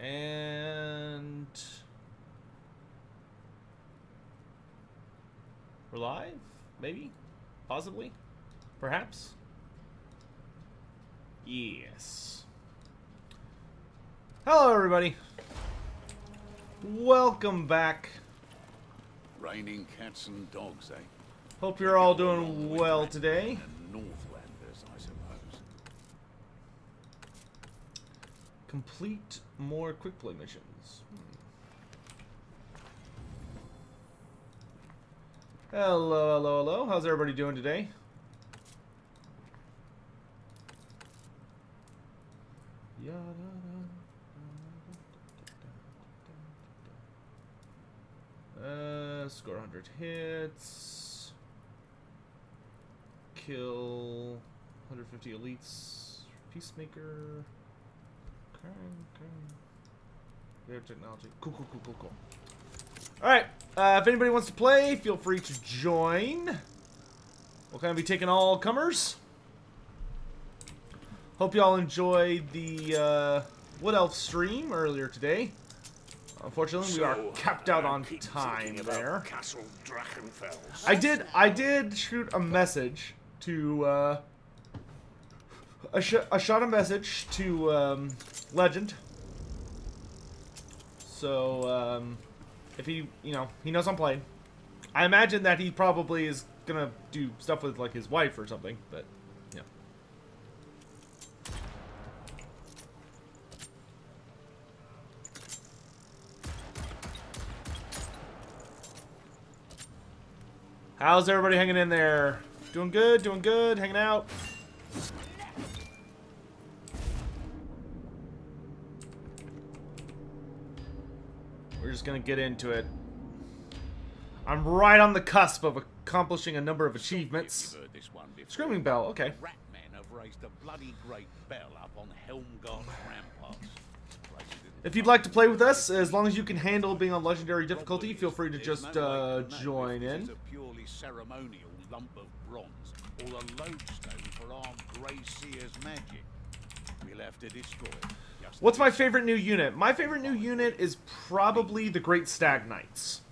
And we're live? Maybe? Possibly? Perhaps? Yes. Hello, everybody. Welcome back. Raining cats and dogs, eh? Hope you're all doing well today. Northlanders, I suppose. Complete more quick play missions. Hello, hello, hello. How's everybody doing today? Score 100 hits. Kill 150 elites. Peacemaker. Okay. Technology. Cool. Alright. If anybody wants to play, feel free to join. We'll kind of be taking all comers. Hope y'all enjoyed the Wood Elf stream earlier today. Unfortunately, we are capped out on time there. I did shoot a message to I shot a message to Legend. So if he, he knows I'm playing. I imagine that he probably is gonna do stuff with like his wife or something, but yeah. How's everybody hanging in there? Doing good, hanging out. We're just gonna get into it. I'm right on the cusp of accomplishing a number of achievements. Screaming Bell, okay. Ratmen have raised a bloody great bell up on Helmgard ramparts. If you'd like to play with us, as long as you can handle being on legendary difficulty, feel free to just join in. It's a purely ceremonial lump of bronze, or a lodestone for our Grey Seer's magic. We'll have to destroy it. What's my favorite new unit? My favorite new unit is probably the Great Stag Knights.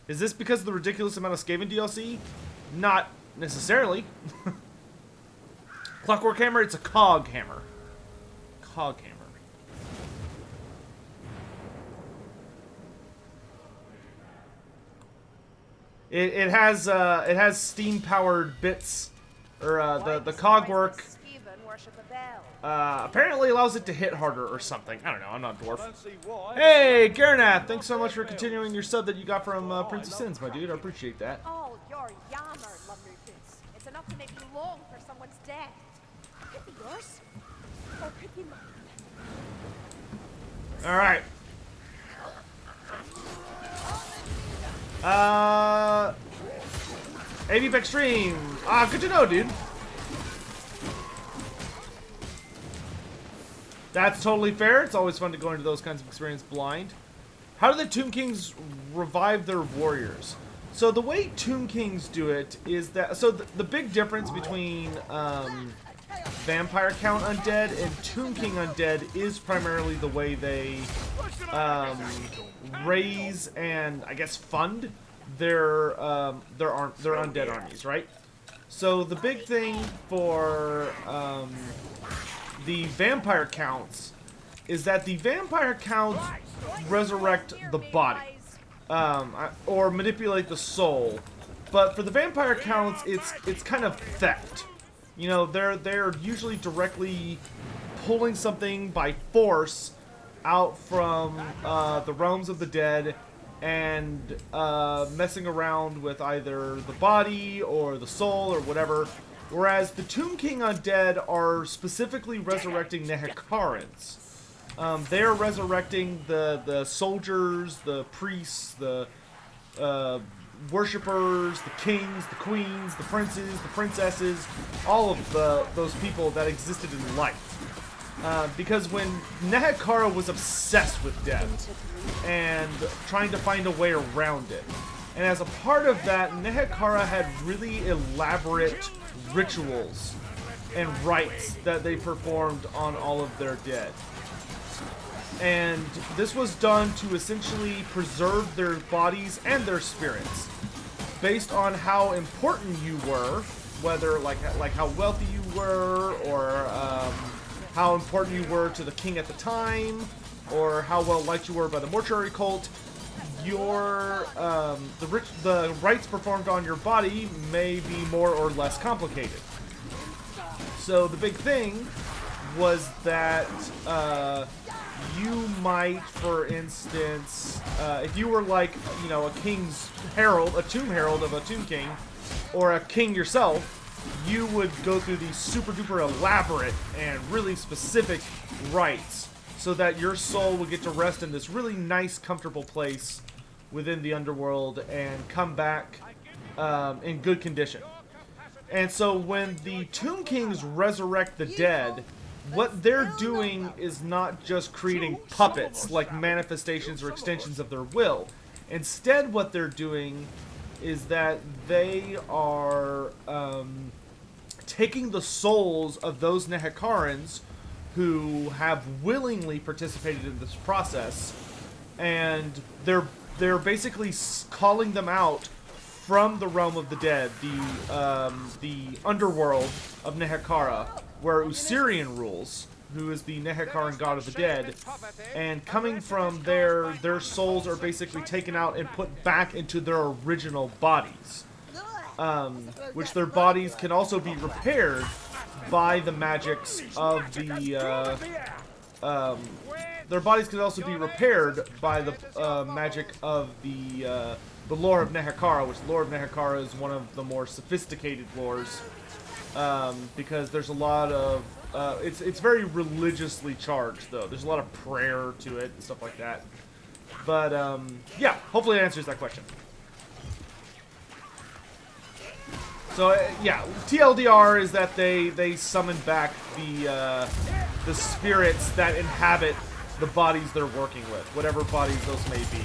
Is this because of the ridiculous amount of Skaven DLC? Not necessarily. Clockwork Hammer, it's a cog hammer. Cog hammer. It has steam powered bits, or the cog work. Apparently allows it to hit harder or something. I don't know. I'm not a dwarf. Hey, Garanath, thanks so much for continuing your sub that you got from Prince of Sins, my dude. I appreciate that. Oh, you're yammer, lovely prince. It's enough to make you long for someone's death. Could be yours, or could be mine. All right. AVP Extreme. Good to know, dude. That's totally fair. It's always fun to go into those kinds of experience blind. How do the Tomb Kings revive their warriors? So the way Tomb Kings do it is that... So the big difference between Vampire Count Undead and Tomb King Undead is primarily the way they raise and, I guess, fund their undead armies, right? So the big thing for... the vampire counts is that the vampire counts resurrect the body or manipulate the soul, but for the vampire counts it's kind of theft. They're usually directly pulling something by force out from the realms of the dead and messing around with either the body or the soul or whatever. Whereas the Tomb King Undead are specifically resurrecting Nehekarans. They are resurrecting the soldiers, the priests, the worshippers, the kings, the queens, the princes, the princesses, all of those people that existed in life. Because when Nehekara was obsessed with death and trying to find a way around it, and as a part of that, Nehekara had really elaborate rituals and rites that they performed on all of their dead. And this was done to essentially preserve their bodies and their spirits based on how important you were, whether like how wealthy you were, or how important you were to the king at the time, or how well liked you were by the mortuary cult. Your the rites performed on your body may be more or less complicated. So the big thing was that you might, for instance, if you were like, you know, a king's herald, a tomb herald of a tomb king, or a king yourself, you would go through these super duper elaborate and really specific rites so that your soul would get to rest in this really nice, comfortable place within the underworld and come back in good condition. And so when the Tomb Kings resurrect the dead, what they're doing is not just creating puppets, like manifestations or extensions of their will. Instead, what they're doing is that they are taking the souls of those Nehekarans who have willingly participated in this process, and they're basically calling them out from the realm of the dead, the underworld of Nehekara, where Usirian rules, who is the Nehekaran god of the dead, and coming from there, their souls are basically taken out and put back into their original bodies, which their bodies can also be repaired by the magics of the their bodies can also be repaired by the magic of the lore of Nehekara, which the lore of Nehekara is one of the more sophisticated lores, because there's a lot of it's very religiously charged, though. There's a lot of prayer to it and stuff like that. But yeah, hopefully it answers that question. So yeah, TLDR is that they summon back the spirits that inhabit the bodies they're working with, whatever bodies those may be.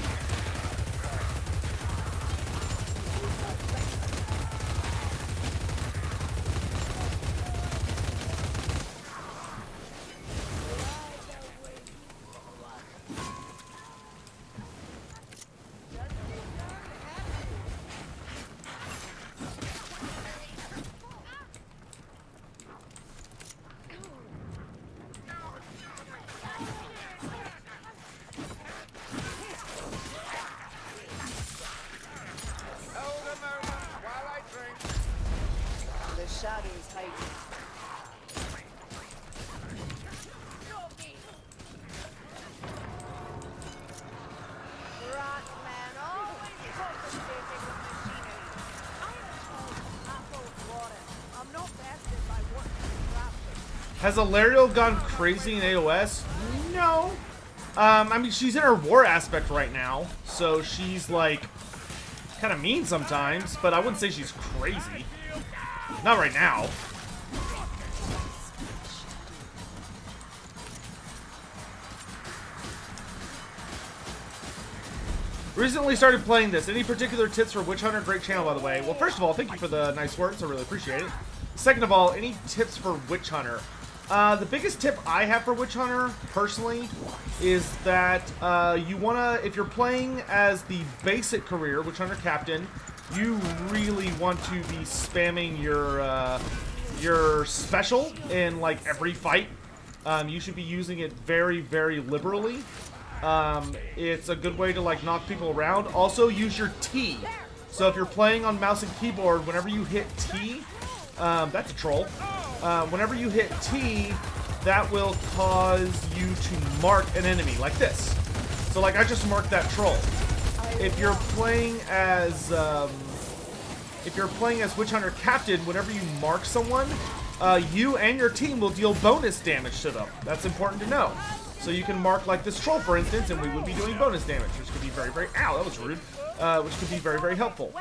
Has Alariel gone crazy in AOS? No. I mean, she's in her war aspect right now, so she's like kind of mean sometimes, but I wouldn't say she's crazy. Not right now. Recently started playing this. Any particular tips for Witch Hunter? Great channel, by the way. Well, first of all, thank you for the nice words. I really appreciate it. Second of all, any tips for Witch Hunter? The biggest tip I have for Witch Hunter, personally, is that you want to, if you're playing as the basic career, Witch Hunter Captain, you really want to be spamming your special in, like, every fight. You should be using it very, very liberally. It's a good way to, like, knock people around. Also, use your T. So if you're playing on mouse and keyboard, whenever you hit T, that's a troll. Whenever you hit T, that will cause you to mark an enemy, like this. So, like, I just marked that troll. If you're playing as Witch Hunter Captain, whenever you mark someone, you and your team will deal bonus damage to them. That's important to know. So you can mark, like, this troll, for instance, and we would be doing bonus damage, which could be very, very... Ow, that was rude. Which could be very, very helpful.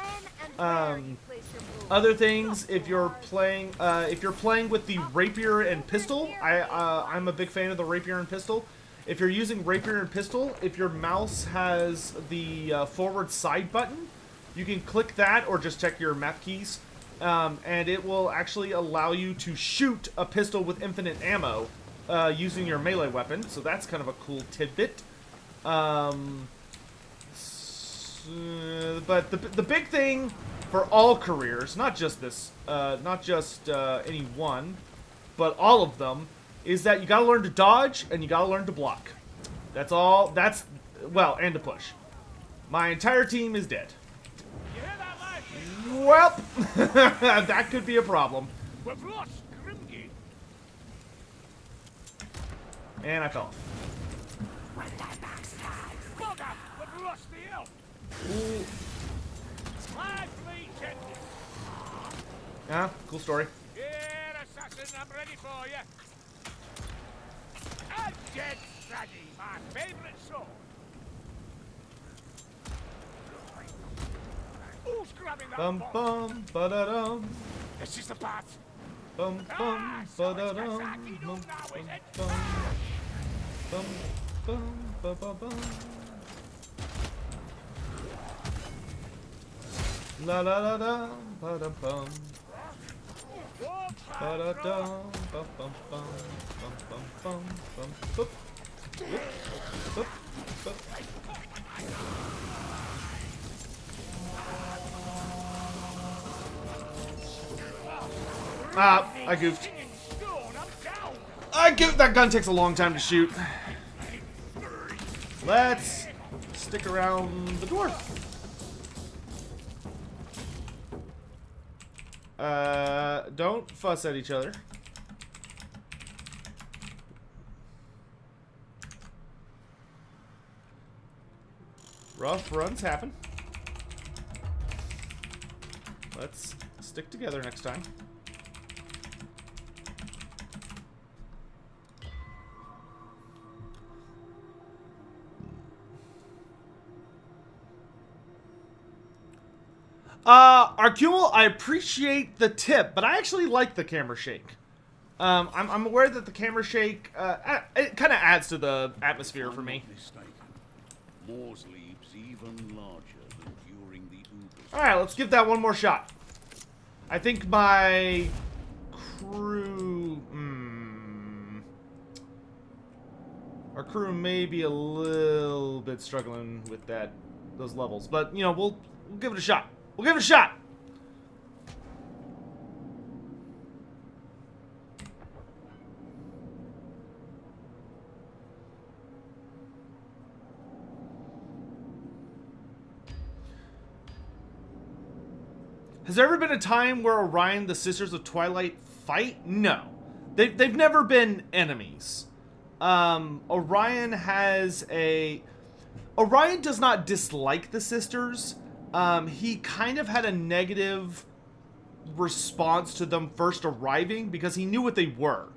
Other things, if you're playing with the rapier and pistol, I'm a big fan of the rapier and pistol. If you're using rapier and pistol, if your mouse has the forward side button, you can click that or just check your map keys, and it will actually allow you to shoot a pistol with infinite ammo using your melee weapon, so that's kind of a cool tidbit. But the big thing for all careers, not just this, not just any one, but all of them, is that you gotta learn to dodge and you gotta learn to block. That's all. That's, well, and to push. My entire team is dead. Well, that could be a problem. We've lost Grimgate. And I fell off. Bugger! We've lost the elf. Ooh. Slide me gently. Yeah, cool story. Here, assassin, I'm ready for you. A dead Shaggy, my favourite sword. Who's grabbing that Bum box? bum ba da dum. This is the path. Bum bum ba da dum. Bum bum bum ba ba bum. La la la la ba da bum. Ba da dum bum bum bum bum bum bum bum boop. Boop, boop, boop. Ah, I goofed. I goofed. That gun takes a long time to shoot. Let's stick around the dwarf. Don't fuss at each other. Rough runs happen. Let's stick together next time. Arcumel, I appreciate the tip, but I actually like the camera shake. I'm aware that the camera shake, it kind of adds to the atmosphere for me. Moore's leaves even larger than during the Ubers. Alright, let's give that one more shot. I think my crew... Our crew may be a little bit struggling with those levels, but, you know, we'll give it a shot. We'll give it a shot! Has there ever been a time where Orion, the Sisters of Twilight, fight? No. They've never been enemies. Orion has a... Orion does not dislike the Sisters. He kind of had a negative response to them first arriving because he knew what they were.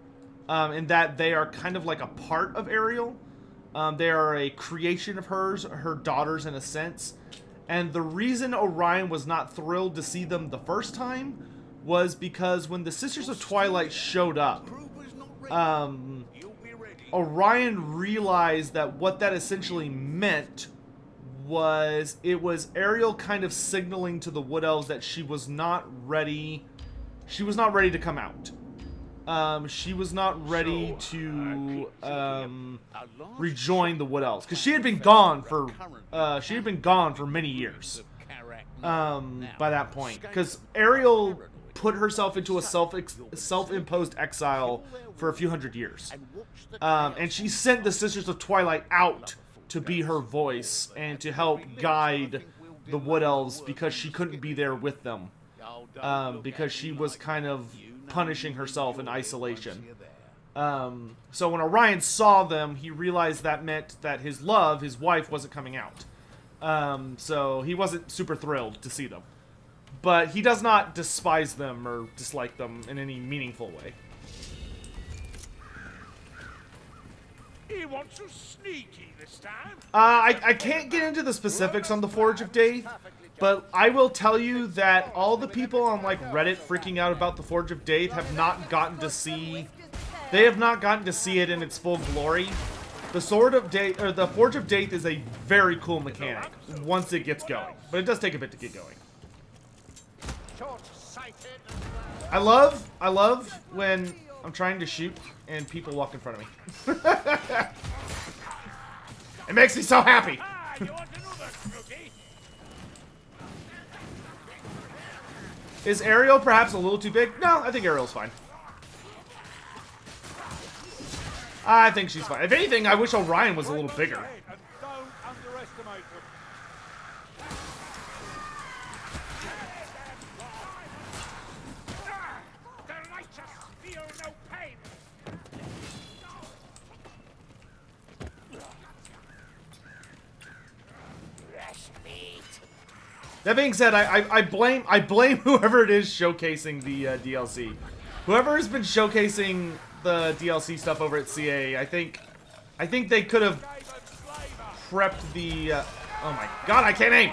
In that they are kind of like a part of Ariel. They are a creation of hers, her daughters in a sense. And the reason Orion was not thrilled to see them the first time was because when the Sisters of Twilight showed up, Orion realized that what that essentially meant was it was Ariel kind of signaling to the Wood Elves that she was not ready. She was not ready to come out. She was not ready to rejoin the Wood Elves because she had been gone for many years. By that point, because Ariel put herself into a self-imposed exile for a few hundred years, and she sent the Sisters of Twilight out to be her voice and to help guide the Wood Elves because she couldn't be there with them, because she was kind of punishing herself in isolation. So when Orion saw them, he realized that meant that his wife, wasn't coming out. So he wasn't super thrilled to see them. But he does not despise them or dislike them in any meaningful way. He wants to sneaky this time. I can't get into the specifics on the Forge of Death, but I will tell you that all the people on like Reddit freaking out about the Forge of Death have not gotten to see. They have not gotten to see it in its full glory. The Sword of Death, or the Forge of Death, is a very cool mechanic once it gets going, but it does take a bit to get going. I love when I'm trying to shoot, and people walk in front of me. It makes me so happy. Is Ariel perhaps a little too big? No, I think Ariel's fine. I think she's fine. If anything, I wish Orion was a little bigger. That being said, I blame whoever it is showcasing the DLC. Whoever has been showcasing the DLC stuff over at CA, I think they could have prepped the. Oh my God, I can't aim.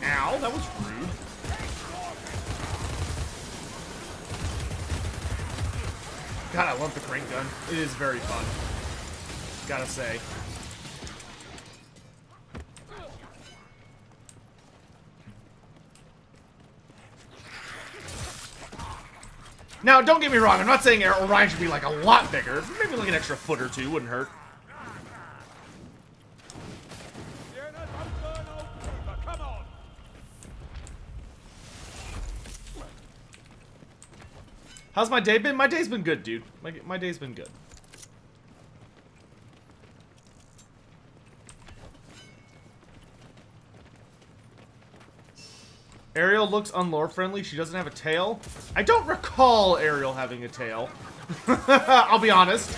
Ow, that was rude. God, I love the crank gun. It is very fun. Gotta say. Now, don't get me wrong. I'm not saying Orion should be like a lot bigger. Maybe like an extra foot or two wouldn't hurt. How's my day been? My day's been good, dude. My day's been good. Ariel looks unlore friendly. She doesn't have a tail. I don't recall Ariel having a tail. I'll be honest.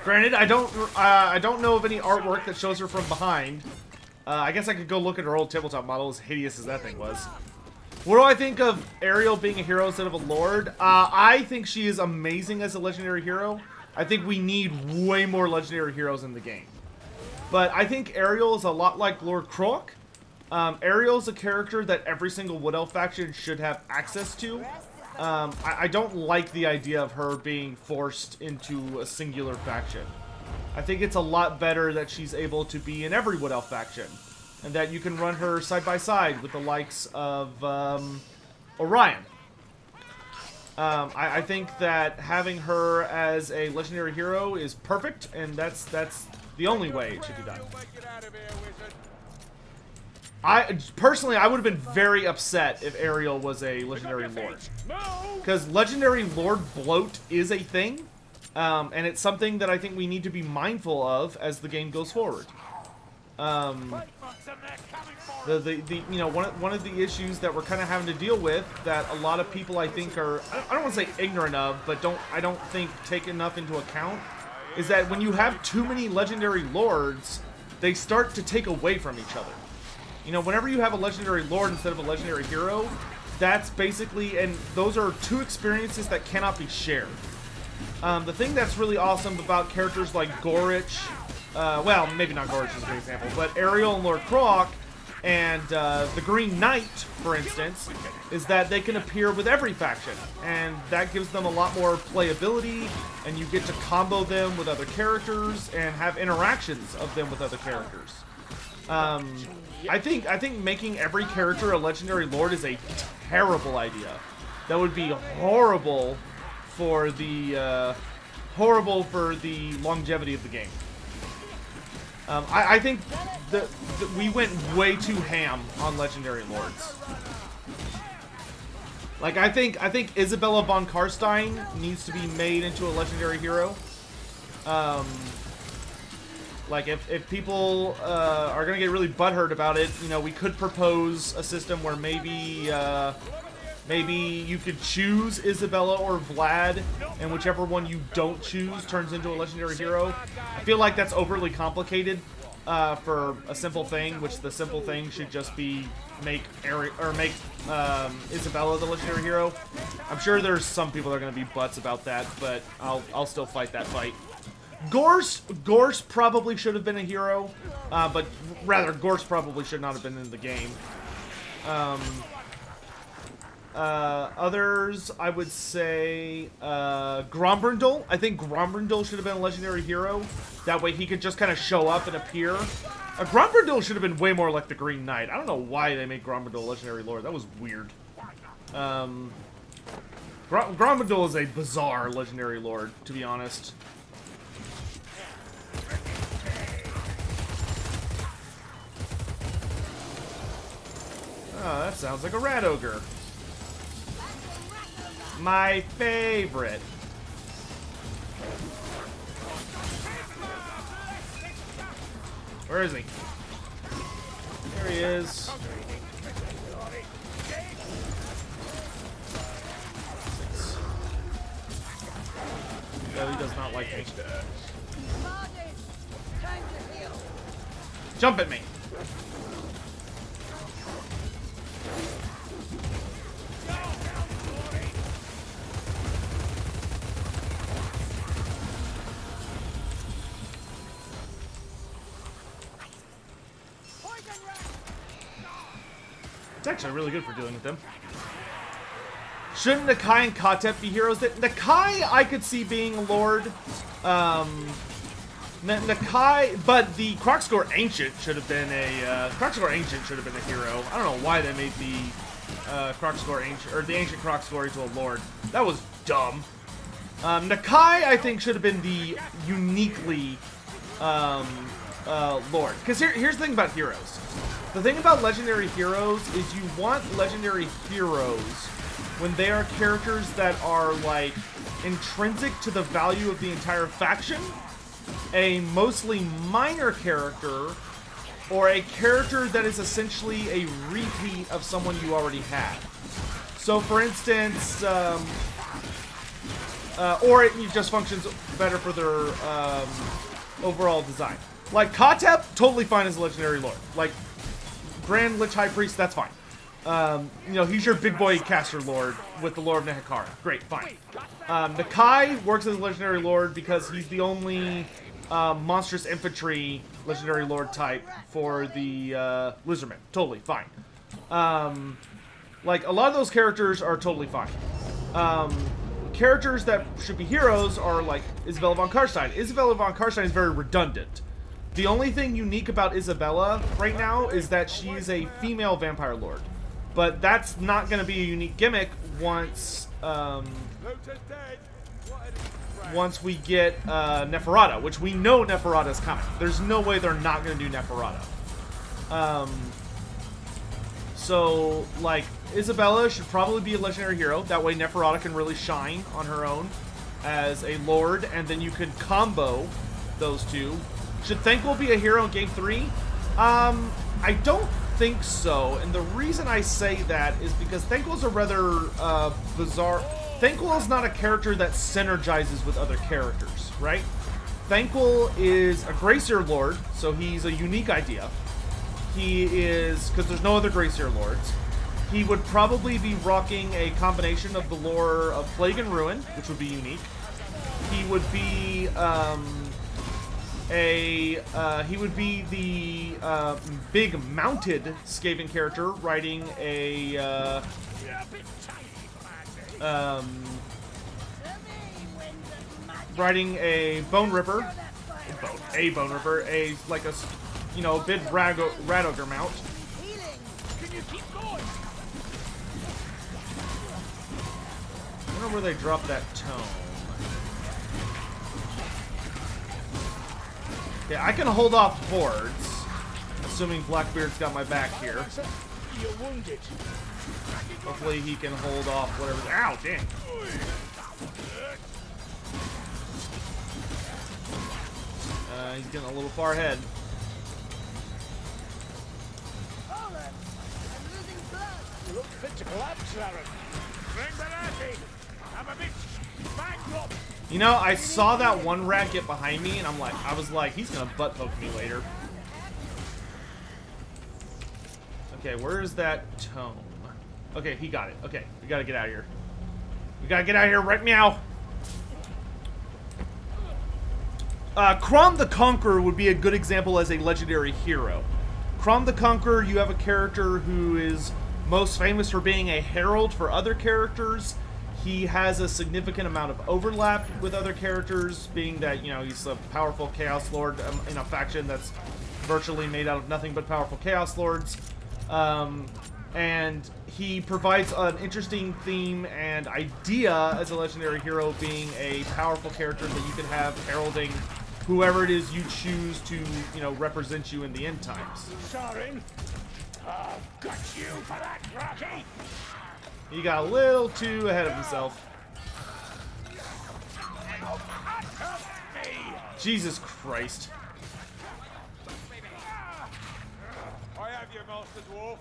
Granted, I don't know of any artwork that shows her from behind. I guess I could go look at her old tabletop model, as hideous as that thing was. What do I think of Ariel being a hero instead of a lord? I think she is amazing as a legendary hero. I think we need way more legendary heroes in the game. But I think Ariel is a lot like Lord Croc. Ariel's a character that every single Wood Elf faction should have access to. I don't like the idea of her being forced into a singular faction. I think it's a lot better that she's able to be in every Wood Elf faction. And that you can run her side by side with the likes of Orion. I think that having her as a legendary hero is perfect, and that's the only way it should be done. Personally, I would have been very upset if Ariel was a legendary lord, because legendary lord bloat is a thing, and it's something that I think we need to be mindful of as the game goes forward. You know, one of the issues that we're kind of having to deal with, that a lot of people I think are, I don't want to say ignorant of, but I don't think take enough into account, is that when you have too many legendary lords, they start to take away from each other. You know, whenever you have a legendary lord instead of a legendary hero, that's basically, and those are two experiences that cannot be shared. The thing that's really awesome about characters like Gorich, well, maybe not Gorich is a good example, but Ariel and Lord Croc, and the Green Knight, for instance, is that they can appear with every faction, and that gives them a lot more playability, and you get to combo them with other characters and have interactions of them with other characters. I think making every character a legendary lord is a terrible idea. That would be horrible for the longevity of the game. I think that we went way too ham on legendary lords. Like, I think Isabella von Karstein needs to be made into a legendary hero. Like, if people are gonna get really butthurt about it, you know, we could propose a system where maybe you could choose Isabella or Vlad, and whichever one you don't choose turns into a legendary hero. I feel like that's overly complicated. for a simple thing, which the simple thing should just be make Isabella the legendary hero. I'm sure there's some people that are going to be butts about that, but I'll still fight that fight. Gorse probably should have been a hero, but rather Gorse probably should not have been in the game. Others, I would say, Grombrindal. I think Grombrindal should have been a legendary hero. That way he could just kind of show up and appear. Grombrindal should have been way more like the Green Knight. I don't know why they made Grombrindal a legendary lord. That was weird. Grombrindal is a bizarre legendary lord, to be honest. Oh, that sounds like a rat ogre. My favorite. Where is he? There he is. No, he does not like me. Jump at me. It's actually really good for dealing with them. Shouldn't Nakai and Katep be heroes? Nakai, I could see being a lord. Nakai, but the Kroxgor Ancient should have been a hero. I don't know why they made the Kroxgor Ancient or the Ancient Kroxgor into a lord. That was dumb. Nakai, I think, should have been the uniquely lord. Because here's the thing about heroes. The thing about legendary heroes is you want legendary heroes when they are characters that are, like, intrinsic to the value of the entire faction, a mostly minor character, or a character that is essentially a repeat of someone you already had. So, for instance, or it just functions better for their overall design. Like, Katep, totally fine as a legendary lord. Like, Grand Lich High Priest, that's fine. You know, he's your big boy caster lord with the Lord of Nehekara. Great, fine. Nakai works as a legendary lord because he's the only monstrous infantry legendary lord type for the Lizardmen. Totally fine. Like, a lot of those characters are totally fine. Characters that should be heroes are like Isabella von Karstein. Isabella von Karstein is very redundant. The only thing unique about Isabella right now is that she is a female vampire lord. But that's not going to be a unique gimmick once we get Neferata, which we know Neferata is coming. There's no way they're not going to do Neferata. So, like, Isabella should probably be a legendary hero. That way Neferata can really shine on her own as a lord, and then you could combo those two. Should Thanquol be a hero in Game 3? I don't think so, and the reason I say that is because Thanquol's a rather bizarre... Thanquol is not a character that synergizes with other characters, right? Thanquol is a Gracier Lord, so he's a unique idea. He is... because there's no other Gracier Lords. He would probably be rocking a combination of the lore of Plague and Ruin, which would be unique. He would be... he would be the big mounted Skaven character riding a Bone Ripper, like a, you know, big rat ogre mount. I wonder where they dropped that tome. Yeah, I can hold off hordes, assuming Blackbeard's got my back here. Hopefully he can hold off whatever. Ow, dang. He's getting a little far ahead. You look fit to collapse, Aaron. Bring the Raki. I'm a bit banged up. You know, I saw that one rat get behind me, and I was like, he's gonna butt poke me later. Okay, where is that tome? Okay, he got it. Okay, we gotta get out of here. We gotta get out of here right meow. Crom the Conqueror would be a good example as a legendary hero. Crom the Conqueror, you have a character who is most famous for being a herald for other characters. He has a significant amount of overlap with other characters, being that, you know, he's a powerful Chaos Lord in a faction that's virtually made out of nothing but powerful Chaos Lords. And he provides an interesting theme and idea as a legendary hero, being a powerful character that you can have heralding whoever it is you choose to, you know, represent you in the end times. Sorin, I've got you for that, Raki. He got a little too ahead of himself. Jesus Christ. I have you, Master Dwarf.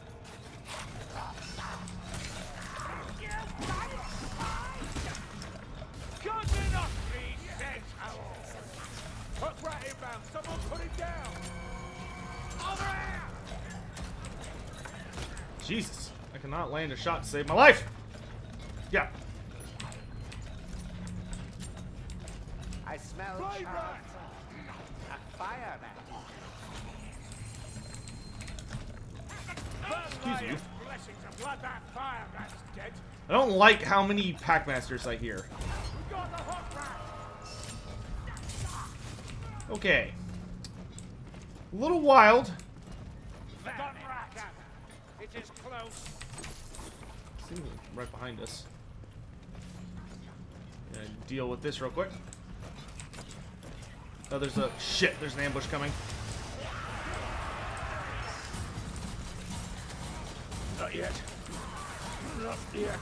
Cut it up, he says, Harold. Put Rat inbound. Someone put him down. Over here. Jesus. I cannot land a shot to save my life. Yeah. I smell Fly charred back. a fire bat. Excuse you. Blessings of blood, that fire rat's dead. I don't like how many Packmasters I hear. We got the hot rat. Okay. A little wild. Got rat. It is close. See, right behind us. Gonna deal with this real quick. Oh, there's a shit. There's an ambush coming. Not yet. Not yet.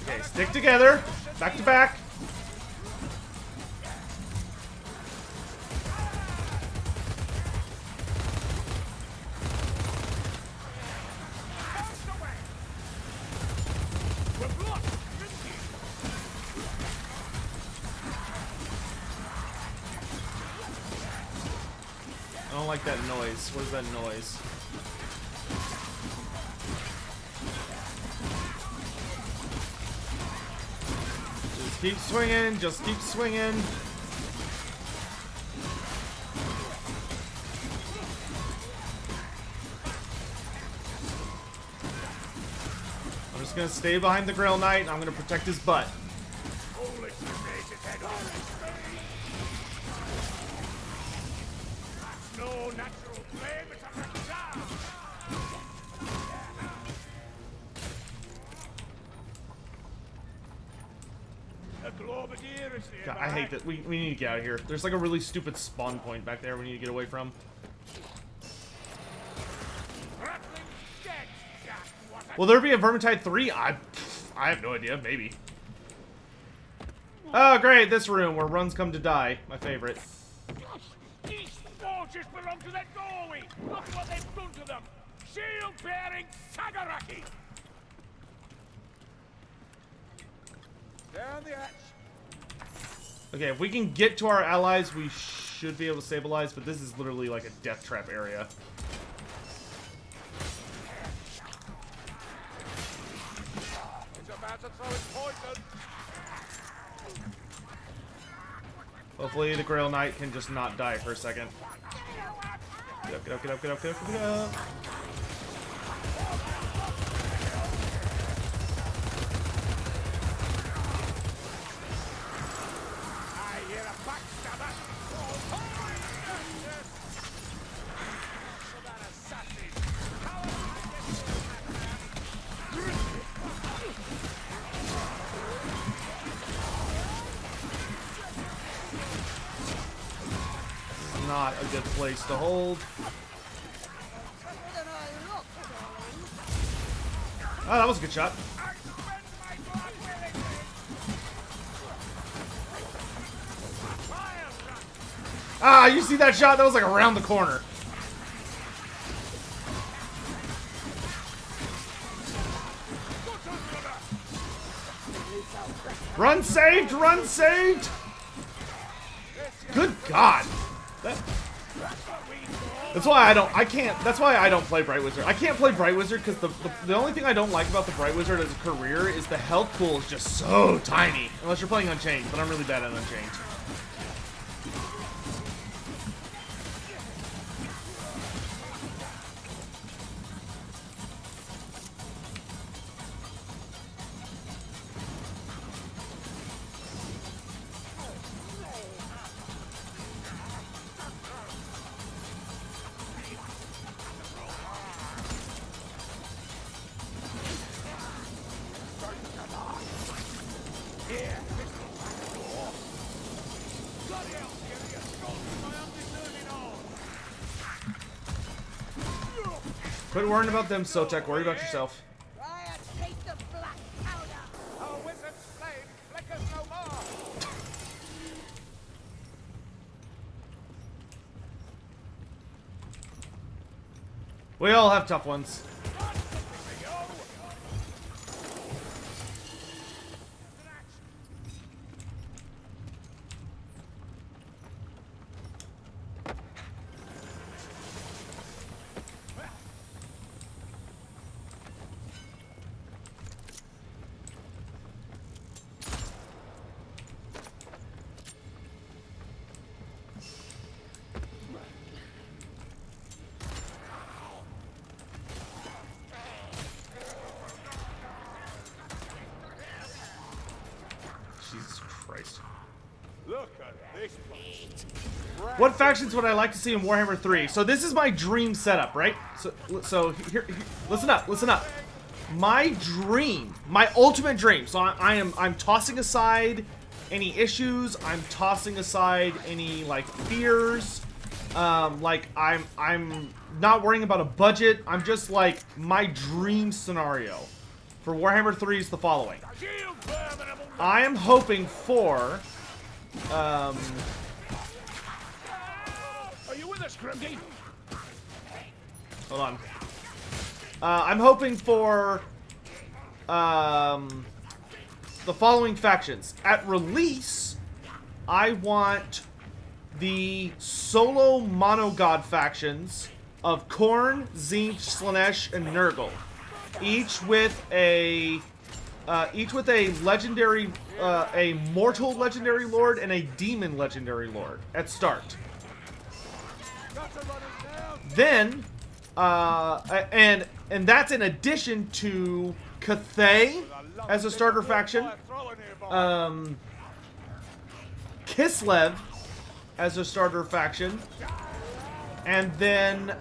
Okay, stick together. Back to back. I don't like that noise. What is that noise? Just keep swinging. Just keep swinging. I'm just gonna stay behind the Grail Knight and I'm gonna protect his butt. No natural flame, it's a facade. A Globadier is nearby. God, I hate that. We need to get out of here. There's like a really stupid spawn point back there we need to get away from. Rattling dead, Jack. What a Will there be a Vermintide 3? I have no idea. Maybe. Oh, great. This room where runs come to die. My favorite. These forges belong to that doorway. Look what they've done to them. Shield-bearing Sagaraki. Down the hatch. Okay, if we can get to our allies, we should be able to stabilize, but this is literally like a death trap area. It's about to throw its poison. Hopefully the Grail Knight can just not die for a second. Get up, get up, get up, get up, get up, get up. I hear a backstabber. Oh, yes. For that assassin. How am I Not a good place to hold. Oh, that was a good shot. Ah, you see that shot? That was like around the corner. Run saved! Run saved! Good God! That... That's what we call That's why I don't play Bright Wizard. I can't play Bright Wizard because the only thing I don't like about the Bright Wizard as a career is the health pool is just so tiny. Unless you're playing Unchained, but I'm really bad at Unchained. Quit worrying about them, Sotek. Worry about yourself. Riot, taste the black powder. Our wizard's flame flickers no more. We all have tough ones. Jesus Christ. Look at this place. What factions would I like to see in Warhammer 3? So this is my dream setup, right? So here listen up. My dream, my ultimate dream. So I'm tossing aside any issues. I'm tossing aside any like fears. Like I'm not worrying about a budget. I'm just like my dream scenario for Warhammer 3 is the following. I am hoping for Are you with us, Grimdy? hold on. I'm hoping for the following factions. At release, I want the solo monogod factions of Khorne, Tzeentch, Slaanesh, and Nurgle, each with a legendary, a mortal legendary lord and a demon legendary lord at start. Then, and that's in addition to Cathay as a starter faction, Kislev as a starter faction, and then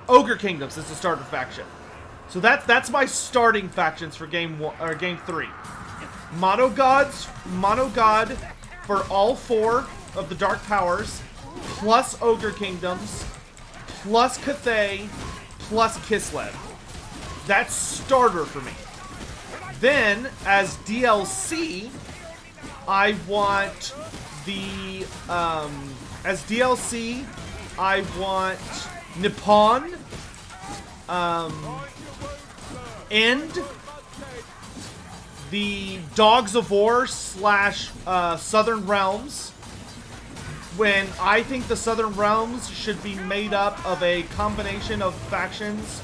Ogre Kingdoms as a starter faction. So that's my starting factions for game 3. Monogod for all 4 of the Dark Powers, plus Ogre Kingdoms, plus Cathay, plus Kislev. That's starter for me. Then, as DLC, I want the Nippon, and the Dogs of War / Southern Realms, when I think the Southern Realms should be made up of a combination of factions,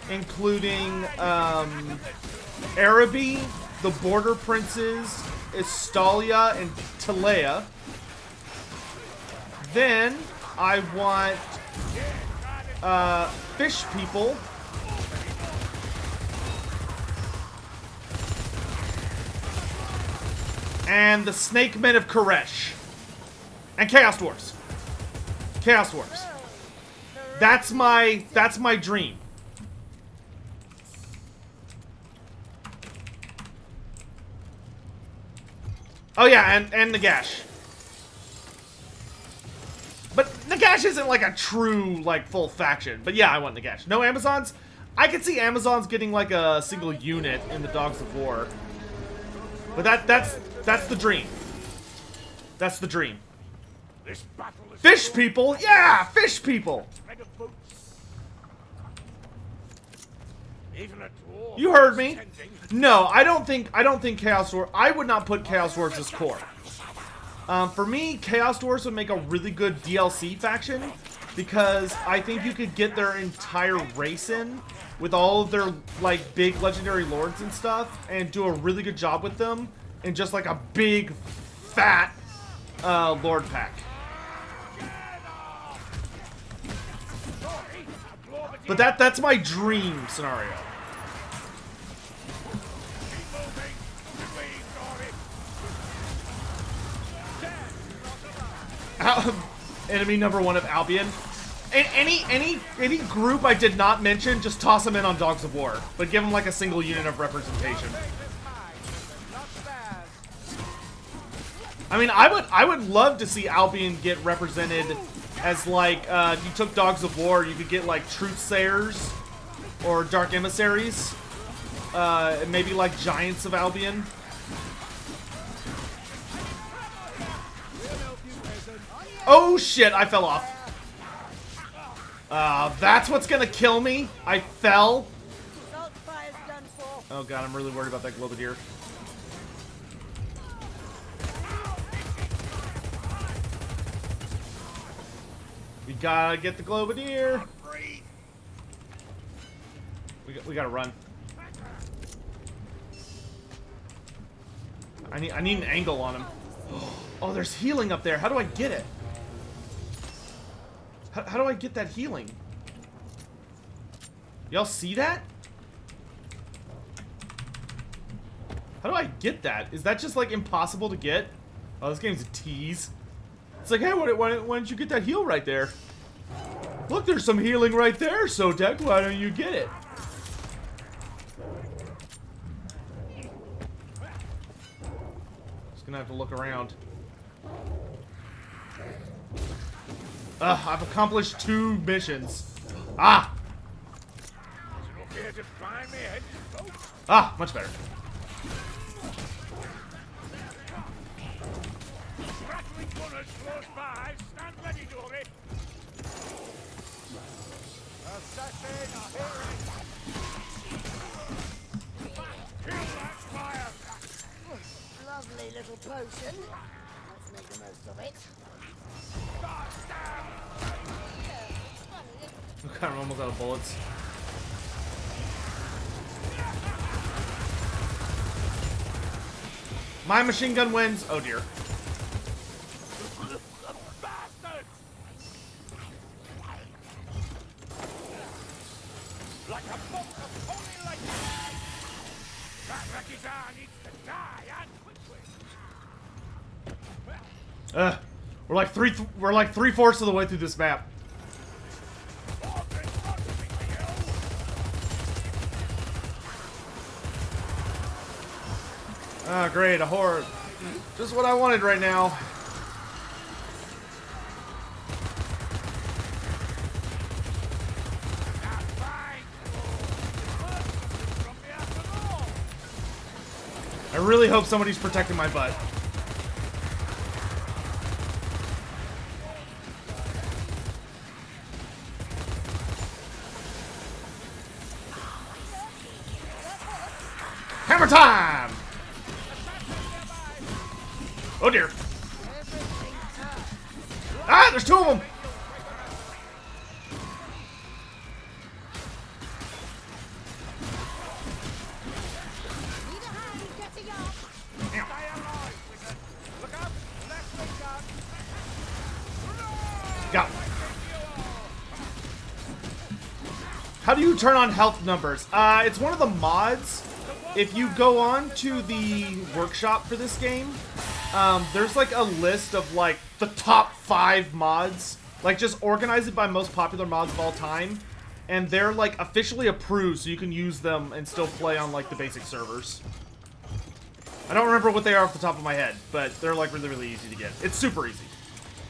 including Araby, the Border Princes, Estalia, and Talea. Then I want Fish People, and the Snake Men of Koresh, and Chaos Dwarves. Chaos Dwarves. That's my dream. Oh yeah, and Nagash. But Nagash isn't like a true, like, full faction. But yeah, I want Nagash. No Amazons? I could see Amazons getting like a single unit in the Dogs of War. But that's the dream. That's the dream. This battle is Fish People? Yeah, Fish People! even a dwarf. You heard me. Tending. No, I don't think Chaos Dwarf. I would not put Chaos Dwarves as core. For me, Chaos Dwarfs would make a really good DLC faction because I think you could get their entire race in with all of their like big legendary lords and stuff and do a really good job with them in just like a big fat lord pack. But that's my dream scenario. Enemy number 1 of Albion. And any group I did not mention, just toss them in on Dogs of War, but give them like a single unit of representation. I mean, I would love to see Albion get represented as like you took Dogs of War, you could get like Truthsayers or Dark Emissaries, maybe like Giants of Albion. Oh shit, I fell off. That's what's gonna kill me. I fell. Oh god, I'm really worried about that Globadier. We gotta get the Globadier. We gotta run. I need an angle on him. Oh, there's healing up there. How do I get it? How do I get that healing? Y'all see that? How do I get that? Is that just like impossible to get? Oh, this game's a tease. It's like, hey, why didn't you get that heal right there? Look, there's some healing right there, Sotek. Why don't you get it? Just gonna have to look around. I've accomplished 2 missions. Ah! Ah, much better. Lovely little potion. Let's make the most of it. I'm kind of almost out of bullets. My machine gun wins. Oh dear. Like a bolt of holy lightning. That Raki needs to die and quickly. We're like 3/4 of the way through this map. Ah, great, a horde. Just what I wanted right now. I really hope somebody's protecting my butt. Hammer time! Oh dear. Ah, there's 2 of them! Got him. How do you turn on health numbers? It's one of the mods. If you go on to the workshop for this game, there's like a list of like the top 5 mods, like just organize it by most popular mods of all time, and they're like officially approved so you can use them and still play on like the basic servers. I don't remember what they are off the top of my head, but they're like really, really easy to get. It's super easy.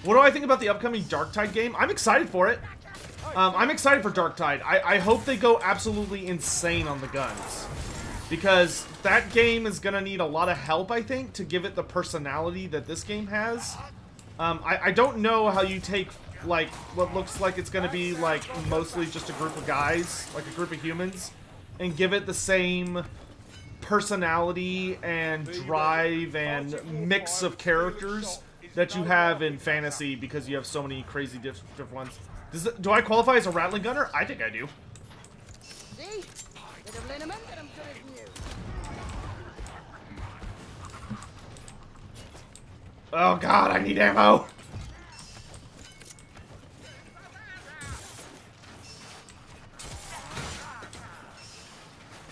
What do I think about the upcoming Darktide game? I'm excited for it. I'm excited for Darktide. I hope they go absolutely insane on the guns, because that game is gonna need a lot of help, I think, to give it the personality that this game has. I don't know how you take, like, what looks like it's gonna be, like, mostly just a group of guys, like a group of humans, and give it the same personality and drive and mix of characters that you have in fantasy because you have so many crazy different ones. Do I qualify as a rattling gunner? I think I do. See? Bit of liniment and I'm good as new. Oh god, I need ammo!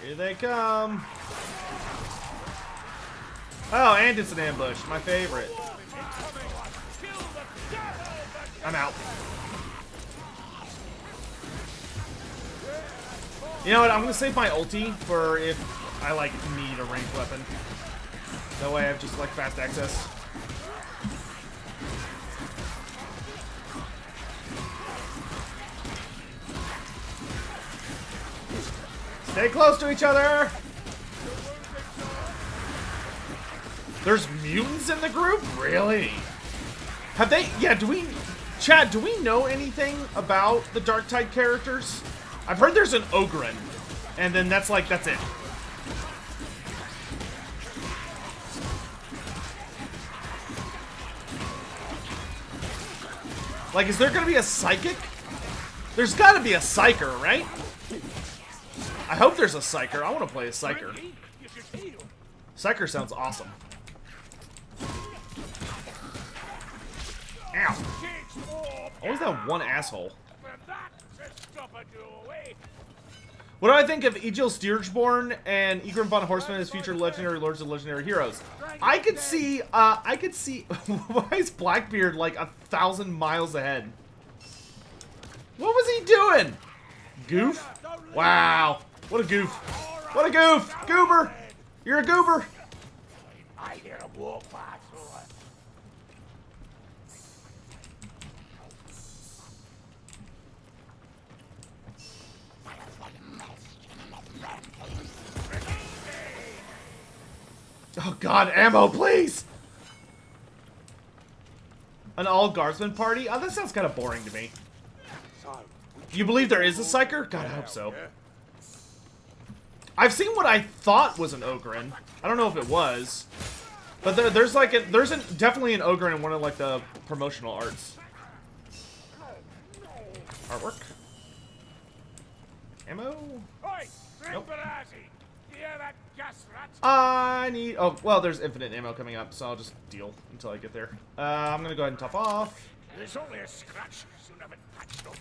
Here they come! Oh, and it's an ambush. My favorite. I'm out. You know what? I'm gonna save my ulti for if I, like, need a ranged weapon. That way I have just, like, fast access. Stay close to each other! There's mutants in the group? Really? Have they... Yeah, do we... Chad, do we know anything about the Darktide characters? I've heard there's an Ogryn. And then that's like, that's it. Like, is there gonna be a Psychic? There's gotta be a Psyker, right? I hope there's a Psyker. I want to play a Psyker. Psyker sounds awesome. Ow. Always that one asshole. What do I think of Egil Steergeborn and Egrim von Horseman as future legendary lords of legendary heroes? I could see, why is Blackbeard like 1,000 miles ahead? What was he doing? Goof? Wow. What a goof. What a goof. Goober. You're a goober. I hear a walk past. Oh god, ammo, please! An all-guardsman party? Oh, that sounds kind of boring to me. You believe there is a Psyker? God, I hope so. I've seen what I thought was an Ogryn. I don't know if it was. But there's definitely an Ogryn in one of like the promotional arts. Artwork. Ammo? Nope. I need... Oh, well, there's infinite ammo coming up, so I'll just deal until I get there. I'm gonna go ahead and top off. There's only a scratch. Soon have it patched up.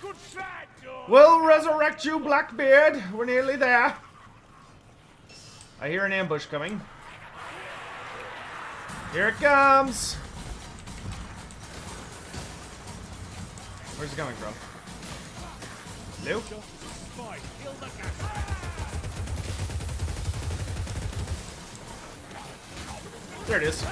Good shot, Joe. We'll resurrect you, Blackbeard. We're nearly there. I hear an ambush coming. Here it comes. Where's it coming from? Hello? There it is.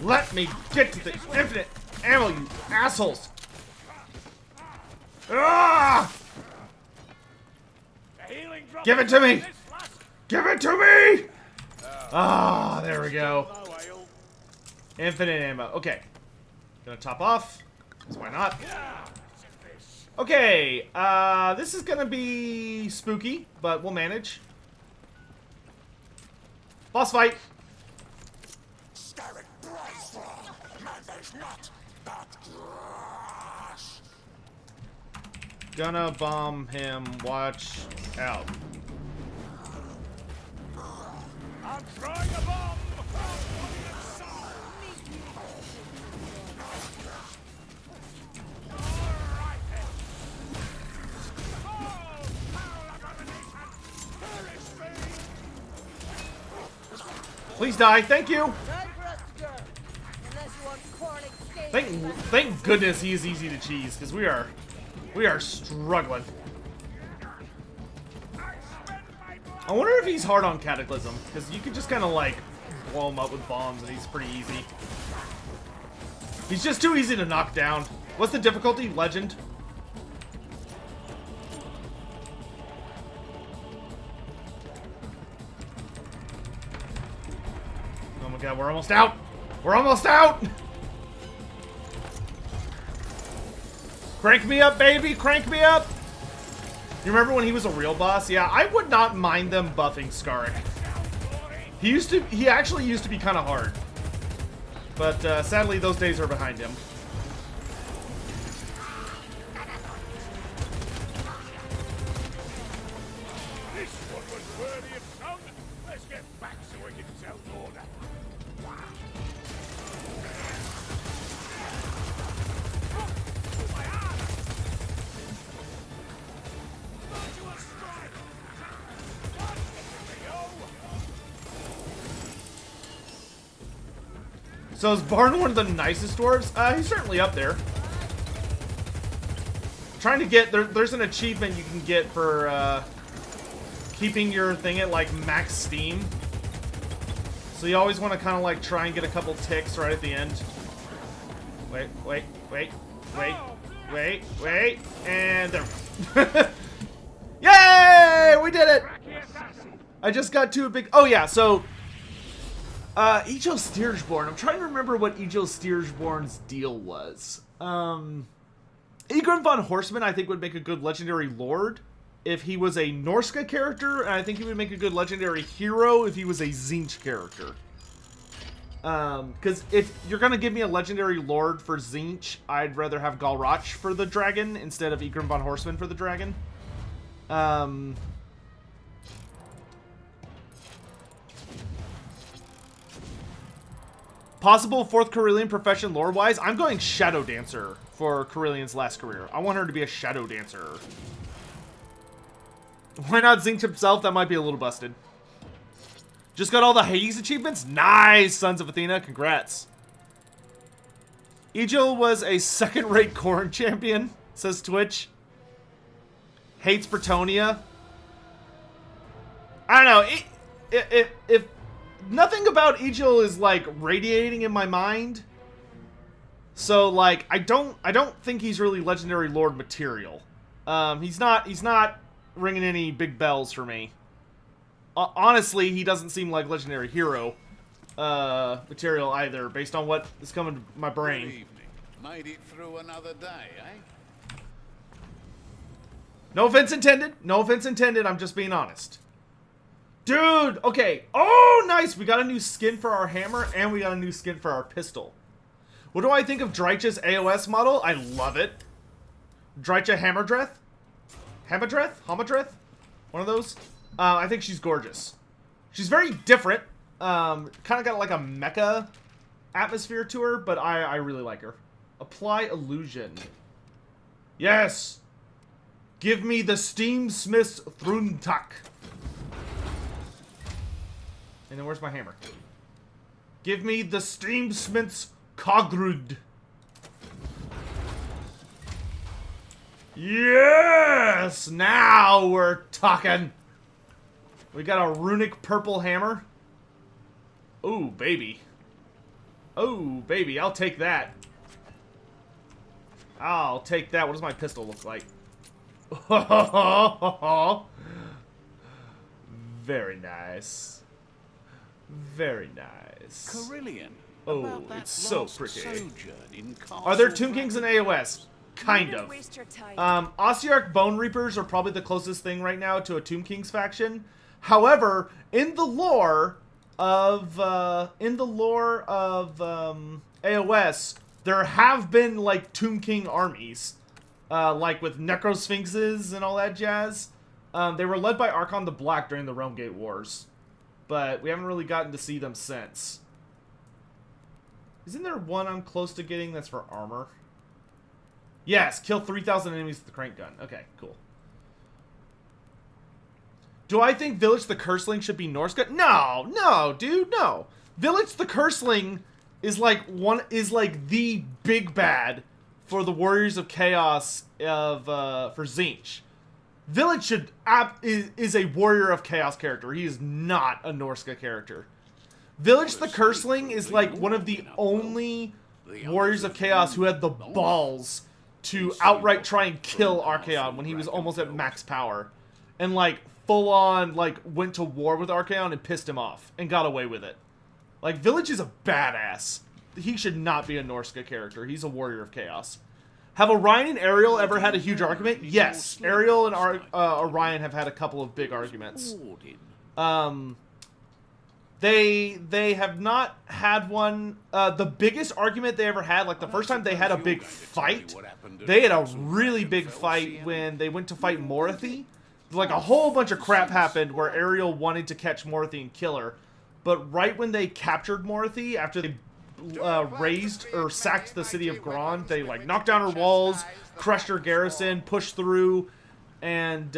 Let me get to the infinite ammo, you assholes! Ah! Give it to me! Give it to me! Ah, there we go. Infinite ammo. Okay. Gonna top off. Because why not? Okay. This is gonna be spooky, but we'll manage. Boss fight. Gonna bomb him. Watch out. I'm throwing a bomb! Please die. Thank you. Time for us to go. Unless you want corny Skaven. Thank goodness he is easy to cheese, because we are struggling. I wonder if he's hard on Cataclysm, because you could just kind of like blow him up with bombs and he's pretty easy. He's just too easy to knock down. What's the difficulty? Legend? god, we're almost out! We're almost out! Crank me up, baby! Crank me up! You remember when he was a real boss? Yeah, I would not mind them buffing Skarek. He actually used to be kind of hard. But sadly, those days are behind him. This one was worthy of song. Let's get back so we can tell order. So is Barn one of the nicest dwarves? He's certainly up there. Trying to get there's an achievement you can get for keeping your thing at like max steam. So you always want to kind of like try and get a couple ticks right at the end. Wait, and there. Yay! We did it! I just got to a big. Oh yeah, so. Ejil Stiergeborn. I'm trying to remember what Ejil Stiergeborn's deal was. Egron von Horseman, I think, would make a good legendary lord if he was a Norska character, and I think he would make a good legendary hero if he was a Tzeentch character. Because if you're gonna give me a legendary lord for Tzeentch, I'd rather have Galrach for the dragon instead of Egron von Horseman for the dragon. Possible 4th Carillion profession lore-wise, I'm going Shadow Dancer for Carillion's last career. I want her to be a Shadow Dancer. Why not Tzeentch himself? That might be a little busted. Just got all the Hades achievements? Nice, Sons of Athena. Congrats. Ejil was a second-rate Khorne champion, says Twitch. Hates Bretonia. I don't know. If nothing about Ejil is like radiating in my mind. So like I don't think he's really legendary lord material. He's not ringing any big bells for me. Honestly, he doesn't seem like legendary hero material either, based on what is coming to my brain. Good evening. Made it through another day, eh? No offense intended. No offense intended. I'm just being honest. Dude, okay. Oh, nice. We got a new skin for our hammer, and we got a new skin for our pistol. What do I think of Drycha's AOS model? I love it. Drycha Hammerdreth? Hamadreth? One of those? I think she's gorgeous. She's very different. Kind of got like a mecha atmosphere to her, but I really like her. Apply illusion. Yes! Give me the Steamsmith's Thruntak. And then where's my hammer? Give me the Steamsmith's Kogrud. Yes! Now we're talking. We got a runic purple hammer. Ooh, baby. Oh, baby. I'll take that. I'll take that. What does my pistol look like? Very nice. Very nice. Carillion. Oh, it's so pretty. Sojourn in Are there Castle Tomb Kings in Raki? AOS? Kind Don't of. waste your time. Ossiarch Bone Reapers are probably the closest thing right now to a Tomb Kings faction. However, in the lore of AOS, there have been like Tomb King armies, like with Necrosphinxes and all that jazz. They were led by Archon the Black during the Realm Gate Wars, but we haven't really gotten to see them since. Isn't there one I'm close to getting that's for armor? Yes, kill 3,000 enemies with the crank gun. Okay, cool. Do I think Village the Curseling should be Norska? No, dude, no. Village the Curseling is like the big bad for the Warriors of Chaos for Tzeentch. Village is a Warrior of Chaos character. He is not a Norska character. Village the Curseling is like one of the only Warriors of Chaos who had the balls to outright try and kill Archaon when he was almost at max power. And like full on like went to war with Archaon and pissed him off and got away with it. Like, Village is a badass. He should not be a Norska character. He's a warrior of chaos. Have Orion and Ariel ever had a huge argument? Yes. Ariel and Orion have had a couple of big arguments. They have not had one. The biggest argument they ever had, like the first time they had a big fight, they had a really big fight when they went to fight Morathi. Like a whole bunch of crap happened where Ariel wanted to catch Morathi and kill her. But right when they captured Morathi, after they razed or sacked the city of Grand, they like knocked down her walls, crushed her garrison, pushed through, and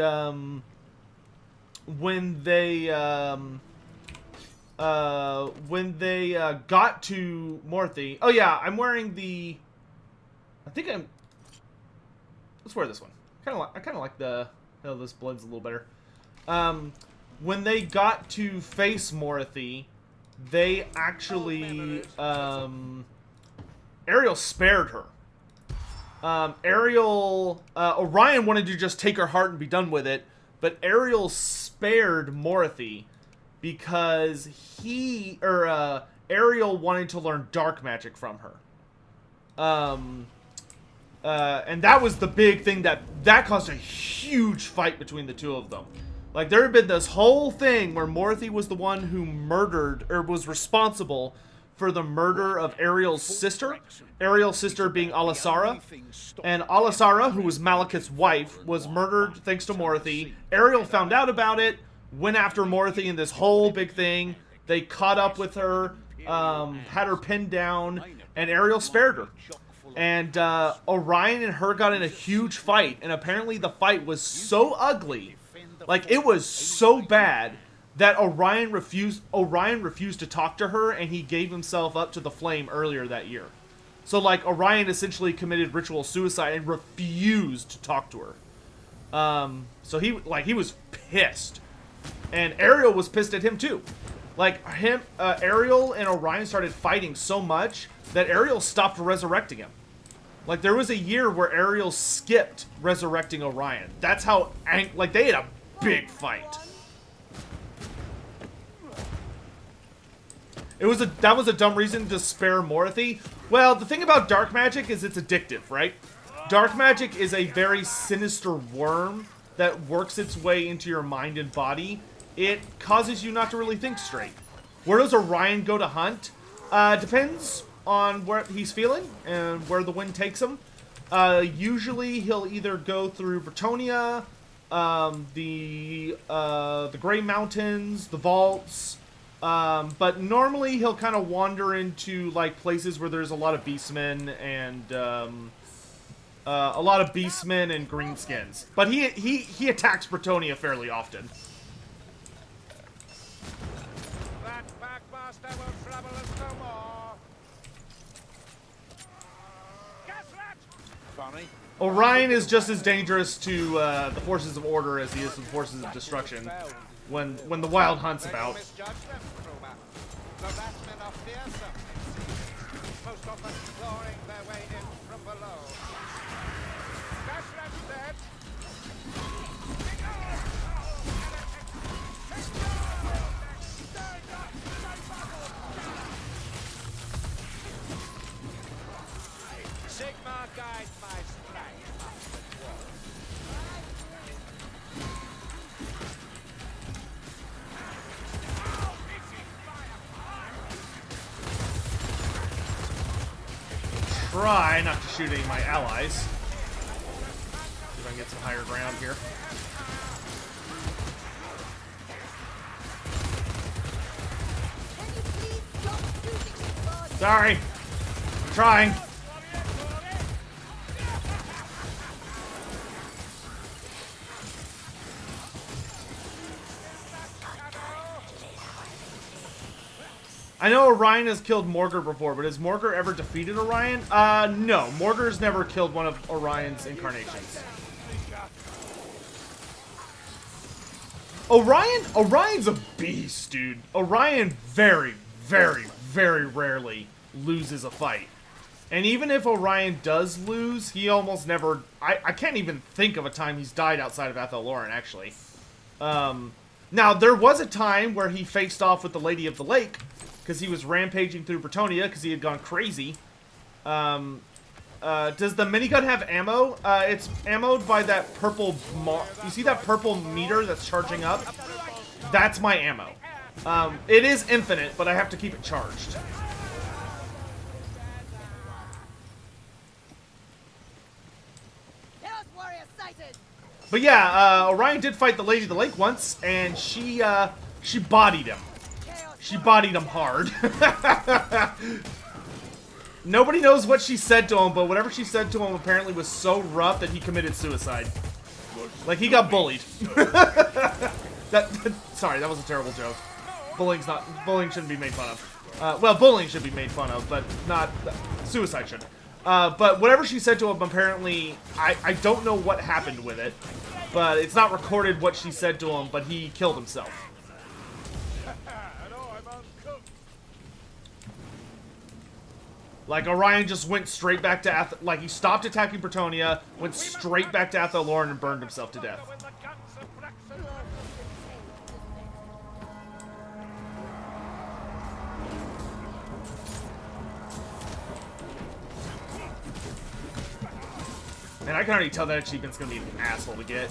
when they got to Morathi, oh yeah, I'm wearing the, let's wear this one. I kind of like the, oh, this blends a little better. When they got to face Morathi, they actually, Ariel spared her. Orion wanted to just take her heart and be done with it, but Ariel spared Morathi because Ariel wanted to learn dark magic from her. And that was the big thing that caused a huge fight between the two of them. Like, there had been this whole thing where Morathi was the one who murdered, or was responsible for the murder of Ariel's sister. Ariel's sister being Alasara. And Alasara, who was Malekith's wife, was murdered thanks to Morathi. Ariel found out about it, went after Morathi in this whole big thing. They caught up with her, had her pinned down, and Ariel spared her. And Orion and her got in a huge fight, and apparently the fight was so ugly, like it was so bad, that Orion refused to talk to her, and he gave himself up to the flame earlier that year. So like Orion essentially committed ritual suicide and refused to talk to her. So he was pissed, and Ariel was pissed at him too. Like Ariel and Orion started fighting so much that Ariel stopped resurrecting him. Like, there was a year where Ariel skipped resurrecting Orion. That's how, like, they had a big fight. That was a dumb reason to spare Morathi. Well, the thing about dark magic is it's addictive, right? Dark magic is a very sinister worm that works its way into your mind and body. It causes you not to really think straight. Where does Orion go to hunt? Depends on where he's feeling and where the wind takes him. Usually he'll either go through Bretonnia, the Grey Mountains, the Vaults, but normally he'll kind of wander into like places where there's a lot of beastmen and greenskins. But he attacks Bretonnia fairly often. That Packmaster will trouble us no more. Funny. Orion is just as dangerous to the forces of order as he is to the forces of destruction when the wild hunt's about. The Lizardmen are fearsome, most often clawing their way in from below. Gasrat's dead. Sigmar guides my strength. Try not to shoot any of my allies. See if I can get some higher ground here. Sorry. I'm trying. I know Orion has killed Morgr before, but has Morgr ever defeated Orion? No. Morgr's never killed one of Orion's incarnations. Orion's a beast, dude. Orion very, very, very rarely loses a fight. And even if Orion does lose, he almost never... I can't even think of a time he's died outside of Athel-Loren, actually. Now, there was a time where he faced off with the Lady of the Lake, because he was rampaging through Bretonia because he had gone crazy. Does the minigun have ammo? It's ammoed by that purple you see that purple meter that's charging up? That's my ammo. It is infinite, but I have to keep it charged. Chaos warrior sighted. But yeah, Orion did fight the Lady of the Lake once, and she bodied him. She bodied him hard. Nobody knows what she said to him, but whatever she said to him apparently was so rough that he committed suicide. Like, he got bullied. Sorry, that was a terrible joke. Bullying shouldn't be made fun of. Well, bullying should be made fun of, but not suicide shouldn't. But whatever she said to him, apparently, I don't know what happened with it, but it's not recorded what she said to him, but he killed himself. Like, Orion just went straight back to like, he stopped attacking Bretonia, went straight back to Athalorn and burned himself to death. And I can already tell that achievement's gonna be an asshole to get.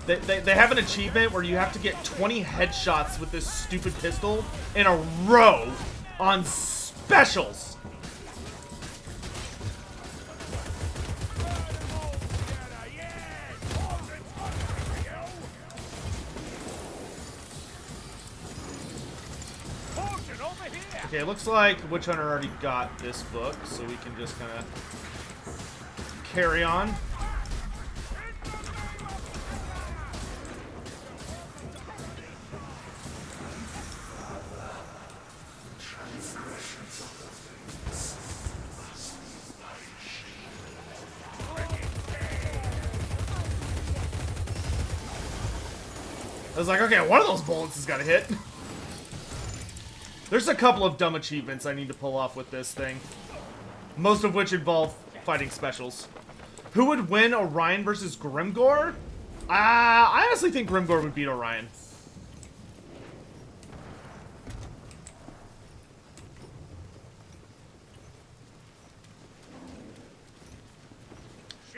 They have an achievement where you have to get 20 headshots with this stupid pistol in a row on specials. Okay, it looks like Witch Hunter already got this book, so we can just kind of carry on. I was like, okay, one of those bullets has got to hit. There's a couple of dumb achievements I need to pull off with this thing. Most of which involve fighting specials. Who would win, Orion versus Grimgor? I honestly think Grimgor would beat Orion.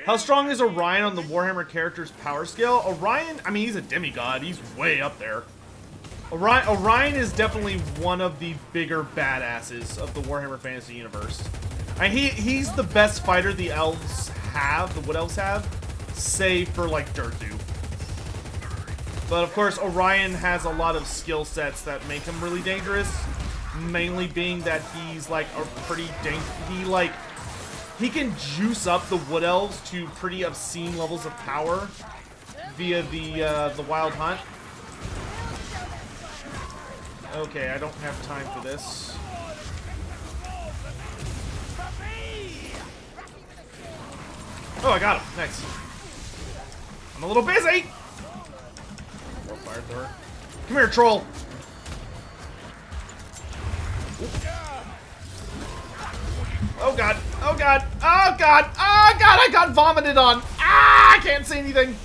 How strong is Orion on the Warhammer character's power scale? Orion, I mean, he's a demigod. He's way up there. Orion is definitely one of the bigger badasses of the Warhammer Fantasy Universe. And he's the best fighter the elves have, the Wood Elves have, save for, like, Durthu. But, of course, Orion has a lot of skill sets that make him really dangerous. Mainly being that he's, like, a pretty he can juice up the Wood Elves to pretty obscene levels of power via the Wild Hunt. Okay, I don't have time for this. Oh, I got him. Nice. I'm a little busy. Throw fire thrower. Come here, troll. Oh god. Oh god. Oh god. Oh god. I got vomited on. Ah! I can't see anything.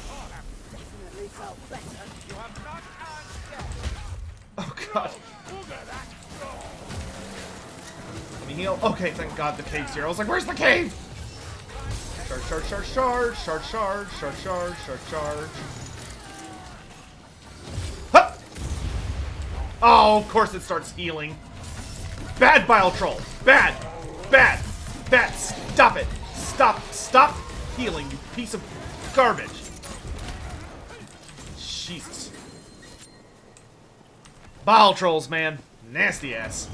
Oh god. Let me heal. Okay, thank god the cave's here. I was like, where's the cave? Charge, charge, charge, charge, charge, charge, charge, charge, charge, charge. Huh! Oh, of course it starts healing. Bad bile troll. Bad. Bad. Bad. Stop it. Stop healing, you piece of garbage. Jesus. Bile trolls, man. Nasty ass.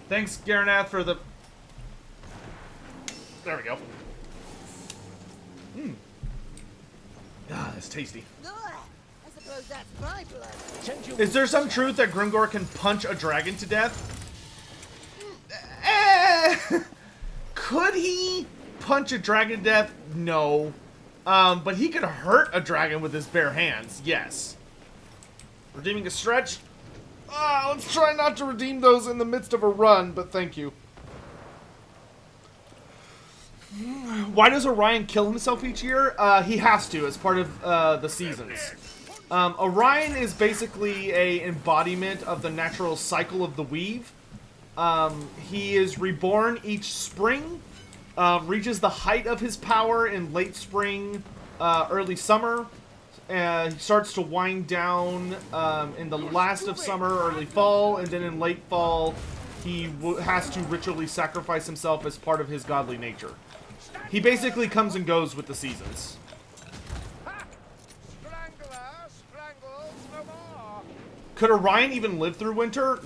Thanks, Garanath, for the... There we go. Mmm. Ah, that's tasty. Ugh, I suppose that's my blood. Is there some truth that Grimgor can punch a dragon to death? Could he punch a dragon to death? No. But he could hurt a dragon with his bare hands. Yes. Redeeming a stretch? Let's try not to redeem those in the midst of a run, but thank you. Why does Orion kill himself each year? He has to, as part of the seasons. Orion is basically a embodiment of the natural cycle of the weave. He is reborn each spring, reaches the height of his power in late spring, early summer. He starts to wind down in the last of summer, early fall, and then in late fall, he has to ritually sacrifice himself as part of his godly nature. He basically comes and goes with the seasons. Could Orion even live through winter?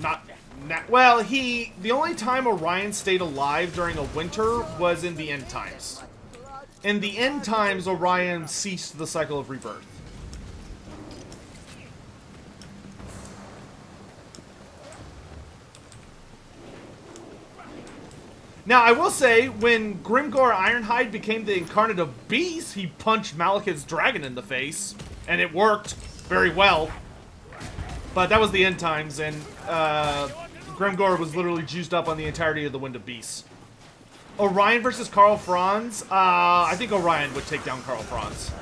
Well, the only time Orion stayed alive during a winter was in the end times. In the end times, Orion ceased the cycle of rebirth. Now, I will say, when Grimgor Ironhide became the incarnate of Beast, he punched Malekith's dragon in the face, and it worked very well. But that was the end times, and Grimgor was literally juiced up on the entirety of the Wind of Beasts. Orion versus Karl Franz? I think Orion would take down Karl Franz.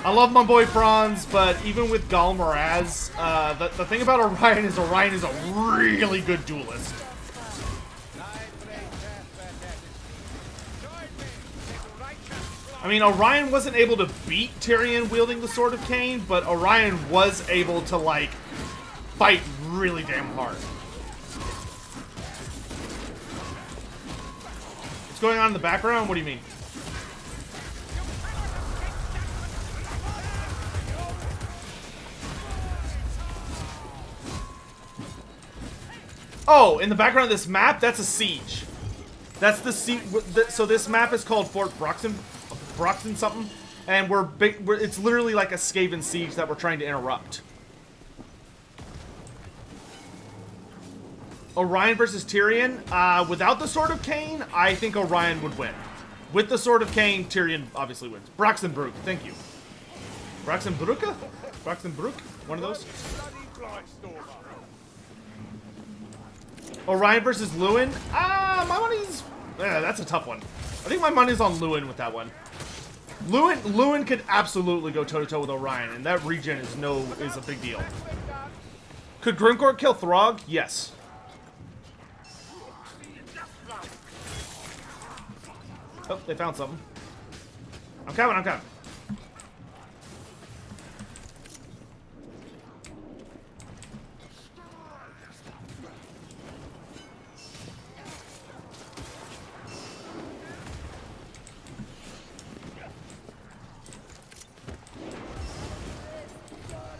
I love my boy Franz, but even with Gal Moraz, the thing about Orion is a really good duelist. I mean, Orion wasn't able to beat Tyrion wielding the Sword of Cain, but Orion was able to, like, fight really damn hard. What's going on in the background? What do you mean? Oh, in the background of this map, that's a siege. That's the siege. So this map is called Fort Broxton something, and it's literally like a Skaven siege that we're trying to interrupt. Orion versus Tyrion. Without the Sword of Cain, I think Orion would win. With the Sword of Cain, Tyrion obviously wins. Broxenbrook, thank you. Broxenbrook? Broxenbrook? One of those? Orion versus Lewin? My money's... that's a tough one. I think my money's on Lewin with that one. Lewin could absolutely go toe-to-toe with Orion, and that regen is a big deal. Could Grimgor kill Throg? Yes. Oh, they found something. I'm coming.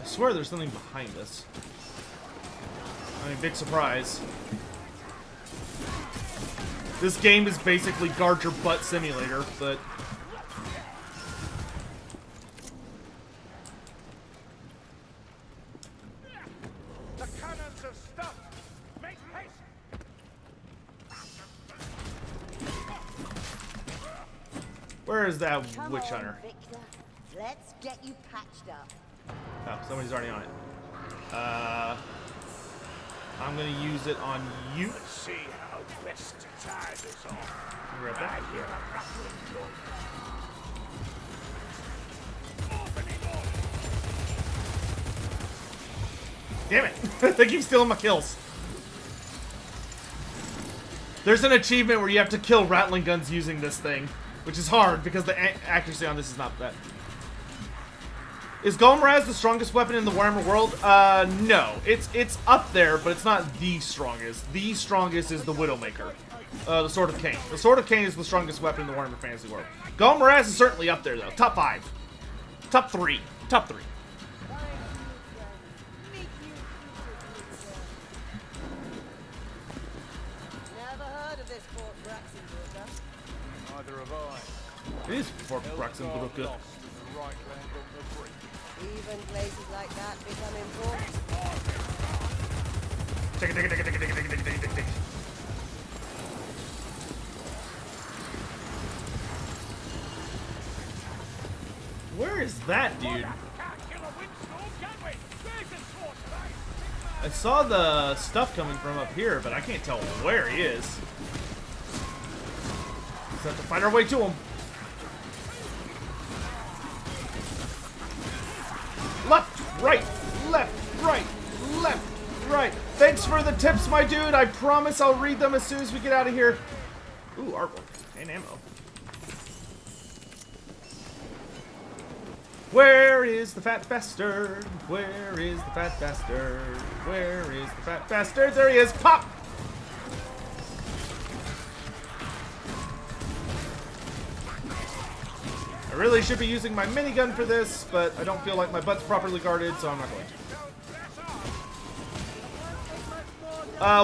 I swear there's something behind us. I mean, big surprise. This game is basically guard your butt simulator, but... The cannons are stuck. Make haste. Where is that Come witch on, hunter? Victor. Let's get you patched up. Oh, somebody's already on it. I'm gonna use it on you. Let's see how best to tie this off. Right there. I hear a rattling noise. Damn it! They keep stealing my kills. There's an achievement where you have to kill rattling guns using this thing, which is hard because the accuracy on this is not that. Is Golmaraz the strongest weapon in the Warhammer world? No. It's up there, but it's not the strongest. The strongest is the Widowmaker. The Sword of Cain. The Sword of Cain is the strongest weapon in the Warhammer Fantasy world. Golmaraz is certainly up there, though. Top 5. Top 3. Top 3. Never heard of this Fort Braxenburger. Neither have I. It is Fort Broxenbrook. Lost in the right land on the brink. Even places like that become important. Tick. is that dude? Can't kill a windstorm, can we? Where's the source, mate? I saw the stuff coming from up here, but I can't tell where he is. Just have to find our way to him. Left, right, left, right, left, right. Thanks for the tips, my dude. I promise I'll read them as soon as we get out of here. Ooh, artwork and ammo. Where is the fat bastard? Where is the fat bastard? Where is the fat bastard? There he is. Pop! I really should be using my minigun for this, but I don't feel like my butt's properly guarded, so I'm not going to.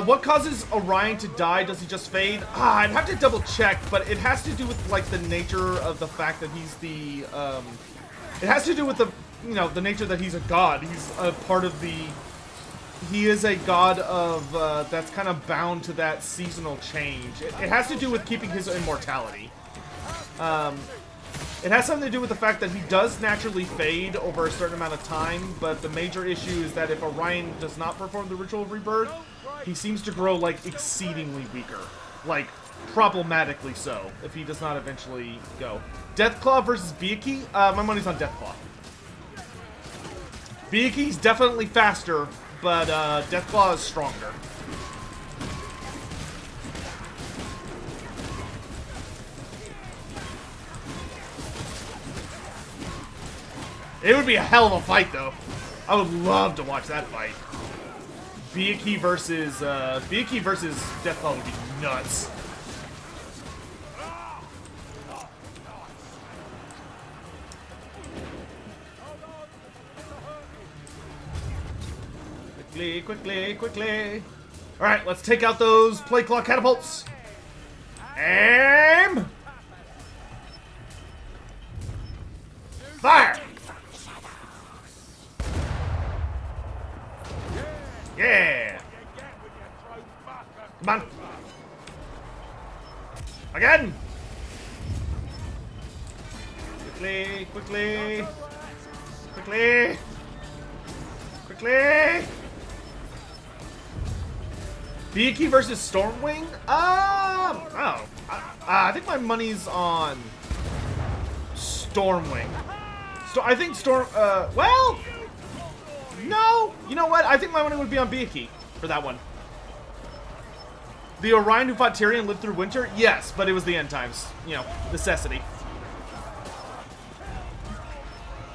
What causes Orion to die? Does he just fade? I'd have to double check, but it has to do with, like, the nature of the fact that he's the, it has to do with the, you know, the nature that he's a god. He's a part of the, he is a god of, that's kind of bound to that seasonal change. It has to do with keeping his immortality. It has something to do with the fact that he does naturally fade over a certain amount of time, but the major issue is that if Orion does not perform the ritual of rebirth, he seems to grow, like, exceedingly weaker. Like, problematically so, if he does not eventually go. Deathclaw versus Byakhee? My money's on Deathclaw. Byakhee's definitely faster, but Deathclaw is stronger. It would be a hell of a fight, though. I would love to watch that fight. Byakhee versus Deathclaw would be nuts. Quickly, quickly, quickly. All right, let's take out those plate claw catapults. Aim! Fire! Yeah! Come on. Again! Quickly, quickly. Quickly. Quickly. Byakhee versus Stormwing? Oh. I think my money's on Stormwing. I think well... No! You know what? I think my money would be on Byakhee for that one. The Orion who fought Tyrion lived through winter? Yes, but it was the end times. You know, necessity.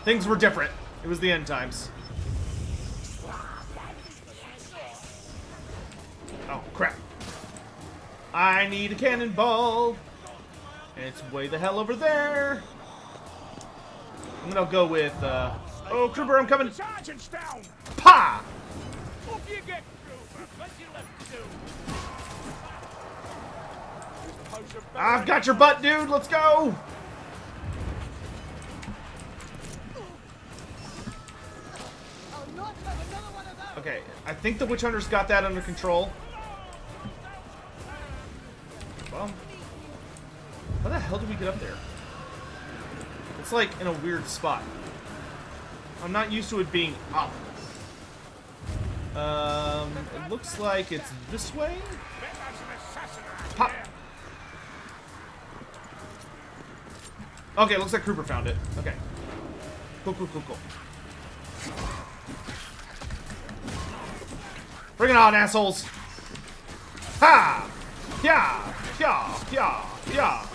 Things were different. It was the end times. Oh, crap. I need a cannonball. It's way the hell over there. I'm gonna go with, oh, Kruber, I'm coming. Sergeant's down! Pa! Off you get, Kruber. What's you left to do? I've got your butt, dude. Let's go. I'll not have another one of those. Okay, I think the Witch Hunter's got that under control. Well, how the hell did we get up there? It's like in a weird spot. I'm not used to it being up. It looks like it's this way. Pop. Okay, looks like Kruber found it. Okay. Cool, cool, cool, cool. Bring it on, assholes! Ha! Yeah! Yeah! Yeah! Yeah!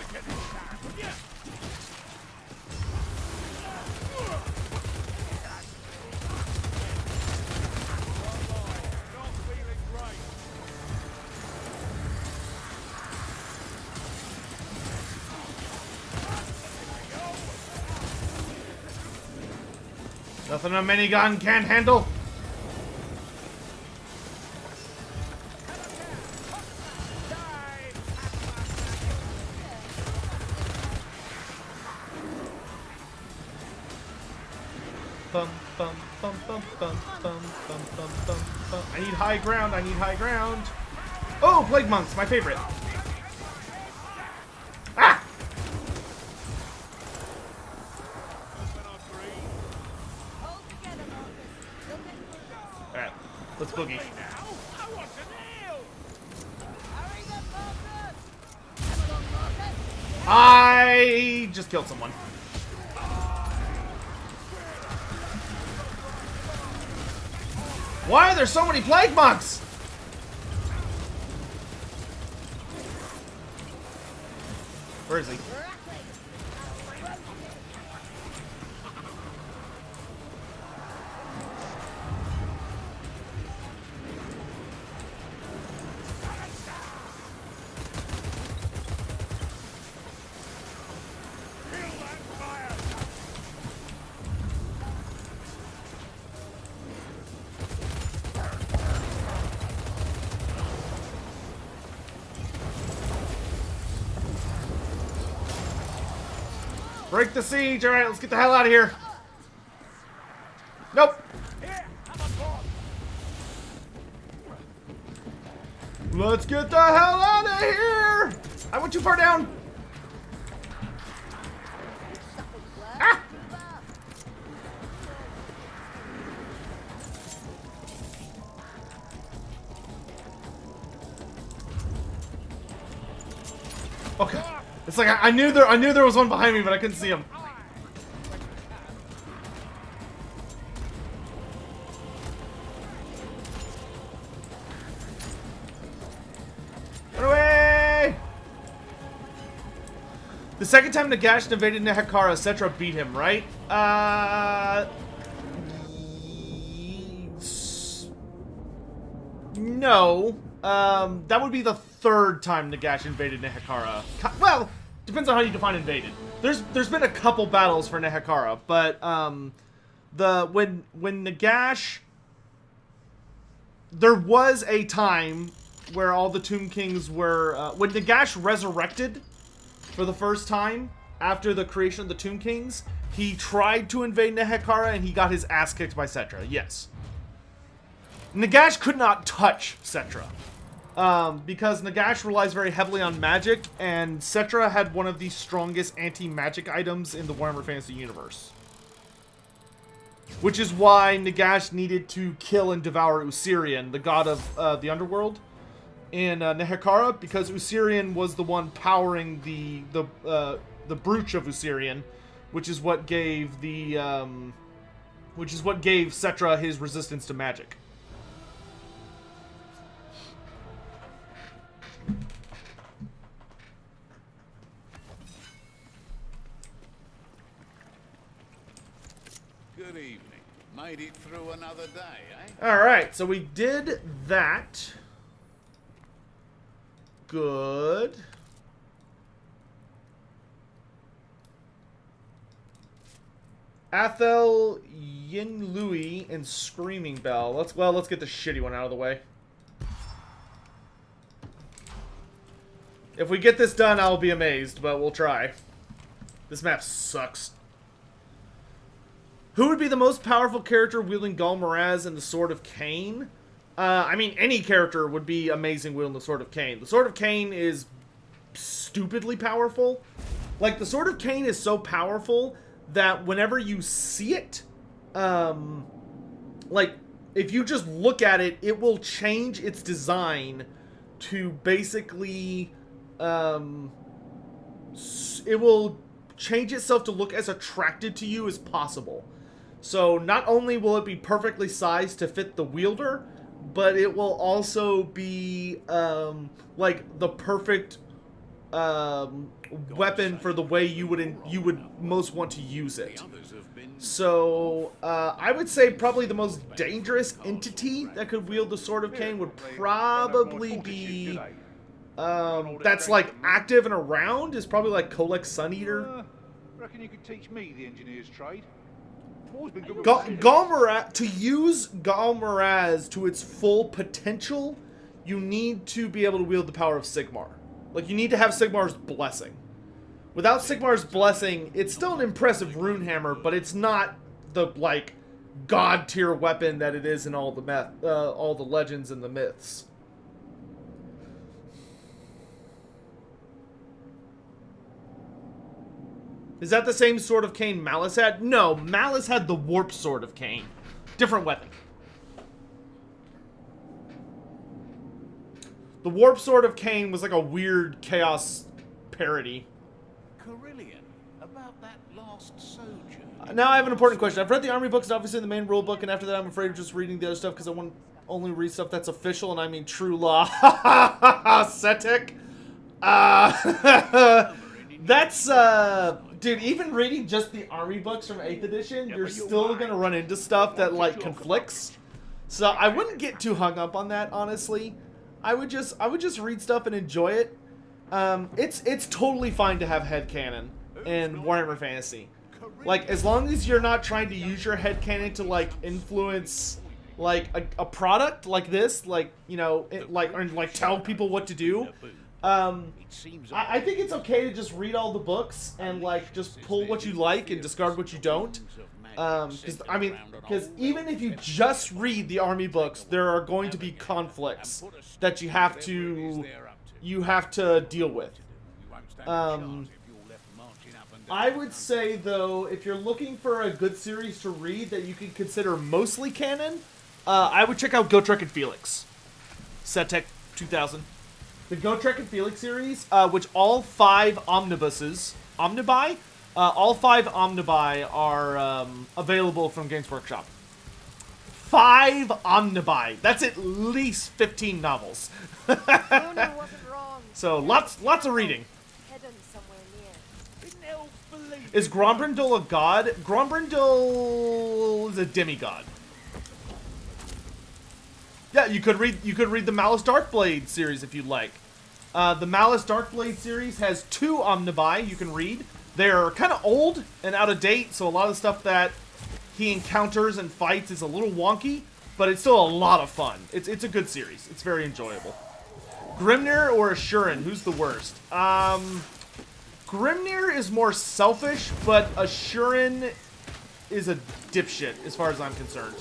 Nothing a minigun can't handle. Bum, bum, bum, bum, bum, bum, bum, bum, bum, bum. I need high ground. I need high ground. Oh, Plague Monks, my favorite. Ah! spooky. Now, I want an ale. Hurry the bastard! Come along, Marcus! I just killed someone. Why are there so many plague monks? Where is he? Break the siege. All right, let's get the hell out of here. Nope. Here, have a bomb. Let's get the hell out of here. I went too far down. Ah! Okay. It's like I knew there was one behind me, but I couldn't see him. Run away! The second time Nagash invaded Nehekara, Cetra beat him, right? No. That would be the third time Nagash invaded Nehekara. Well, depends on how you define invaded. There's been a couple battles for Nehekara, but when Nagash, there was a time where all the Tomb Kings were when Nagash resurrected for the first time after the creation of the Tomb Kings. He tried to invade Nehekara and he got his ass kicked by Cetra. Yes. Nagash could not touch Cetra. Because Nagash relies very heavily on magic, and Cetra had one of the strongest anti-magic items in the Warhammer Fantasy universe. Which is why Nagash needed to kill and devour Usirian, the god of the underworld, in Nehekara, because Usirian was the one powering the brooch of Usirian, which is what gave Cetra his resistance to magic. Good evening. Made it through another day, eh? Alright, so we did that. Good. Athel, Yin Louis, and Screaming Bell. Let's get the shitty one out of the way. If we get this done, I'll be amazed, but we'll try. This map sucks. Who would be the most powerful character wielding Galmaraz and the Sword of Cain? I mean, any character would be amazing wielding the Sword of Cain. The Sword of Cain is stupidly powerful. Like, the Sword of Cain is so powerful that whenever you see it, like, if you just look at it, it will change its design to basically, it will change itself to look as attracted to you as possible. So not only will it be perfectly sized to fit the wielder, but it will also be like the perfect weapon for the way you would most want to use it. So I would say probably the most dangerous entity that could wield the Sword of Cain would probably be that's like active and around is probably like Kolek Suneater. Reckon you could teach me the engineer's trade? I've always been good with Galmaraz, to use Galmaraz to its full potential, you need to be able to wield the power of Sigmar. Like, you need to have Sigmar's blessing. Without Sigmar's blessing, it's still an impressive rune hammer, but it's not the like god tier weapon that it is in all the legends and the myths. Is that the same Sword of Cain Malice had? No, Malice had the Warp Sword of Cain. Different weapon. The Warp Sword of Cain was like a weird chaos parody. Carillion, about that last sojourn. Now I have an important question. I've read the army books, obviously the main rule book, and after that I'm afraid of just reading the other stuff because I want only read stuff that's official, and I mean true law. Setic. That's, dude, even reading just the army books from 8th edition, you're still gonna run into stuff that, like, conflicts. So I wouldn't get too hung up on that, honestly. I would just read stuff and enjoy it. It's totally fine to have headcanon in Warhammer Fantasy. Like, as long as you're not trying to use your headcanon to, like, influence, like, a product like this, like, you know, or, like, tell people what to do. I think it's okay to just read all the books and, like, just pull what you like and discard what you don't. Because even if you just read the army books, there are going to be conflicts that you have to deal with. I would say, though, if you're looking for a good series to read that you can consider mostly canon, I would check out Gotrek and Felix. Setek 2000. The Gotrek and Felix series, which all 5 omnibuses, all 5 omnibi are available from Games Workshop. 5 omnibi. That's at least 15 novels. Bruno wasn't wrong. So lots of reading. Hidden somewhere near. Didn't elves believe Is Grombrindal a god? Grombrindal is a demigod. Yeah, you could read the Malice Darkblade series if you'd like. The Malice Darkblade series has 2 omnibi you can read. They're kind of old and out of date, so a lot of the stuff that he encounters and fights is a little wonky, but it's still a lot of fun. It's a good series. It's very enjoyable. Grimnir or Assurin, who's the worst? Grimnir is more selfish, but Assurin is a dipshit as far as I'm concerned.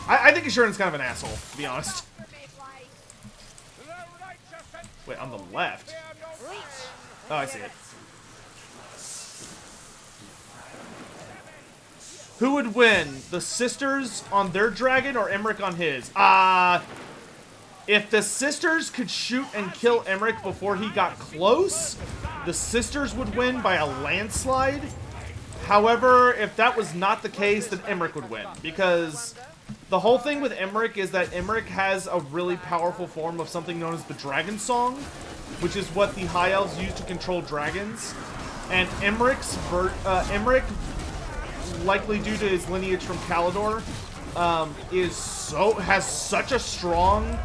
I think Assurin's kind of an asshole, to be honest. Wait, on the left? Oh, I see it. Who would win? The sisters on their dragon or Emmerich on his? If the sisters could shoot and kill Emmerich before he got close, the sisters would win by a landslide. However, if that was not the case, then Emmerich would win. Because the whole thing with Emmerich is that Emmerich has a really powerful form of something known as the Dragon Song, which is what the High Elves use to control dragons. And Emmerich, likely due to his lineage from Kalador, has such a strong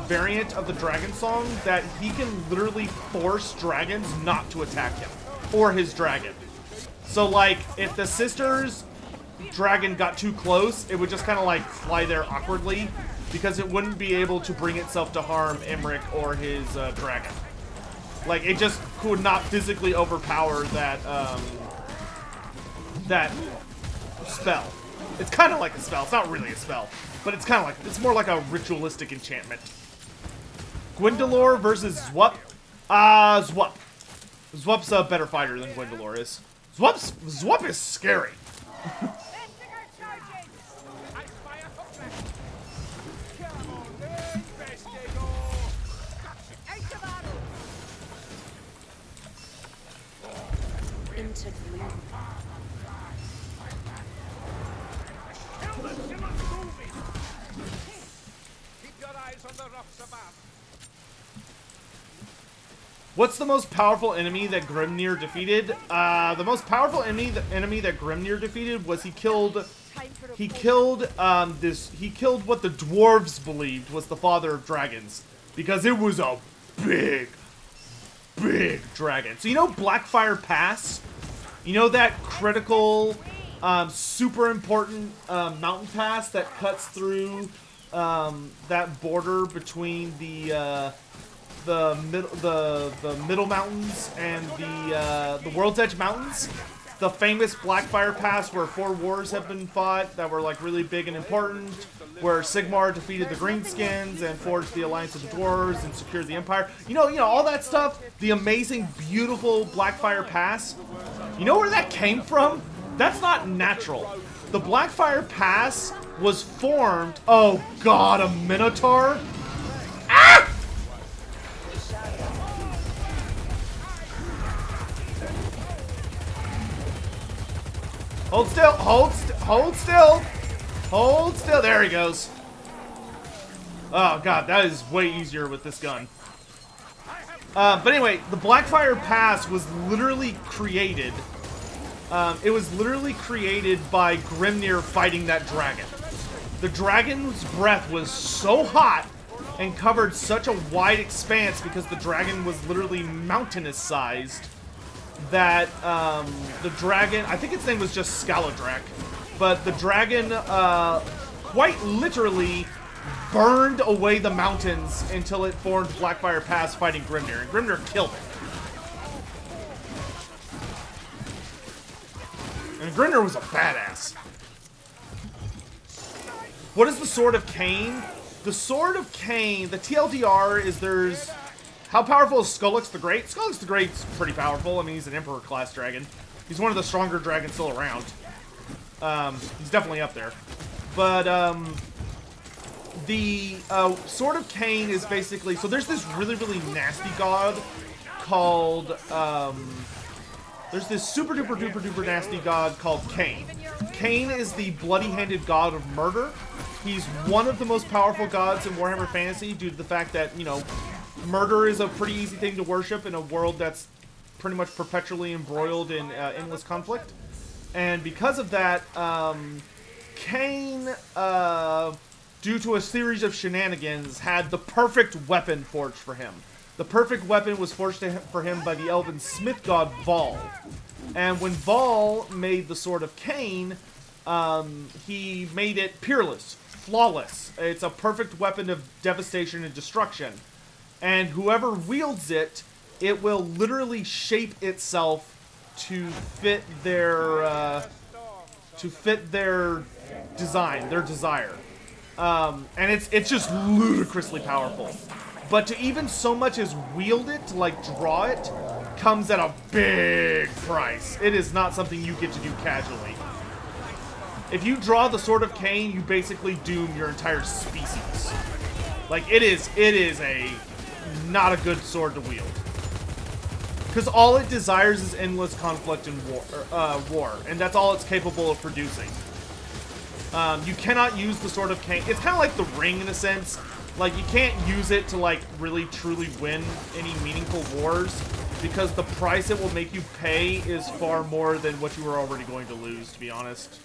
variant of the Dragon Song that he can literally force dragons not to attack him or his dragon. So, like, if the sisters' dragon got too close, it would just kind of like fly there awkwardly because it wouldn't be able to bring itself to harm Emmerich or his dragon. Like, it just could not physically overpower that that spell. It's kind of like a spell. It's not really a spell, but it's kind of like, it's more like a ritualistic enchantment. Gwyndolor versus Zwup. Zwup. Zwup's a better fighter than Gwyndolor is. Zwup is scary. Into gloom. Keep your eyes on the rocks above. What's the most powerful enemy that Grimnir defeated? The most powerful enemy that Grimnir defeated was he killed what the dwarves believed was the father of dragons, because it was a big dragon. So you know Blackfire Pass? You know that critical, super important mountain pass that cuts through that border between the middle mountains and the World's Edge Mountains? The famous Blackfire Pass where 4 wars have been fought that were like really big and important, where Sigmar defeated the Greenskins and forged the alliance of the dwarves and secured the empire. You know all that stuff. The amazing, beautiful Blackfire Pass. You know where that came from? That's not natural. The Blackfire Pass was formed. Oh God, a Minotaur. Ah! Hold still. Hold still. Hold still. There he goes. Oh, God. That is way easier with this gun. But anyway, the Blackfire Pass was literally created. It was literally created by Grimnir fighting that dragon. The dragon's breath was so hot and covered such a wide expanse because the dragon was literally mountainous sized that the dragon, I think its name was just Skaladrak, but the dragon quite literally burned away the mountains until it formed Blackfire Pass fighting Grimnir, and Grimnir killed it. And Grimnir was a badass. What is the Sword of Cain? The Sword of Cain, the TLDR is there's... How powerful is Skullix the Great? Skullix the Great's pretty powerful. I mean, he's an Emperor class dragon. He's one of the stronger dragons still around. He's definitely up there. But, the Sword of Cain is basically... So there's this really, really nasty god called... There's this super duper duper duper nasty god called Cain. Cain is the bloody-handed god of murder. He's one of the most powerful gods in Warhammer Fantasy due to the fact that, you know, murder is a pretty easy thing to worship in a world that's pretty much perpetually embroiled in endless conflict. And because of that, Cain, due to a series of shenanigans, had the perfect weapon forged for him. The perfect weapon was forged for him by the elven smith god Vol. And when Vol made the Sword of Cain, he made it peerless, flawless. It's a perfect weapon of devastation and destruction. And whoever wields it, it will literally shape itself to fit their design, their desire. And it's just ludicrously powerful. But to even so much as wield it, to like draw it, comes at a big price. It is not something you get to do casually. If you draw the Sword of Cain, you basically doom your entire species. Like, it is not a good sword to wield. Because all it desires is endless conflict and war, and that's all it's capable of producing. You cannot use the Sword of Cain. It's kind of like the ring in a sense. Like, you can't use it to, like, really truly win any meaningful wars, because the price it will make you pay is far more than what you were already going to lose, to be honest.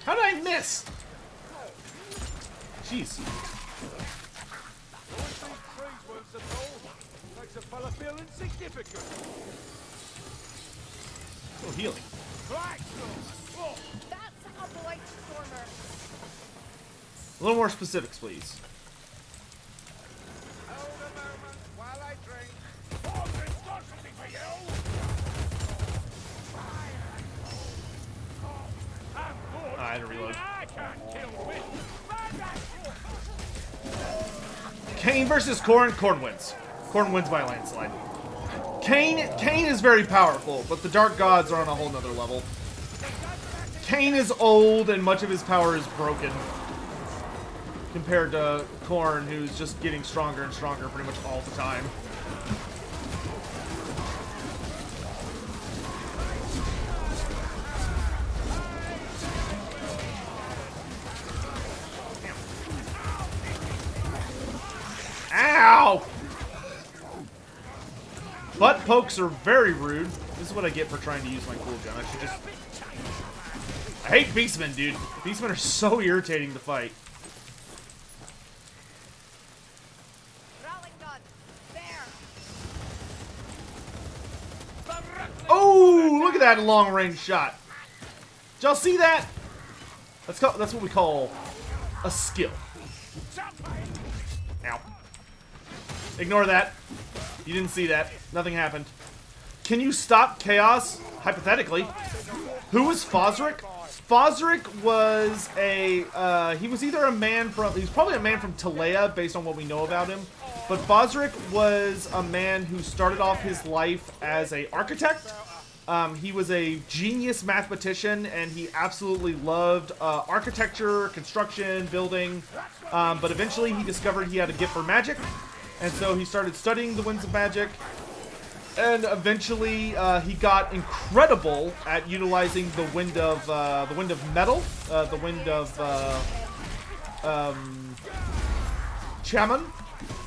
How did I miss? Jeez. Oh, healing. A little more specifics, please. Hold a moment while I drink. Orphan's got something for you. I had to reload. I can't kill me. Cain versus Khorne. Khorne wins. Khorne wins by a landslide. Cain is very powerful, but the Dark Gods are on a whole nother level. Cain is old, and much of his power is broken. Compared to Khorne, who's just getting stronger and stronger pretty much all the time. Ow! Butt pokes are very rude. This is what I get for trying to use my cool gun. I should just... I hate Beastmen, dude. Beastmen are so irritating to fight. Oh, look at that long-range shot. Did y'all see that? That's what we call a skill. Ow. Ignore that. You didn't see that. Nothing happened. Can you stop chaos? Hypothetically. Who was Fosric? Fosric was a, he was either a man from, he's probably a man from Talea based on what we know about him. But Fosric was a man who started off his life as an architect He was a genius mathematician, and he absolutely loved architecture, construction, building. But eventually he discovered he had a gift for magic, and so he started studying the winds of magic. And eventually he got incredible at utilizing the wind of metal, the wind of Chaman.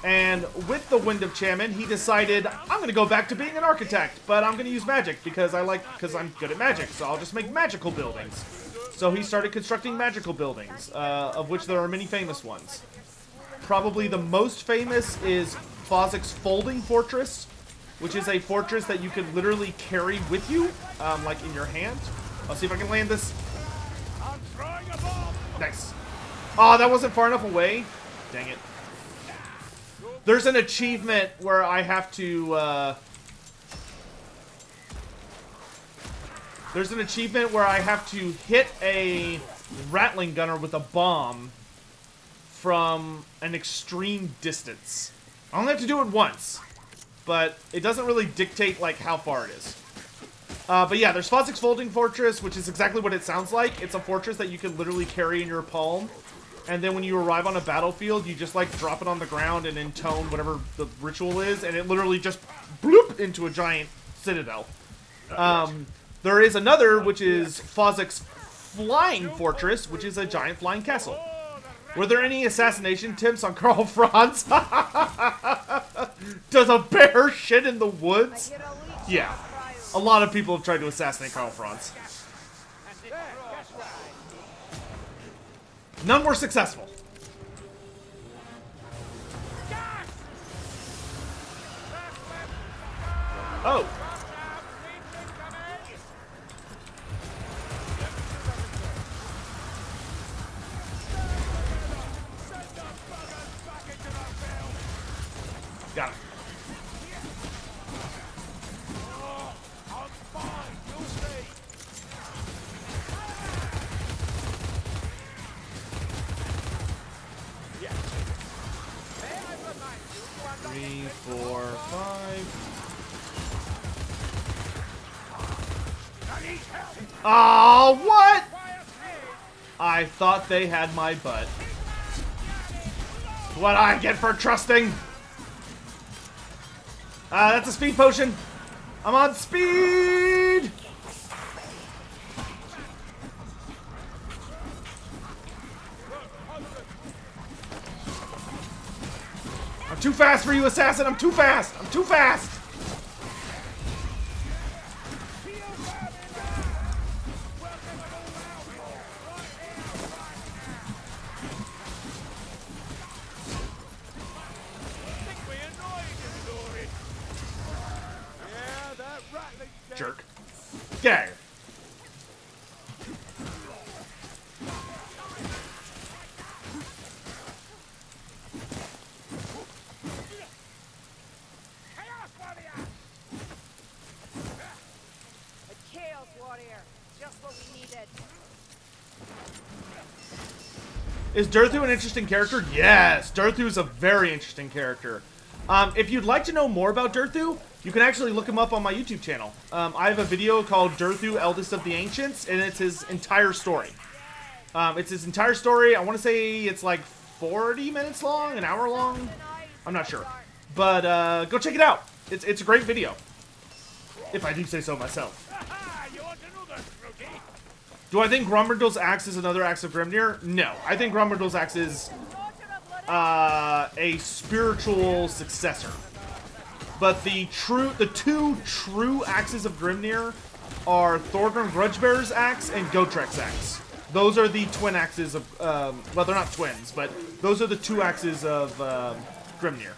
And with the Wind of Chaman, he decided, I'm going to go back to being an architect, but I'm going to use magic because I'm good at magic, so I'll just make magical buildings. So he started constructing magical buildings, of which there are many famous ones. Probably the most famous is Fozzic's Folding Fortress, which is a fortress that you can literally carry with you, like in your hand. I'll see if I can land this. I'm throwing a bomb. Nice. Oh, that wasn't far enough away. Dang it. There's an achievement where I have to, hit a Rattling gunner with a bomb from an extreme distance. I only have to do it once, but it doesn't really dictate, like, how far it is. But yeah, there's Fozzic's Folding Fortress, which is exactly what it sounds like. It's a fortress that you can literally carry in your palm. And then when you arrive on a battlefield, you just, like, drop it on the ground and intone whatever the ritual is, and it literally just bloop into a giant citadel. There is another, which is Fozzic's Flying Fortress, which is a giant flying castle. Were there any assassination attempts on Karl Franz? Does a bear shit in the woods? Yeah. A lot of people have tried to assassinate Karl Franz. None were successful. Oh. Got him. Three, four, five. Oh, what? I thought they had my butt. What I get for trusting? That's a speed potion. I'm on speed. I'm too fast for you, assassin. I'm too fast. I'm too fast. Jerk. Get out of here. A Chaos Warrior, just what we needed. Is Durthu an interesting character? Yes, Durthu is a very interesting character. If you'd like to know more about Durthu, you can actually look him up on my YouTube channel. I have a video called Durthu, Eldest of the Ancients, and it's his entire story. It's his entire story. I want to say it's like 40 minutes long, an hour long. I'm not sure. But go check it out. It's a great video. If I do say so myself. Do I think Gromrindal's axe is another axe of Grimnir? No. I think Gromrindal's axe is a spiritual successor. But the two true axes of Grimnir are Thorgrim Grudgebearer's axe and Gotrek's axe. Those are the twin axes of, well, they're not twins, but those are the two axes of Grimnir.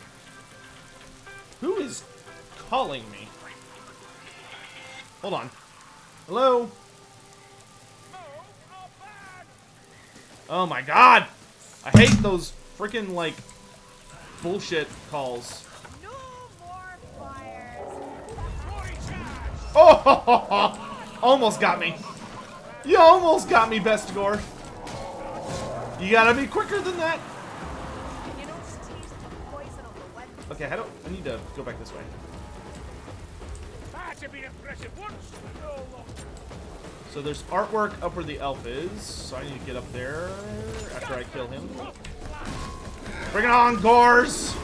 Who is calling me? Hold on. Hello? Oh my god! I hate those freaking, like, bullshit calls. No more fires. Oh! Almost got me. You almost got me, Bestigor. You gotta be quicker than that. You don't taste the poison of the wet. Okay, I need to go back this way. Might have been impressive once, but no longer. So there's artwork up where the elf is, so I need to get up there after I kill him. Bring it on, Gores!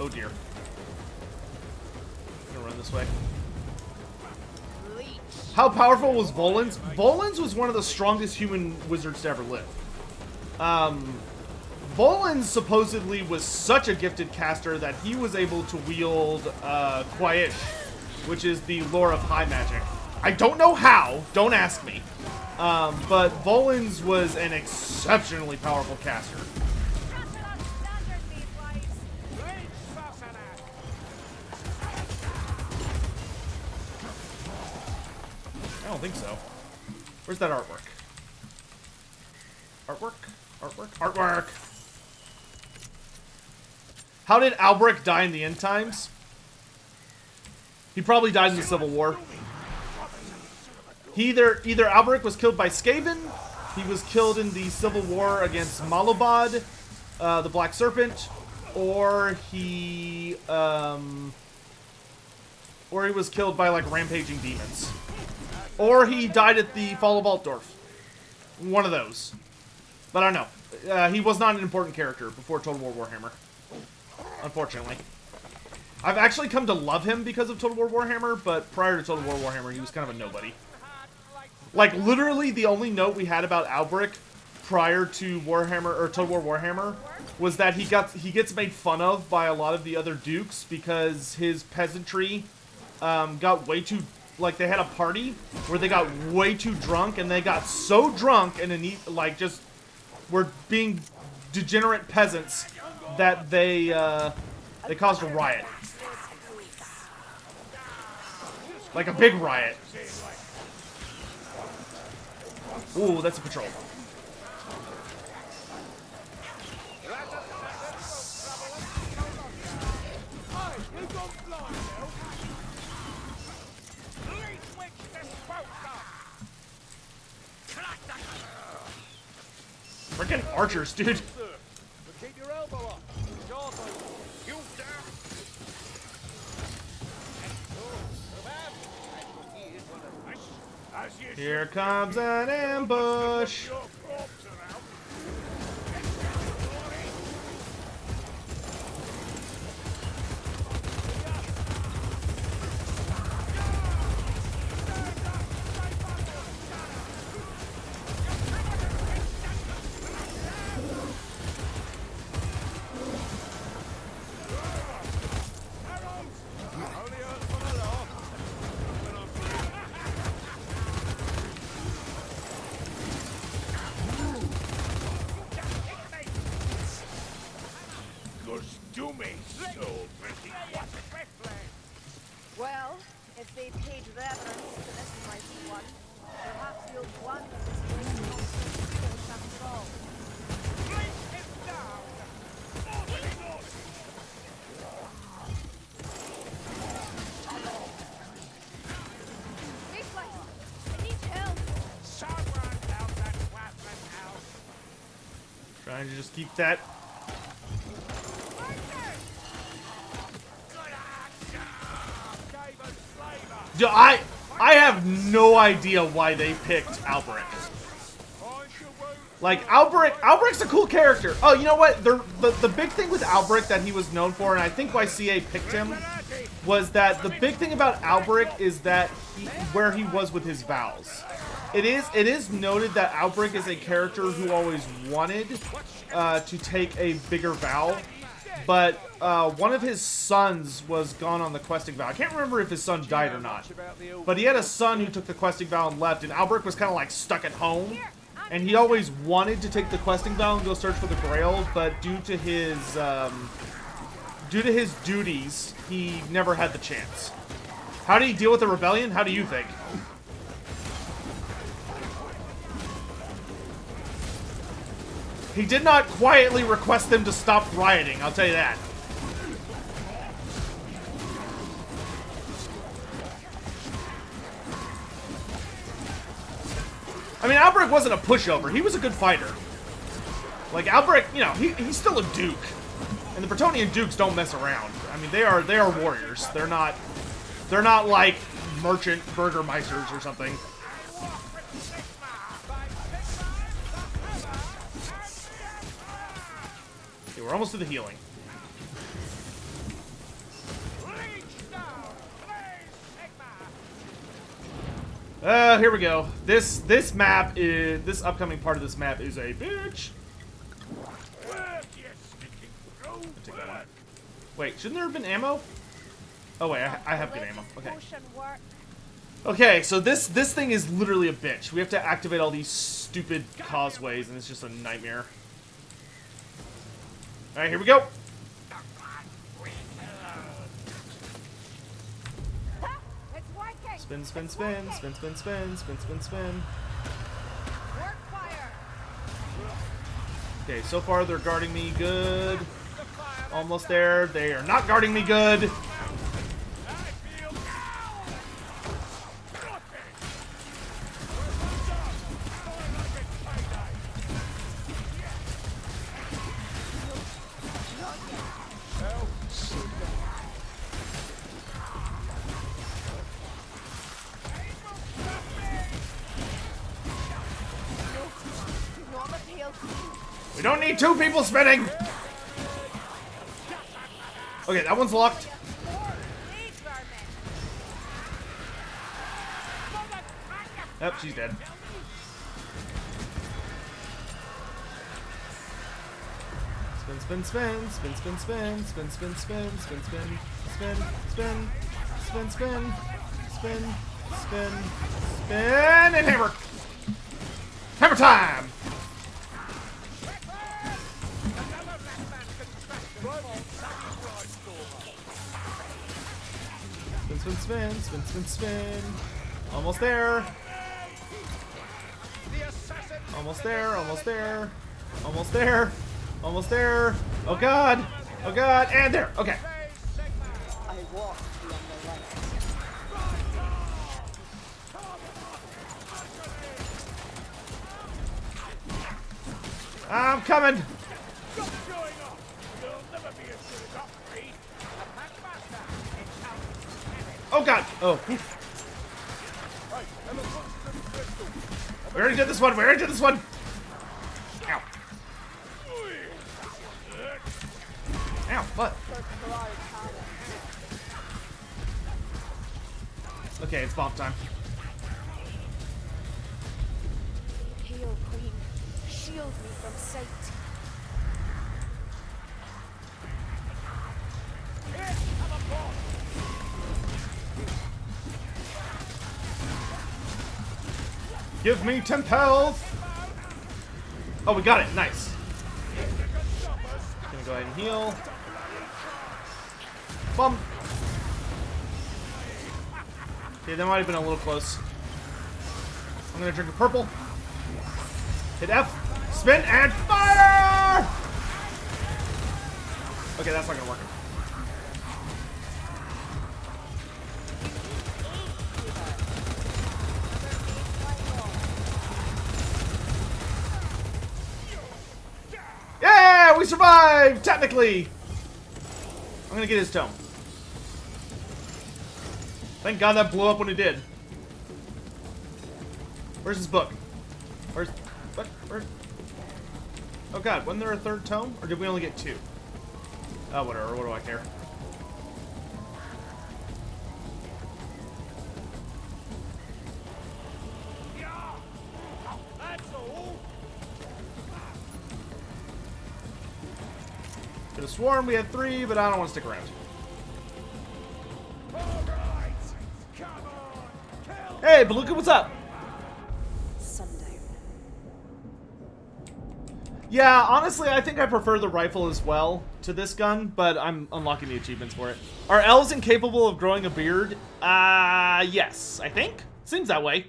Oh dear. I'm gonna run this way. How powerful was Volans? Volans was one of the strongest human wizards to ever live. Volans supposedly was such a gifted caster that he was able to wield Quaish, which is the lore of high magic. I don't know how, don't ask me. But Volans was an exceptionally powerful caster. I don't think so. Where's that artwork? Artwork? Artwork? Artwork! How did Albrecht die in the end times? He probably died in the Civil War. Either Albrecht was killed by Skaven, he was killed in the Civil War against Malobod, the Black Serpent, or he was killed by like rampaging demons. Or he died at the Fall of Altdorf. One of those. But I don't know. He was not an important character before Total War Warhammer. Unfortunately. I've actually come to love him because of Total War Warhammer, but prior to Total War Warhammer, he was kind of a nobody. Like, literally, the only note we had about Albrecht prior to Warhammer, or Total War Warhammer, was that he gets made fun of by a lot of the other dukes because his peasantry got way too... Like, they had a party where they got way too drunk, and they got so drunk and like, just were being degenerate peasants that they caused a riot. Like a big riot. Ooh, that's a patrol. Freaking archers, dude. Keep your elbow up. You down. Here comes an ambush. Well, if they paid them earnings to mesmerize one, perhaps you'll want this place to go after all. Reflex, I need help. Someone help that Flatman out. Trying to just keep that. Dude, I have no idea why they picked Albrecht. Like, Albrecht's a cool character. Oh, you know what? The big thing with Albrecht that he was known for, and I think why CA picked him, was that the big thing about Albrecht is that where he was with his vows. It is noted that Albrecht is a character who always wanted to take a bigger vow, but one of his sons was gone on the questing vow. I can't remember if his son died or not, but he had a son who took the questing vow and left, and Albrecht was kind of like stuck at home, and he always wanted to take the questing vow and go search for the Grail, but due to his duties, he never had the chance. How did he deal with the rebellion? How do you think? He did not quietly request them to stop rioting, I'll tell you that. Albrecht wasn't a pushover. He was a good fighter. Like, Albrecht, you know, he's still a duke. And the Bretonnian dukes don't mess around. I mean, they are warriors. They're not like merchant burgermeisters or something. Okay, we're almost to the healing. Here we go. This upcoming part of this map is a bitch. Take that one. Wait, shouldn't there have been ammo? Oh wait, I have good ammo. Okay. Okay, so this thing is literally a bitch. We have to activate all these stupid causeways, and it's just a nightmare. All right, here we go. Spin, spin, spin, spin, spin, spin, spin, spin, spin. Okay, so far they're guarding me good. Almost there. They are not guarding me good. We don't need two people spinning! Okay, that one's locked. Yep, she's dead. Spin, spin, spin, spin, spin, spin, spin, spin, spin, spin, spin, spin, spin, spin, spin, spin, spin, spin, and hammer! Hammer time! Spin, spin, spin, spin, spin. Almost there. Almost there, almost there. Almost there. Almost there. Oh god. Oh god. And there. Okay. I'm coming. Oh god! Oh. We already did this one! We already did this one! Ow. Ow, what? Okay, it's bomb time. Hail, Queen. Shield me from sight. Give me 10 health! Oh, we got it. Nice. Gonna go ahead and heal. Bum. Okay, that might have been a little close. I'm gonna drink a purple. Hit F. Spin and fire! Okay, that's not gonna work. Yeah, we survived! Technically! I'm gonna get his tome. Thank God that blew up when it did. Where's his book? Where's... What? Where? Oh god, wasn't there a third tome? Or did we only get two? Oh, whatever. What do I care? Could have sworn we had three, but I don't want to stick around. Hey, Beluga, what's up? Sundown. Yeah, honestly, I think I prefer the rifle as well to this gun, but I'm unlocking the achievements for it. Are elves incapable of growing a beard? Yes, I think. Seems that way.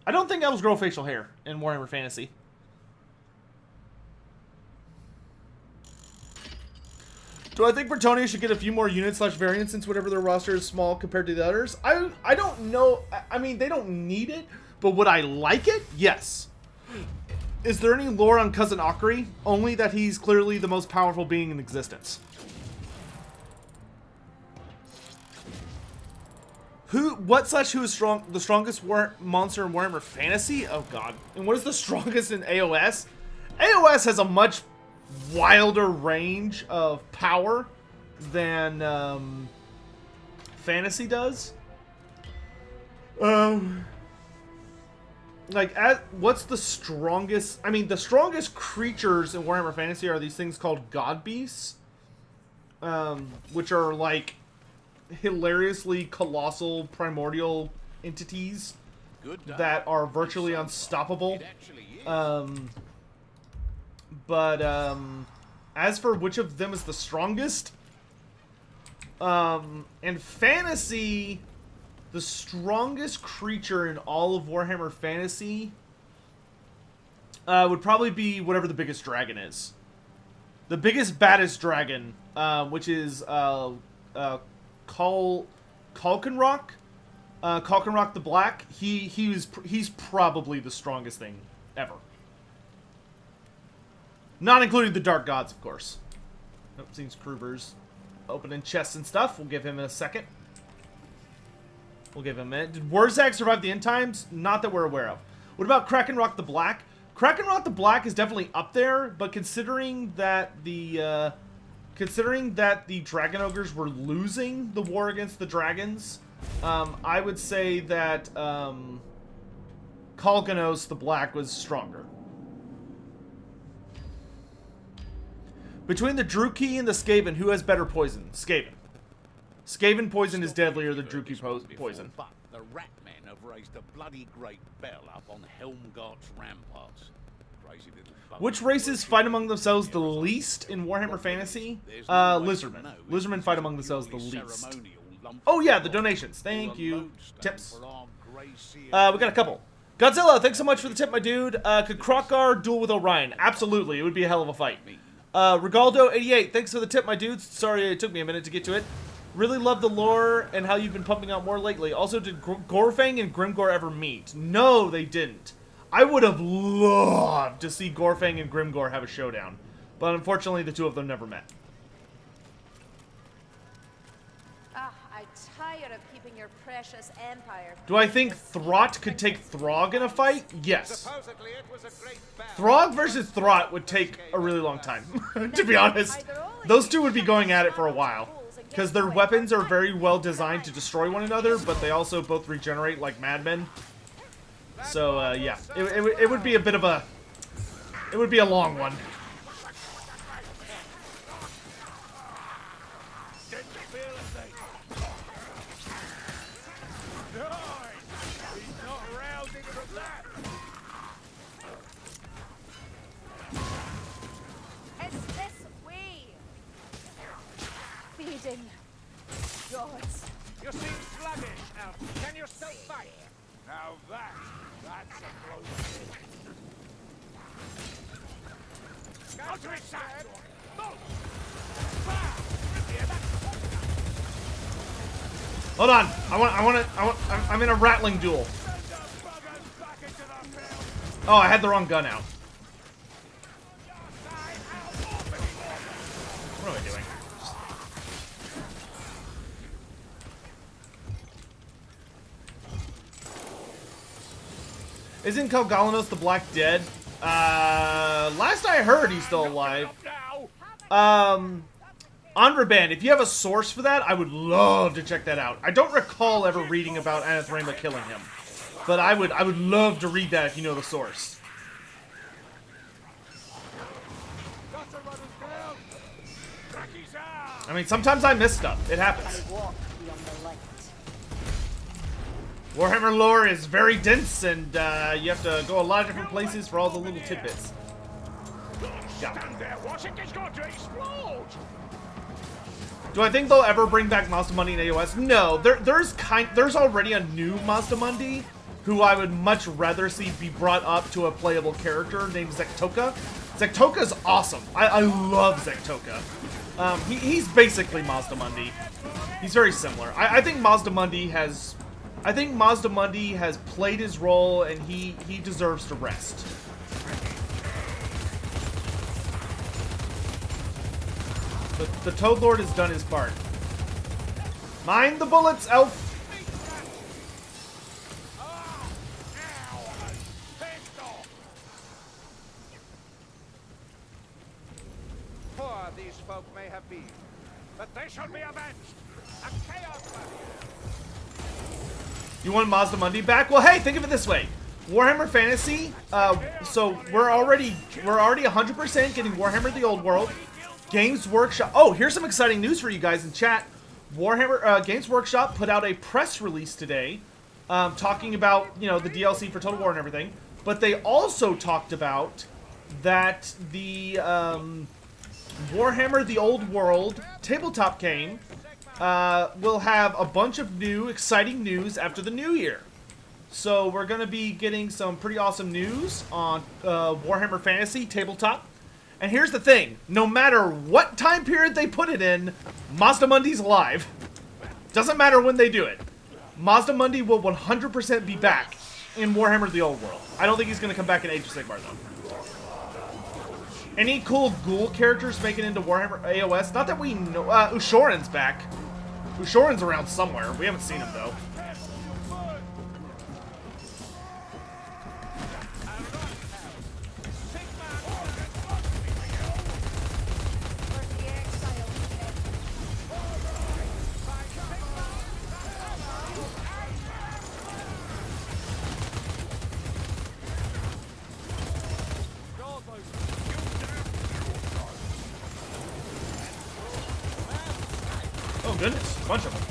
I don't think elves grow facial hair in Warhammer Fantasy. Do I think Bretonnia should get a few more units / variants since whatever their roster is small compared to the others? I don't know. I mean, they don't need it, but would I like it? Yes. Is there any lore on Cousin Akari? Only that he's clearly the most powerful being in existence. Who is the strongest monster in Warhammer Fantasy? Oh god. And what is the strongest in AOS? AOS has a much wilder range of power than Fantasy does. What's the strongest? I mean, the strongest creatures in Warhammer Fantasy are these things called God Beasts, which are like hilariously colossal primordial entities that are virtually unstoppable. As for which of them is the strongest, in Fantasy, the strongest creature in all of Warhammer Fantasy would probably be whatever the biggest dragon is. The biggest, baddest dragon, which is Kalkenrock. Kalkenrock the Black. He's probably the strongest thing ever. Not including the Dark Gods, of course. Nope, seems Kruber's opening chests and stuff. We'll give him a second. We'll give him a minute. Did Wurzag survive the end times? Not that we're aware of. What about Krakenrock the Black? Krakenrock the Black is definitely up there, but considering that the Dragon Ogres were losing the war against the dragons, I would say that Kalkanos the Black was stronger. Between the Druki and the Skaven, who has better poison? Skaven. Skaven poison is deadlier than Druki poison. But the Ratmen have raised a bloody great bell up on Helmgart's ramparts. Crazy little bugger. Which races fight among themselves the least in Warhammer Fantasy? Lizardmen. Lizardmen fight among themselves the least. Oh yeah, the donations. Thank you. Tips. We got a couple. Godzilla, thanks so much for the tip, my dude. Could Krokgar duel with Orion? Absolutely, it would be a hell of a fight. Regaldo88, thanks for the tip, my dudes. Sorry it took me a minute to get to it. Really love the lore and how you've been pumping out more lately. Also, did Gorfang and Grimgor ever meet? No, they didn't. I would have loved to see Gorfang and Grimgor have a showdown. But unfortunately, the two of them never met. I'm tired of keeping your precious empire. Do I think Throt could take Throg in a fight? Yes. Throg versus Throt would take a really long time, to be honest. Those two would be going at it for a while. Because their weapons are very well designed to destroy one another, but they also both regenerate like madmen. So, yeah. It would be a bit of a... It would be a long one. Gods. You seem sluggish, Elf. Can you still fight? Now that's a close. Go to his side! Move! Hold on. I'm in a rattling duel. Oh, I had the wrong gun out. What am I doing? Isn't Kalgalanos the Black dead? Last I heard, he's still alive. Andraban, if you have a source for that, I would love to check that out. I don't recall ever reading about Anathrema killing him, but I would love to read that if you know the source. I mean, sometimes I miss stuff. It happens. Warhammer lore is very dense, and you have to go a lot of different places for all the little tidbits. Stand there, watch it, it's going to explode! Do I think they'll ever bring back Mazdamundi in AOS? No, there's already a new Mazdamundi who I would much rather see be brought up to a playable character named Zektoka. Zektoka's awesome. I love Zektoka. He's basically Mazdamundi. He's very similar. I think Mazdamundi has played his role, and he deserves to rest. The Toad Lord has done his part. Mind the bullets, elf! Poor these folk may have been, but they shall be avenged. A chaos warrior. You want Mazda Mundi back? Well, hey, think of it this way. Warhammer Fantasy, so we're already 100% getting Warhammer the Old World. Games Workshop. Oh, here's some exciting news for you guys in chat. Games Workshop put out a press release today, talking about, you know, the DLC for Total War and everything. But they also talked about that the Warhammer the Old World tabletop game will have a bunch of new exciting news after the new year. So we're going to be getting some pretty awesome news on Warhammer Fantasy tabletop. And here's the thing, no matter what time period they put it in, Mazda Mundi's alive. Doesn't matter when they do it. Mazda Mundi will 100% be back in Warhammer the Old World. I don't think he's going to come back in Age of Sigmar, though. Any cool ghoul characters making into Warhammer AOS? Not that we know. Ushoran's back. Ushoran's around somewhere. We haven't seen him, though. Oh goodness, a bunch of them.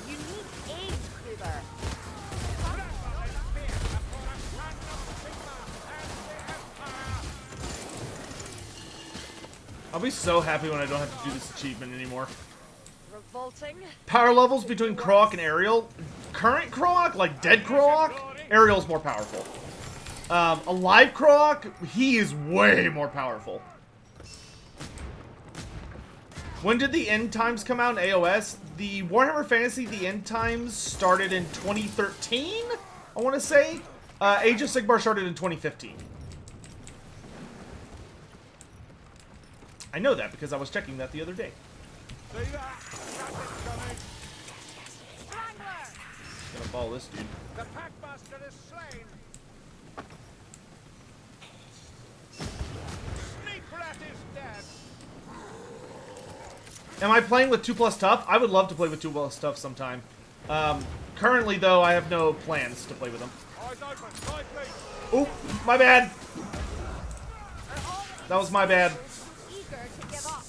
You need aid, Kruber. I'll be so happy when I don't have to do this achievement anymore. Revolting. Power levels between Croak and Ariel. Current Croak, like dead Croak, Ariel's more powerful. Alive Croak, he is way more powerful. When did the End Times come out in AOS? The Warhammer Fantasy, the End Times started in 2013, I want to say. Age of Sigmar started in 2015. I know that because I was checking that the other day. See that? Gonna follow this dude. The Packmaster is slain. Sneak rat is dead. Am I playing with 2+ Tough? I would love to play with 2+ Tough sometime. Currently, though, I have no plans to play with him. Eyes open, side please. Oop, my bad. That was my bad. Eager to give up.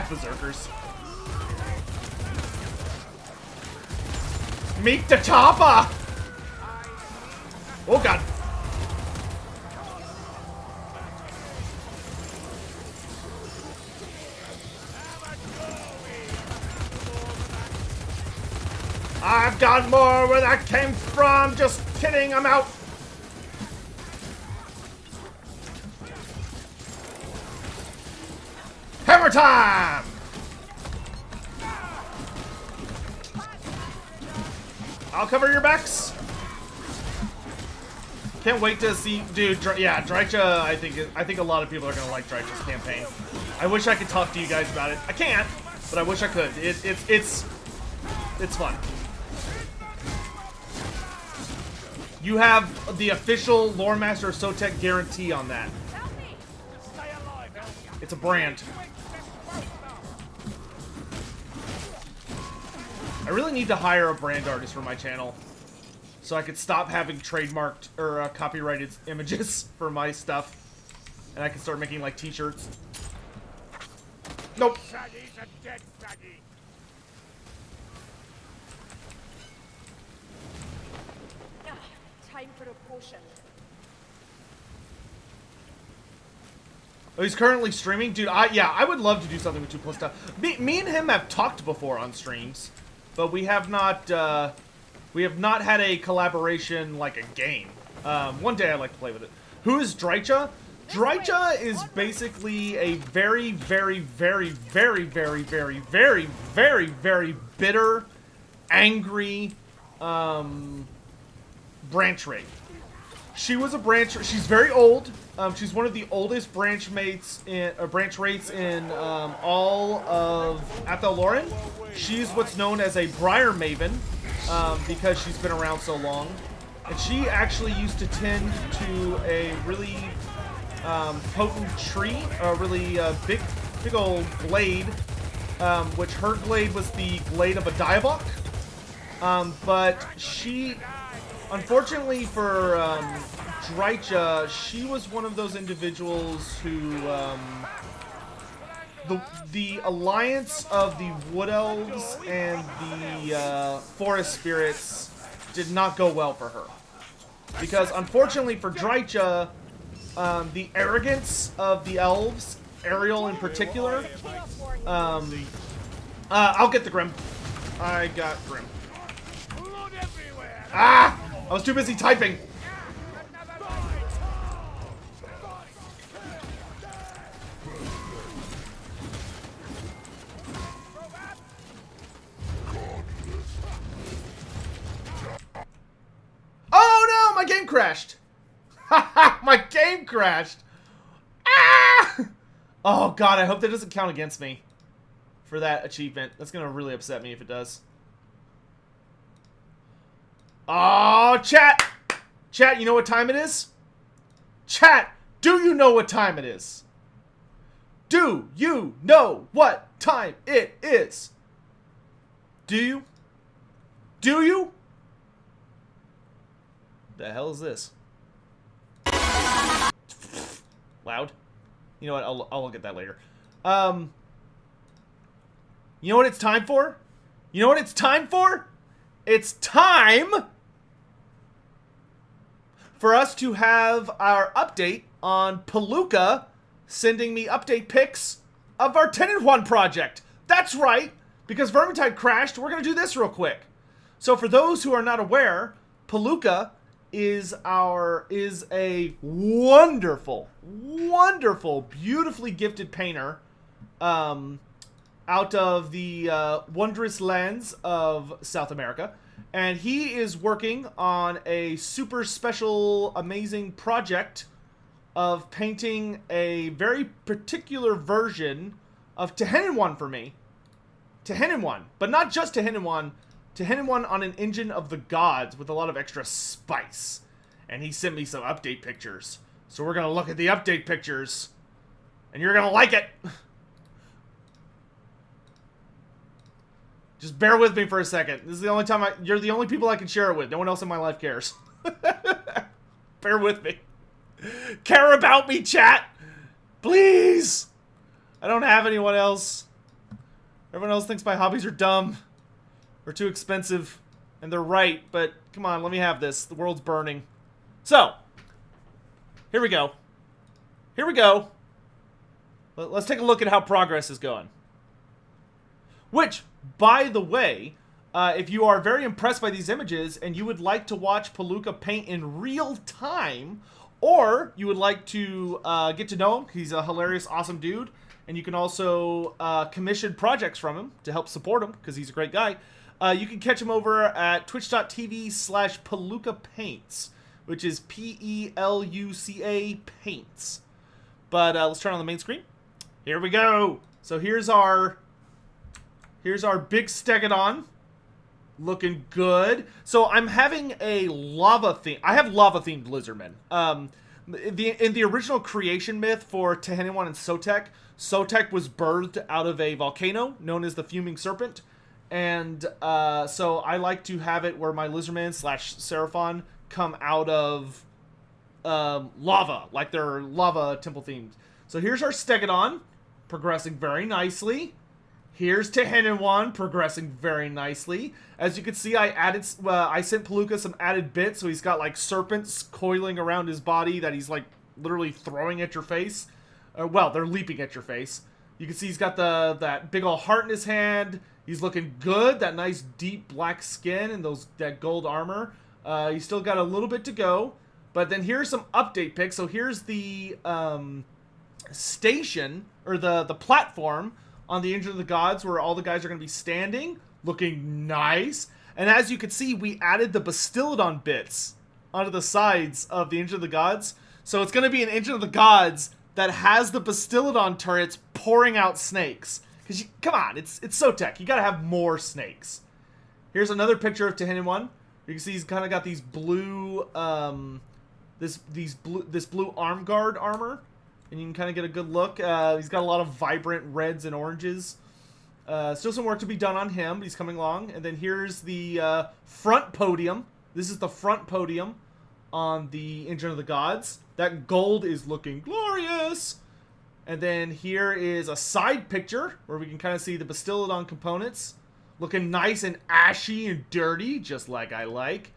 Berserkers. Meet the chopper! Oh god. I've got more where that came from. Just kidding, I'm out. Hammer time! I'll cover your backs. Can't wait to see, dude. Yeah, Drycha. I think a lot of people are gonna like Drycha's campaign. I wish I could talk to you guys about it. I can't, but I wish I could. It's fun. You have the official Lore Master of Sotek guarantee on that. It's a brand. I really need to hire a brand artist for my channel so I could stop having trademarked or copyrighted images for my stuff, and I can start making like t-shirts. Nope. Shaggy's a dead Shaggy. Time for a potion. Oh, he's currently streaming? Dude, I would love to do something with 2+ Tough. Me and him have talked before on streams, but we have not We have not had a collaboration like a game. One day I'd like to play with it. Who is Drycha? Drycha is basically a very, very, very, very, very, very, very, very, very bitter, angry branch wraith. She was a branch. She's very old. She's one of the oldest branch wraiths in all of Orion. She's what's known as a briar maven because she's been around so long, and she actually used to tend to a really potent tree, a really big old glade, which her glade was the glade of a diabok. But she, unfortunately for Drycha, she was one of those individuals who the alliance of the Wood Elves and the Forest Spirits did not go well for her. Because unfortunately for Drycha, the arrogance of the Elves, Ariel in particular, I'll get the Grim. I got Grim. Ah! I was too busy typing. Oh no, my game crashed. My game crashed. Ah! Oh god, I hope that doesn't count against me for that achievement. That's gonna really upset me if it does. Oh, chat! Chat, you know what time it is? Chat, do you know what time it is? Do you know what time it is? Do you? Do you? The hell is this? Loud. You know what? I'll look at that later. You know what it's time for? You know what it's time for? It's time for us to have our update on Palooka sending me update pics of our 10-in-1 project. That's right, because Vermintide crashed, we're going to do this real quick. So for those who are not aware, Palooka is a wonderful, wonderful, beautifully gifted painter out of the wondrous lands of South America. And he is working on a super special, amazing project of painting a very particular version of 10-in-1 for me. 10-in-1, but not just 10-in-1. 10-in-1 on an engine of the gods with a lot of extra spice. And he sent me some update pictures. So we're going to look at the update pictures. And you're going to like it. Just bear with me for a second. This is the only time you're the only people I can share it with. No one else in my life cares. Bear with me. Care about me, chat. Please. I don't have anyone else. Everyone else thinks my hobbies are dumb. Or too expensive. And they're right, but come on, let me have this. The world's burning. So, here we go. Here we go. Let's take a look at how progress is going. Which, by the way, if you are very impressed by these images and you would like to watch Palooka paint in real time, or you would like to get to know him, he's a hilarious, awesome dude, and you can also commission projects from him to help support him, because he's a great guy, you can catch him over at twitch.tv/Palooka Paints, which is P-E-L-U-C-A Paints. But let's turn on the main screen. Here we go. So here's our big Stegodon. Looking good. So I'm having a lava theme. I have lava themed Lizardmen. In the original creation myth for 10-in-1 and Sotek, Sotek was birthed out of a volcano known as the Fuming Serpent. And so I like to have it where my Lizardmen / Seraphon come out of lava, like they're lava temple themed. So here's our Stegodon, progressing very nicely. Here's 10-in-1, progressing very nicely. As you can see, I sent Palooka some added bits, so he's got like serpents coiling around his body that he's like literally throwing at your face. Well, they're leaping at your face. You can see he's got that big ol' heart in his hand. He's looking good. That nice deep black skin and that gold armor. He's still got a little bit to go. But then here's some update pics. So here's the station, or the platform on the Engine of the Gods where all the guys are going to be standing. Looking nice. And as you can see, we added the Bastillodon bits onto the sides of the Engine of the Gods. So it's going to be an Engine of the Gods that has the Bastillodon turrets pouring out snakes. Because, come on, it's so tech. You got to have more snakes. Here's another picture of Tehinin 1. You can see he's kind of got these blue, this blue arm guard armor. And you can kind of get a good look. He's got a lot of vibrant reds and oranges. Still some work to be done on him, but he's coming along. And then here's the front podium. This is the front podium on the Engine of the Gods. That gold is looking glorious. And then here is a side picture where we can kind of see the Bastillodon components. Looking nice and ashy and dirty, just like I like.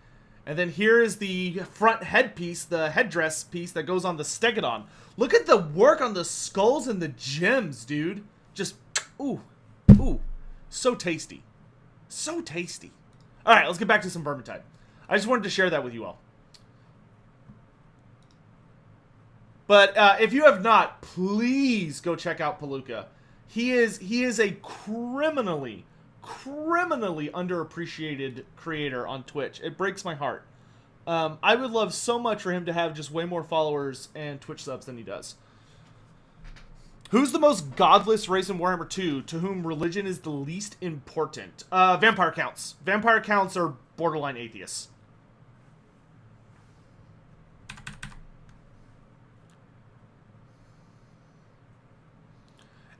And then here is the front headpiece, the headdress piece that goes on the Stegodon. Look at the work on the skulls and the gems, dude. Just, ooh, ooh, so tasty. So tasty. All right, let's get back to some Vermintide. I just wanted to share that with you all. But if you have not, please go check out Palooka. He is a criminally underappreciated creator on Twitch. It breaks my heart. I would love so much for him to have just way more followers and Twitch subs than he does. Who's the most godless race in Warhammer 2 to whom religion is the least important? Vampire counts. Vampire counts are borderline atheists.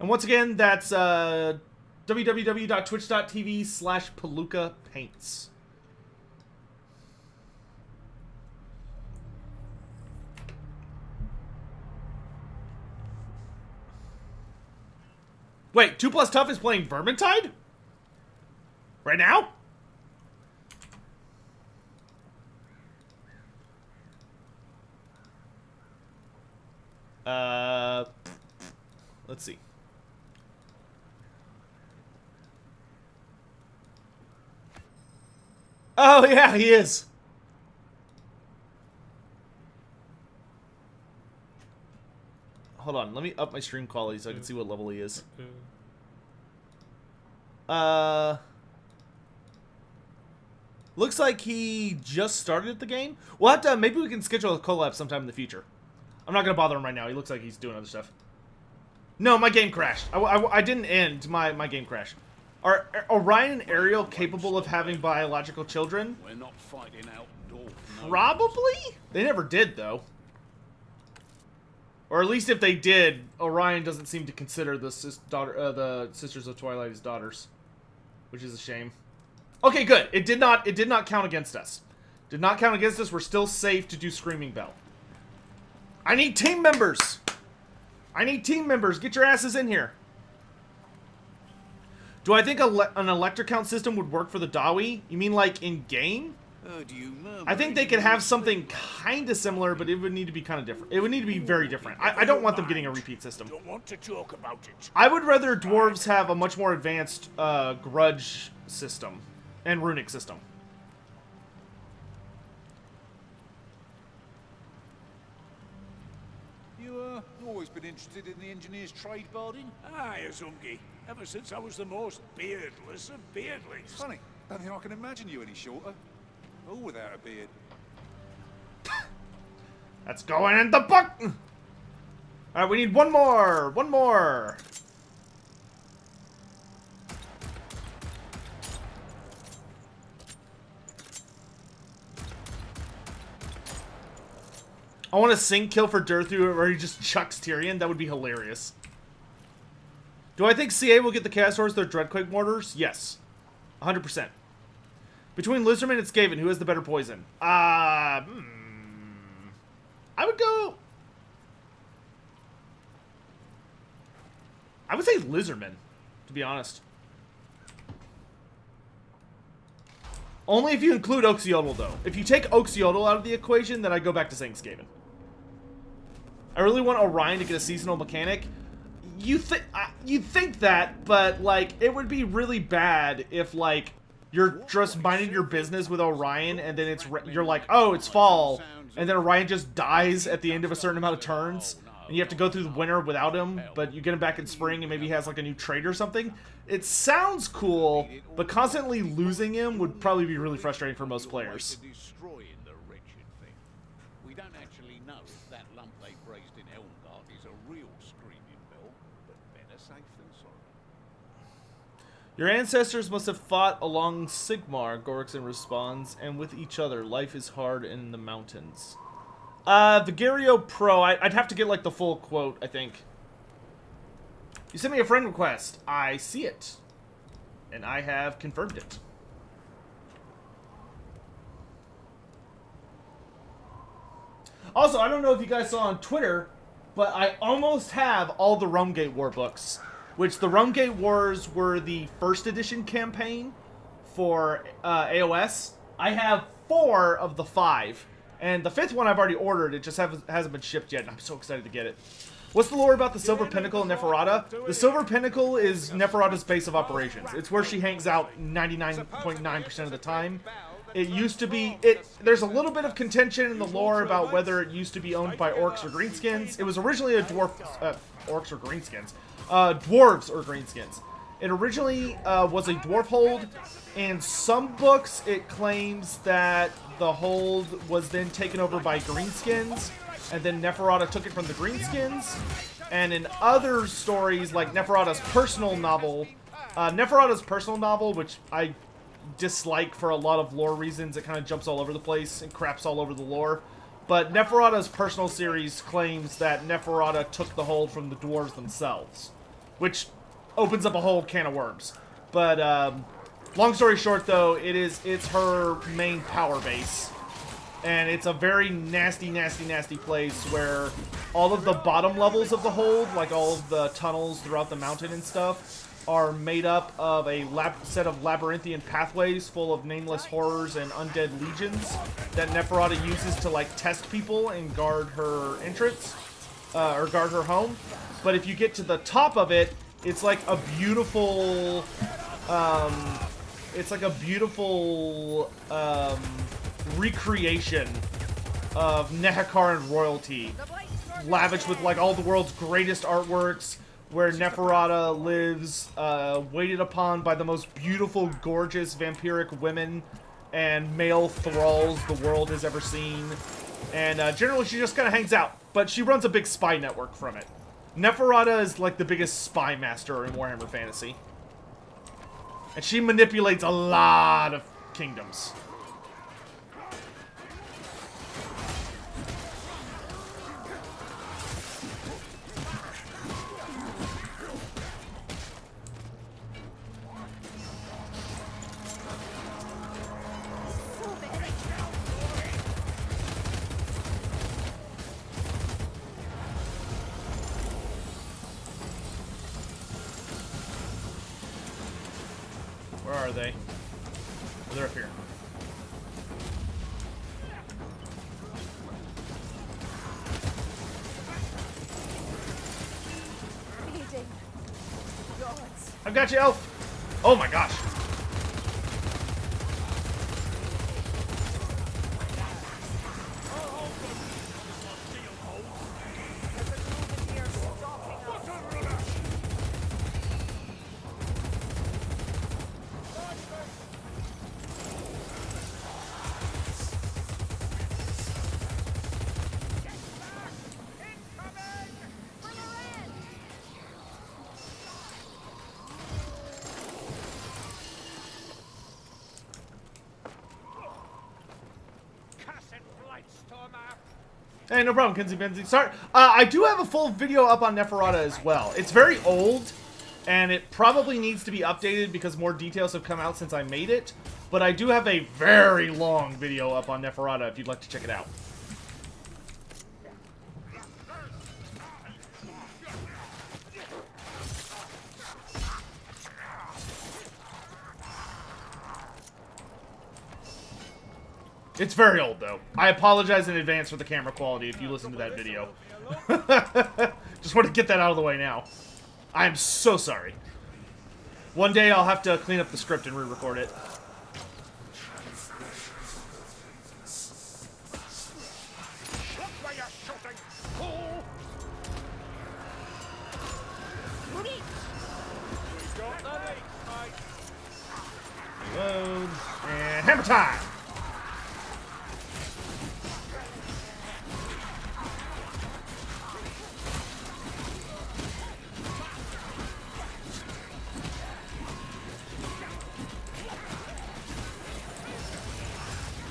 And once again, that's www.twitch.tv/PalookaPaints. Wait, 2 Plus Tough is playing Vermintide? Right now? Let's see. Oh, yeah, he is. Hold on, let me up my stream quality so I can see what level he is. Looks like he just started the game. We'll have to, maybe we can schedule a collab sometime in the future. I'm not going to bother him right now. He looks like he's doing other stuff. No, my game crashed. I didn't end. My game crashed. Are Orion and Ariel capable of having biological children? We're not fighting outdoors. Probably? They never did, though. Or at least if they did, Orion doesn't seem to consider the Sisters of Twilight his daughters. Which is a shame. Okay, good. It did not count against us. Did not count against us. We're still safe to do Screaming Bell. I need team members! I need team members. Get your asses in here. Do I think an elector count system would work for the Dawi? You mean like in-game? I think they could have something kind of similar, but it would need to be kind of different. It would need to be very different. I don't want them getting a repeat system. Don't want to talk about it. I would rather dwarves have a much more advanced grudge system and runic system. You always been interested in the engineer's trade, Barding? Aye, Azungi. Ever since I was the most beardless of beardlings. Funny, don't think I can imagine you any shorter. All without a beard. That's going in the book! Alright, we need one more! One more! I want a sync kill for Durthu where he just chucks Tyrion. That would be hilarious. Do I think CA will get the Chaos Horse their Dreadquake mortars? Yes. 100%. Between Lizardmen and Skaven, who has the better poison? I would go... I would say Lizardmen, to be honest. Only if you include Oxiodal, though. If you take Oxiodal out of the equation, then I go back to saying Skaven. I really want Orion to get a seasonal mechanic. you'd think that, but like it would be really bad if like you're just minding your business with Orion, and then you're like, oh, it's fall, and then Orion just dies at the end of a certain amount of turns, and you have to go through the winter without him, but you get him back in spring, and maybe he has like a new trait or something. It sounds cool, but constantly losing him would probably be really frustrating for most players. Destroying the wretched thing. We don't actually know if that lump they raised in Elmgard is a real screaming bell, but better safe than sorry. Your ancestors must have fought along Sigmar, Gorikson responds, and with each other. Life is hard in the mountains. Vigario Pro, I'd have to get like the full quote, I think. You sent me a friend request. I see it. And I have confirmed it. Also, I don't know if you guys saw on Twitter, but I almost have all the Realmgate War books. Which the Realmgate Wars were the first edition campaign for AOS. I have 4 of the 5. And the 5th one I've already ordered. It just hasn't been shipped yet. And I'm so excited to get it. What's the lore about the Silver Pinnacle and Neferata? The Silver Pinnacle is Neferata's base of operations. It's where she hangs out 99.9% of the time. It used to be... There's a little bit of contention in the lore about whether it used to be owned by orcs or greenskins. It was originally a dwarf... orcs or greenskins. Dwarves or greenskins. It originally was a dwarf hold. In some books, it claims that the hold was then taken over by greenskins, and then Neferata took it from the greenskins. And in other stories, like Neferata's personal novel, which I dislike for a lot of lore reasons, it kind of jumps all over the place and craps all over the lore. But Neferata's personal series claims that Neferata took the hold from the dwarves themselves, which opens up a whole can of worms. But long story short, though, it's her main power base. And it's a very nasty, nasty, nasty place where all of the bottom levels of the hold, like all of the tunnels throughout the mountain and stuff, are made up of a set of labyrinthian pathways full of nameless horrors and undead legions that Neferata uses to, like, test people and guard her entrance, or guard her home. But if you get to the top of it, it's like a beautiful, recreation of Nehekaran royalty, lavish with like all the world's greatest artworks, where Neferata lives, waited upon by the most beautiful, gorgeous, vampiric women and male thralls the world has ever seen. And generally she just kind of hangs out, but she runs a big spy network from it. Neferata is like the biggest spy master in Warhammer Fantasy. And she manipulates a lot of kingdoms. Where are they? Oh, they're up here. I've got you, Elf! Oh my gosh! Hey, no problem, Kenzie Benzie. Sorry, I do have a full video up on Neferata as well. It's very old, and it probably needs to be updated because more details have come out since I made it. But I do have a very long video up on Neferata if you'd like to check it out. It's very old, though. I apologize in advance for the camera quality if you listen to that video. Just want to get that out of the way now. I'm so sorry. One day I'll have to clean up the script and re-record it. Look where you're shooting, fool! We got the leaks, mate. Load. And hammer time!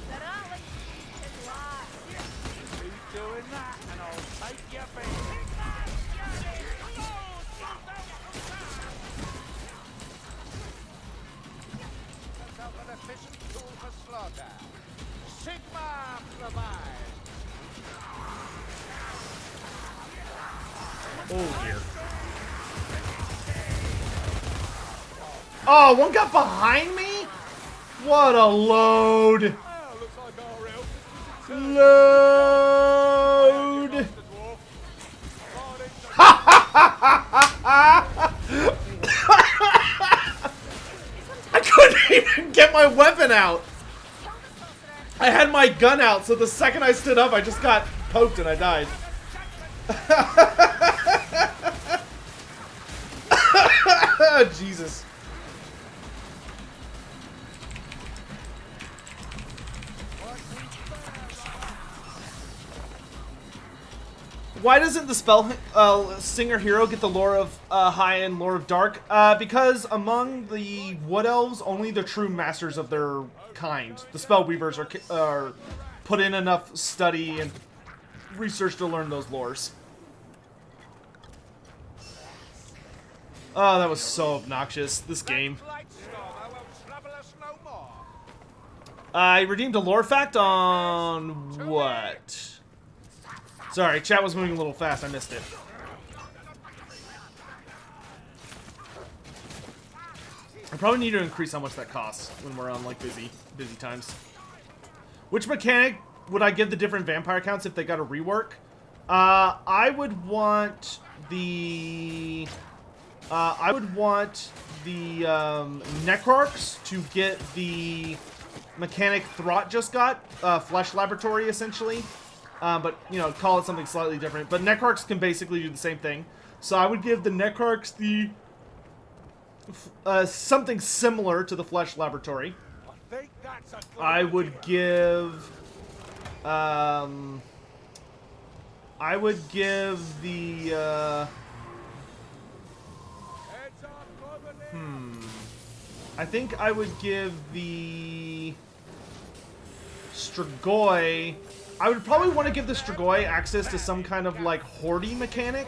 That alley is locked. Keep doing that, and I'll take your bait. Let's have an efficient tool for slaughter. Sigma provides. Oh dear. Oh, one got behind me? What a load! Oh, looks like Ariel. Load! I couldn't even get my weapon out! I had my gun out, so the second I stood up, I just got poked and I died. Jesus. Why doesn't the spell singer hero get the lore of high and lore of dark? Because among the wood elves, only the true masters of their kind, the spell weavers, are put in enough study and research to learn those lores. Oh, that was so obnoxious. This game. Lightstormer won't trouble us no more. I redeemed a lore fact on what? Sorry, chat was moving a little fast. I missed it. I probably need to increase how much that costs when we're on like busy times. Which mechanic would I give the different vampire counts if they got a rework? I would want the Necrarchs to get the mechanic Throt just got, Flesh Laboratory essentially. But, you know, call it something slightly different. But Necrarchs can basically do the same thing. So I would give the Necrarchs the something similar to the Flesh Laboratory. I think that's a good I would idea. give the Heads up, over there. I think I would give the Strigoi. I would probably want to give the Strigoi access to some kind of like hoarding mechanic.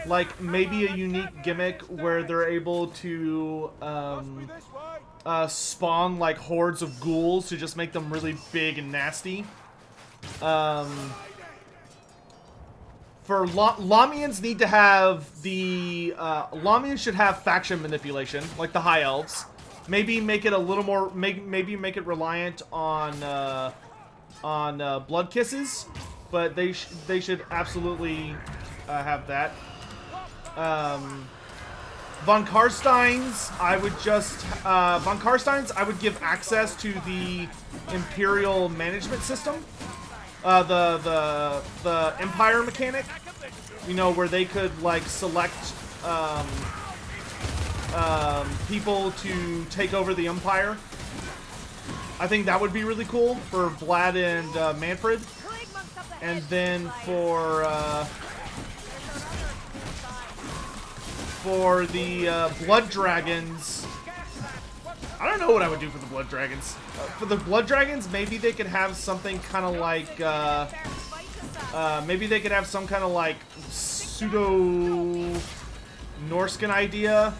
Like maybe a unique gimmick where they're able to This way. spawn like hordes of ghouls to just make them really big and nasty. For Lamians need to have the Lamians should have faction manipulation like the High Elves. Maybe make it a little more maybe make it reliant on blood kisses, but they should absolutely have that. Von Karstein's, I would just Von Karstein's, I would give access to the Imperial management system, the Empire mechanic. You know, where they could like select people to take over the Empire. I think that would be really cool for Vlad and Manfred. Plague monks up the And hedge, then fire. for the Blood Dragons, I don't know what I would do for the Blood Dragons. For the Blood Dragons, maybe they could have something kind of like, maybe they could have some kind of like pseudo Norscan idea,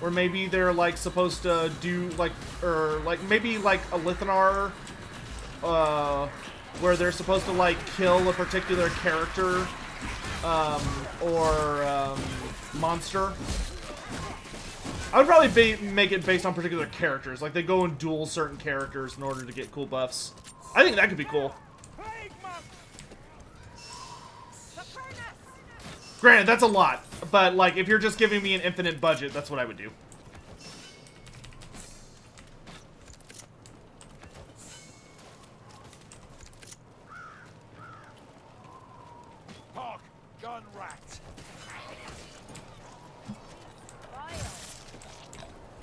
where maybe they're like supposed to do like, or like maybe like a Lithanar, where they're supposed to like kill a particular character, or monster. I would probably make it based on particular characters, like they go and duel certain characters in order to get cool buffs. I think that could be cool. Plague monk. Granted, that's a lot, but like if you're just giving me an infinite budget, that's what I would do. Hog, gun rat.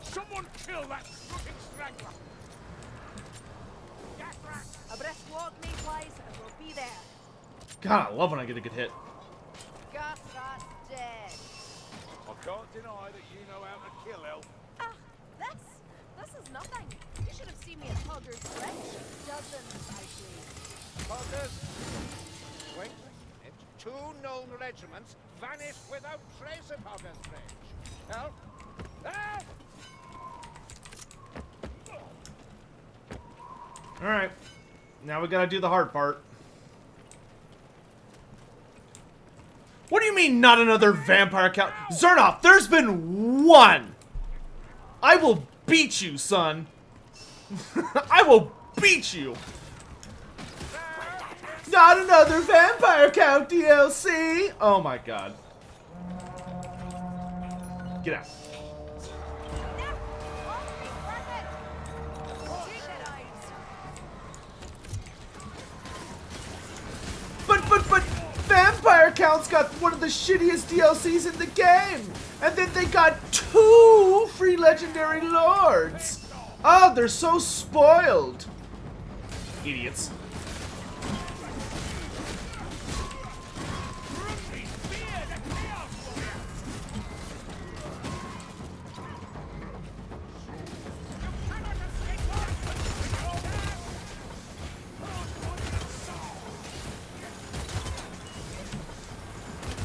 Someone kill that crooked strangler. Gas rat. A brisk walk, Mayflies, and we'll be there. God, I love when I get a good hit. Gas rat's dead. I can't deny that you know how to kill, Elf. Ah, this is nothing. You should have seen me at Pugger's Bridge. Dozens, I believe. Poggers. Wait a minute. 2 known regiments vanished without trace of Poggers Bridge. Help! Help! Alright. Now we gotta do the hard part. What do you mean, not another vampire count? Zernoff, there's been one! I will beat you, son. I will beat you! Not another vampire count DLC! Oh my god. Get out. But Vampire Count's got one of the shittiest DLCs in the game! And then they got 2 free legendary lords! Oh, they're so spoiled! Idiots.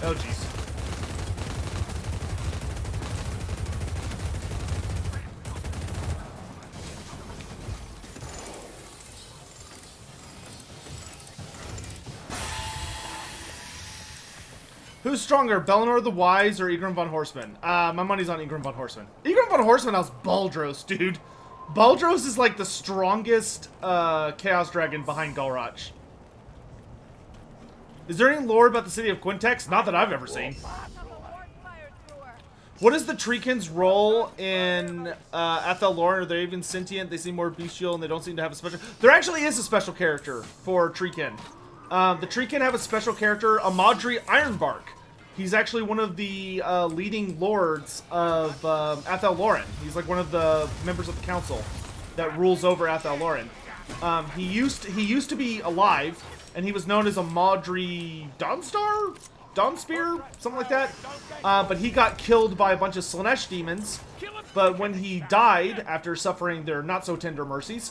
Oh, jeez. Who's stronger, Bellinor the Wise or Egrim von Horseman? My money's on Egrim von Horseman. Egrim von Horseman has Baldros, dude. Baldros is like the strongest Chaos Dragon behind Galrach. Is there any lore about the city of Quintex? Not that I've ever seen. What is the Treekin's role in Athel Lauren? Are they even sentient? They seem more bestial and they don't seem to have a special... There actually is a special character for Treekin. The Treekin have a special character, Amadri Ironbark. He's actually one of the leading lords of Athel Lauren. He's like one of the members of the council that rules over Athel Lauren. He used to be alive, and he was known as Amadri Dawnstar? Dawnspear? Something like that. But he got killed by a bunch of Slanesh demons. But when he died, after suffering their not-so-tender mercies,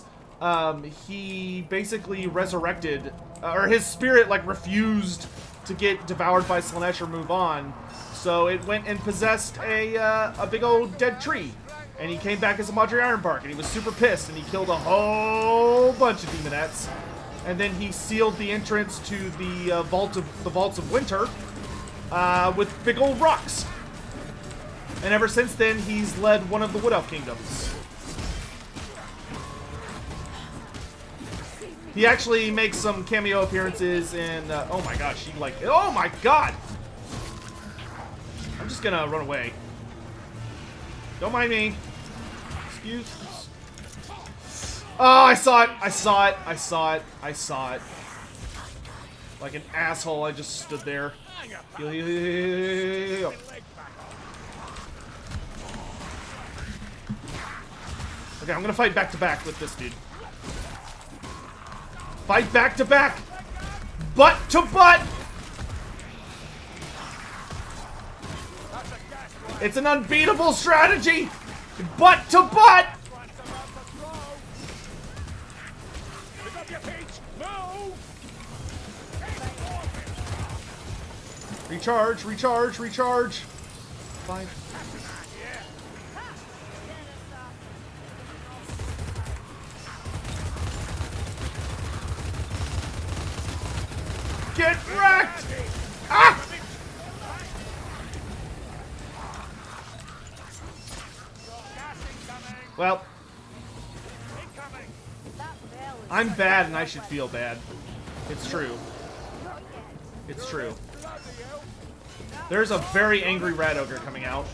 he basically resurrected, or his spirit, like, refused to get devoured by Slanesh or move on. So it went and possessed a big old dead tree. And he came back as Amadri Ironbark, and he was super pissed, and he killed a whole bunch of demonettes. And then he sealed the entrance to the vaults of winter with big old rocks. And ever since then, he's led one of the Wood Elf kingdoms. He actually makes some cameo appearances in. Oh my gosh, he like. Oh my god! I'm just gonna run away. Don't mind me. Excuse. Oh, I saw it! I saw it! I saw it! I saw it! Like an asshole, I just stood there. Heal, heal, heal, heal, heal. Okay, I'm gonna fight back to back with this dude. Fight back to back! Butt to butt! It's an unbeatable strategy! Butt to butt! Recharge, recharge, recharge. Fine. Get wrecked! Ah! Well, I'm bad and I should feel bad. It's true. It's true. There's a very angry rat ogre coming out.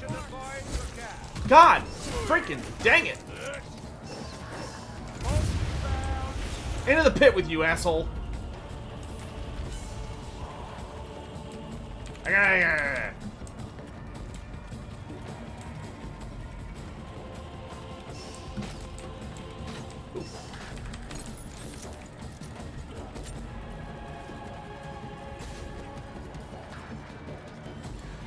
God! Freaking dang it! Into the pit with you, asshole!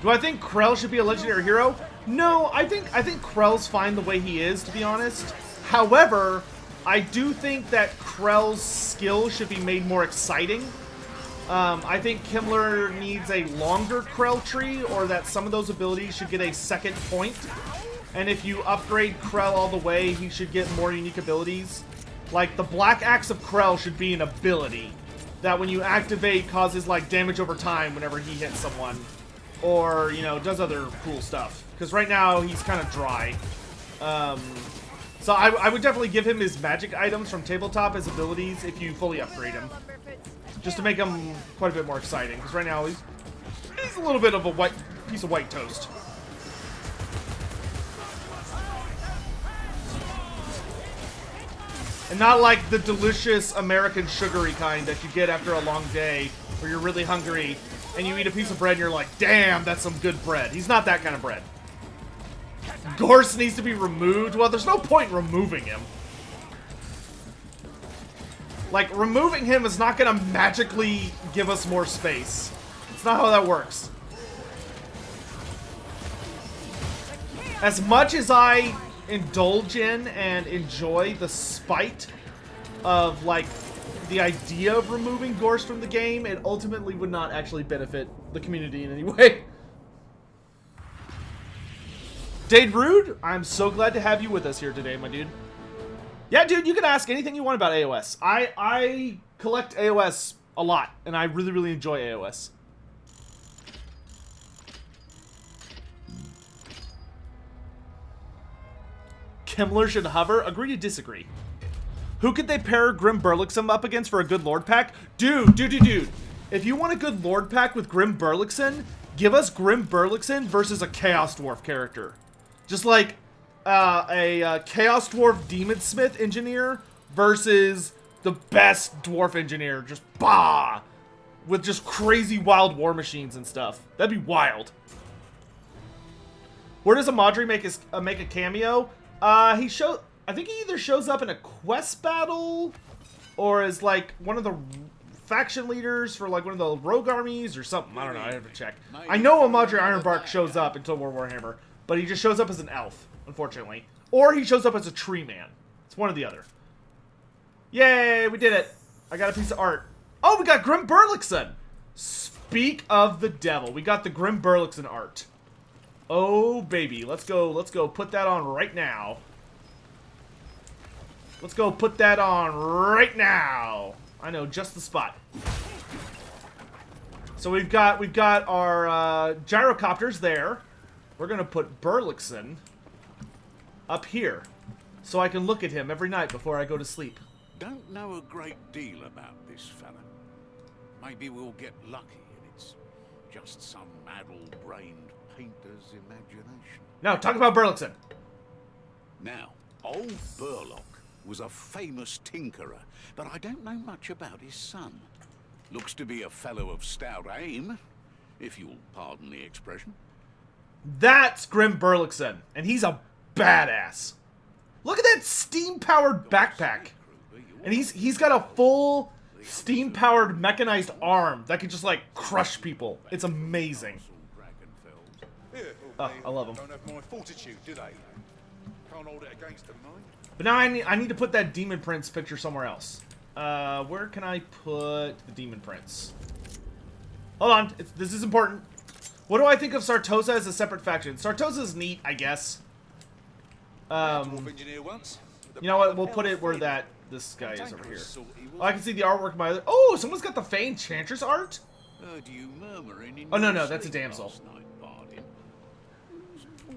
Do I think Krell should be a legendary hero? No, I think Krell's fine the way he is, to be honest. However, I do think that Krell's skill should be made more exciting. I think Kimmler needs a longer Krell tree, or that some of those abilities should get a second point. And if you upgrade Krell all the way, he should get more unique abilities. Like, the Black Axe of Krell should be an ability that when you activate causes, like, damage over time whenever he hits someone. Or, you know, does other cool stuff. Because right now, he's kind of dry. So I would definitely give him his magic items from Tabletop as abilities if you fully upgrade him. Just to make him quite a bit more exciting. Because right now, he's a little bit of a piece of white toast. And not like the delicious American sugary kind that you get after a long day where you're really hungry and you eat a piece of bread and you're like, damn, that's some good bread. He's not that kind of bread. Gorse needs to be removed. Well, there's no point in removing him. Like, removing him is not going to magically give us more space. It's not how that works. As much as I indulge in and enjoy the spite of, like, the idea of removing Gorse from the game, it ultimately would not actually benefit the community in any way. Dade Rude, I'm so glad to have you with us here today, my dude. Yeah, dude, you can ask anything you want about AOS. I collect AOS a lot, and I really, really enjoy AOS. Kimmler should hover? Agree to disagree. Who could they pair Grim Burlixum up against for a good Lord pack? Dude. If you want a good Lord pack with Grim Burlixon, give us Grim Burlixon versus a Chaos Dwarf character. Just like a Chaos Dwarf Demon Smith engineer versus the best Dwarf engineer. Just bah! With just crazy wild war machines and stuff. That'd be wild. Where does Amadri make a cameo? I think he either shows up in a quest battle or as like one of the faction leaders for like one of the rogue armies or something. I don't know. I have to check. I know Amadri Ironbark shows up in Total War Warhammer, but he just shows up as an elf, unfortunately. Or he shows up as a tree man. It's one or the other. Yay, we did it. I got a piece of art. Oh, we got Grim Burlixon. Speak of the devil. We got the Grim Burlixon art. Oh, baby. Let's go put that on right now. Let's go put that on right now. I know just the spot. So we've got our gyrocopters there. We're gonna put Burlixon up here, so I can look at him every night before I go to sleep. Don't know a great deal about this fella. Maybe we'll get lucky and it's just some addle-brained painter's imagination. Now, talk about Burlixon. Now, old Burlock was a famous tinkerer, but I don't know much about his son. Looks to be a fellow of stout aim, if you'll pardon the expression. That's Grim Burlixon, and he's a badass. Look at that steam-powered backpack. And he's got a full steam-powered mechanized arm that can just, like, crush people. It's amazing. Oh, I love him. Don't have my fortitude, do they? Can't hold it against them, mind. But now I need to put that Demon Prince picture somewhere else. Where can I put the Demon Prince? Hold on, this is important. What do I think of Sartosa as a separate faction? Sartosa's neat, I guess. You know what? We'll put it where this guy is over here. Oh, I can see the artwork by other. Oh, someone's got the Fey Enchantress art. Oh no, that's a damsel.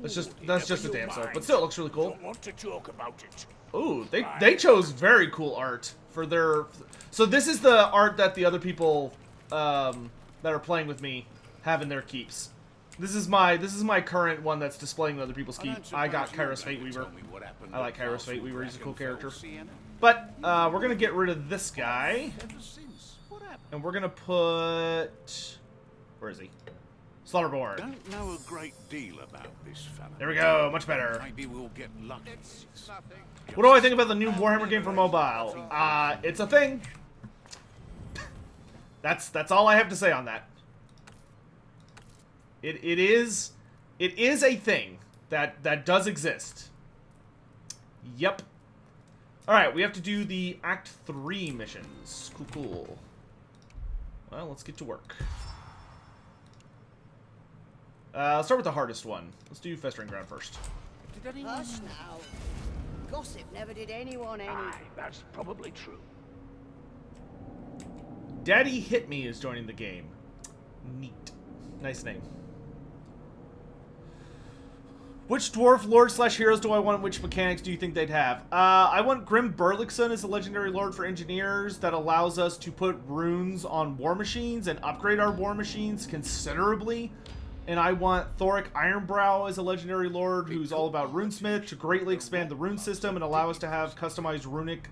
That's just a damsel, but still it looks really cool. Don't want to talk about it. Ooh, they chose very cool art for their. So this is the art that the other people that are playing with me have in their keeps. This is my current one that's displaying other people's keep. I got Kairos Fate Weaver. I like Kairos Fate Weaver. He's a cool character. But we're gonna get rid of this guy, and we're gonna put. Where is he? Slaughterboard. Don't know a great deal about this fella. There we go. Much better. Maybe we'll get lucky. What do I think about the new Warhammer game for mobile? It's a thing. That's all I have to say on that. It is a thing that does exist. Yep. Alright, we have to do the Act 3 missions. Cool. Well, let's get to work. Let's start with the hardest one. Let's do Festering Ground first. Hush now. Gossip never did anyone any. Aye, that's probably true. Daddy Hit Me is joining the game. Neat. Nice name. Which dwarf lord/heroes do I want? Which mechanics do you think they'd have? I want Grim Burlickson as a legendary lord for engineers that allows us to put runes on war machines and upgrade our war machines considerably. And I want Thoric Ironbrow as a legendary lord who's all about runesmith to greatly expand the rune system and allow us to have customized runic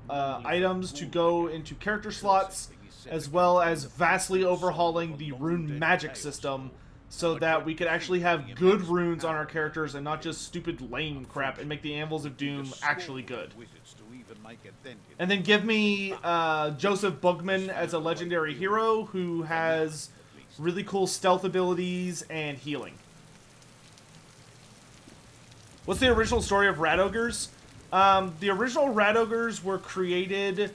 items to go into character slots, as well as vastly overhauling the rune magic system so that we could actually have good runes on our characters and not just stupid lame crap, and make the Anvils of Doom actually good. And then give me Joseph Bugman as a legendary hero who has really cool stealth abilities and healing. What's the original story of Rat Ogres? The original Rat Ogres were created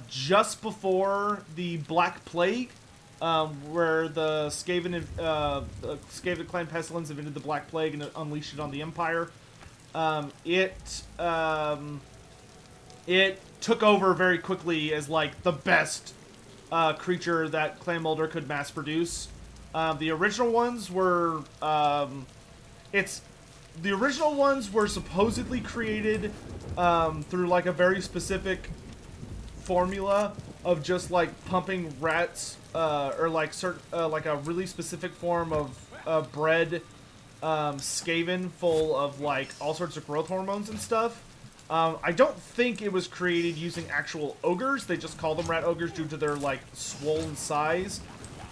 just before the Black Plague, where the Skaven clan Pestilence invented the Black Plague and unleashed it on the Empire. It took over very quickly as like the best creature that Clan Mulder could mass produce. The original ones were supposedly created through like a very specific formula of just like pumping rats or like like a really specific form of bread Skaven full of like all sorts of growth hormones and stuff. I don't think it was created using actual ogres. They just call them rat ogres due to their like swollen size.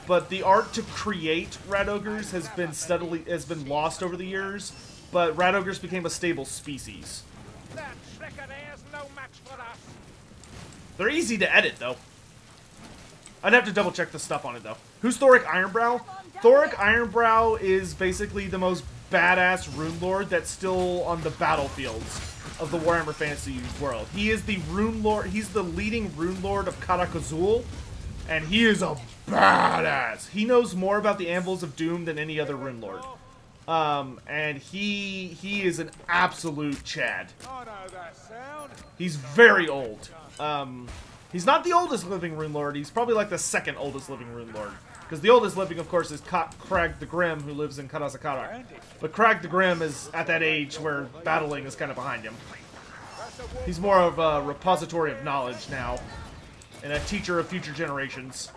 But the art to create rat ogres has been lost over the years. But rat ogres became a stable species. That Shrekka there's no match for us. They're easy to edit though. I'd have to double check the stuff on it though. Who's Thoric Ironbrow? Thoric Ironbrow is basically the most badass rune lord that's still on the battlefields of the Warhammer Fantasy world. He is the rune lord. He's the leading rune lord of Karakazul, and he is a badass. He knows more about the Anvils of Doom than any other rune lord. And he is an absolute Chad. He's very old. He's not the oldest living rune lord. He's probably like the second oldest living rune lord. Because the oldest living, of course, is Crag the Grim, who lives in Karazakara. But Crag the Grim is at that age where battling is kind of behind him. He's more of a repository of knowledge now, and a teacher of future generations.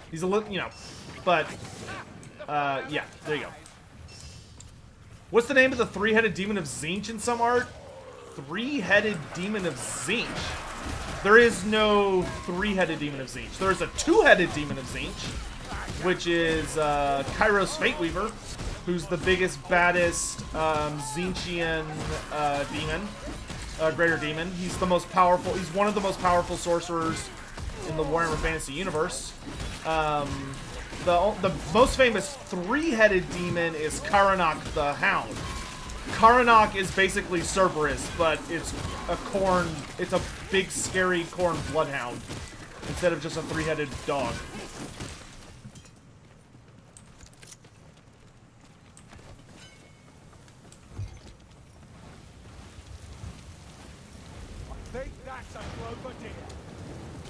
He's a little, but, yeah, there you go. What's the name of the three-headed demon of Tzeentch in some art? Three-headed demon of Tzeentch. There is no three-headed demon of Tzeentch. There is a two-headed demon of Tzeentch, which is Kairos Fate Weaver, who's the biggest, baddest Tzeentchian demon, greater demon. He's the most powerful. He's one of the most powerful sorcerers in the Warhammer Fantasy universe. The most famous three-headed demon is Karanak the Hound. Karanak is basically Cerberus, but it's a big, scary corn bloodhound instead of just a three-headed dog.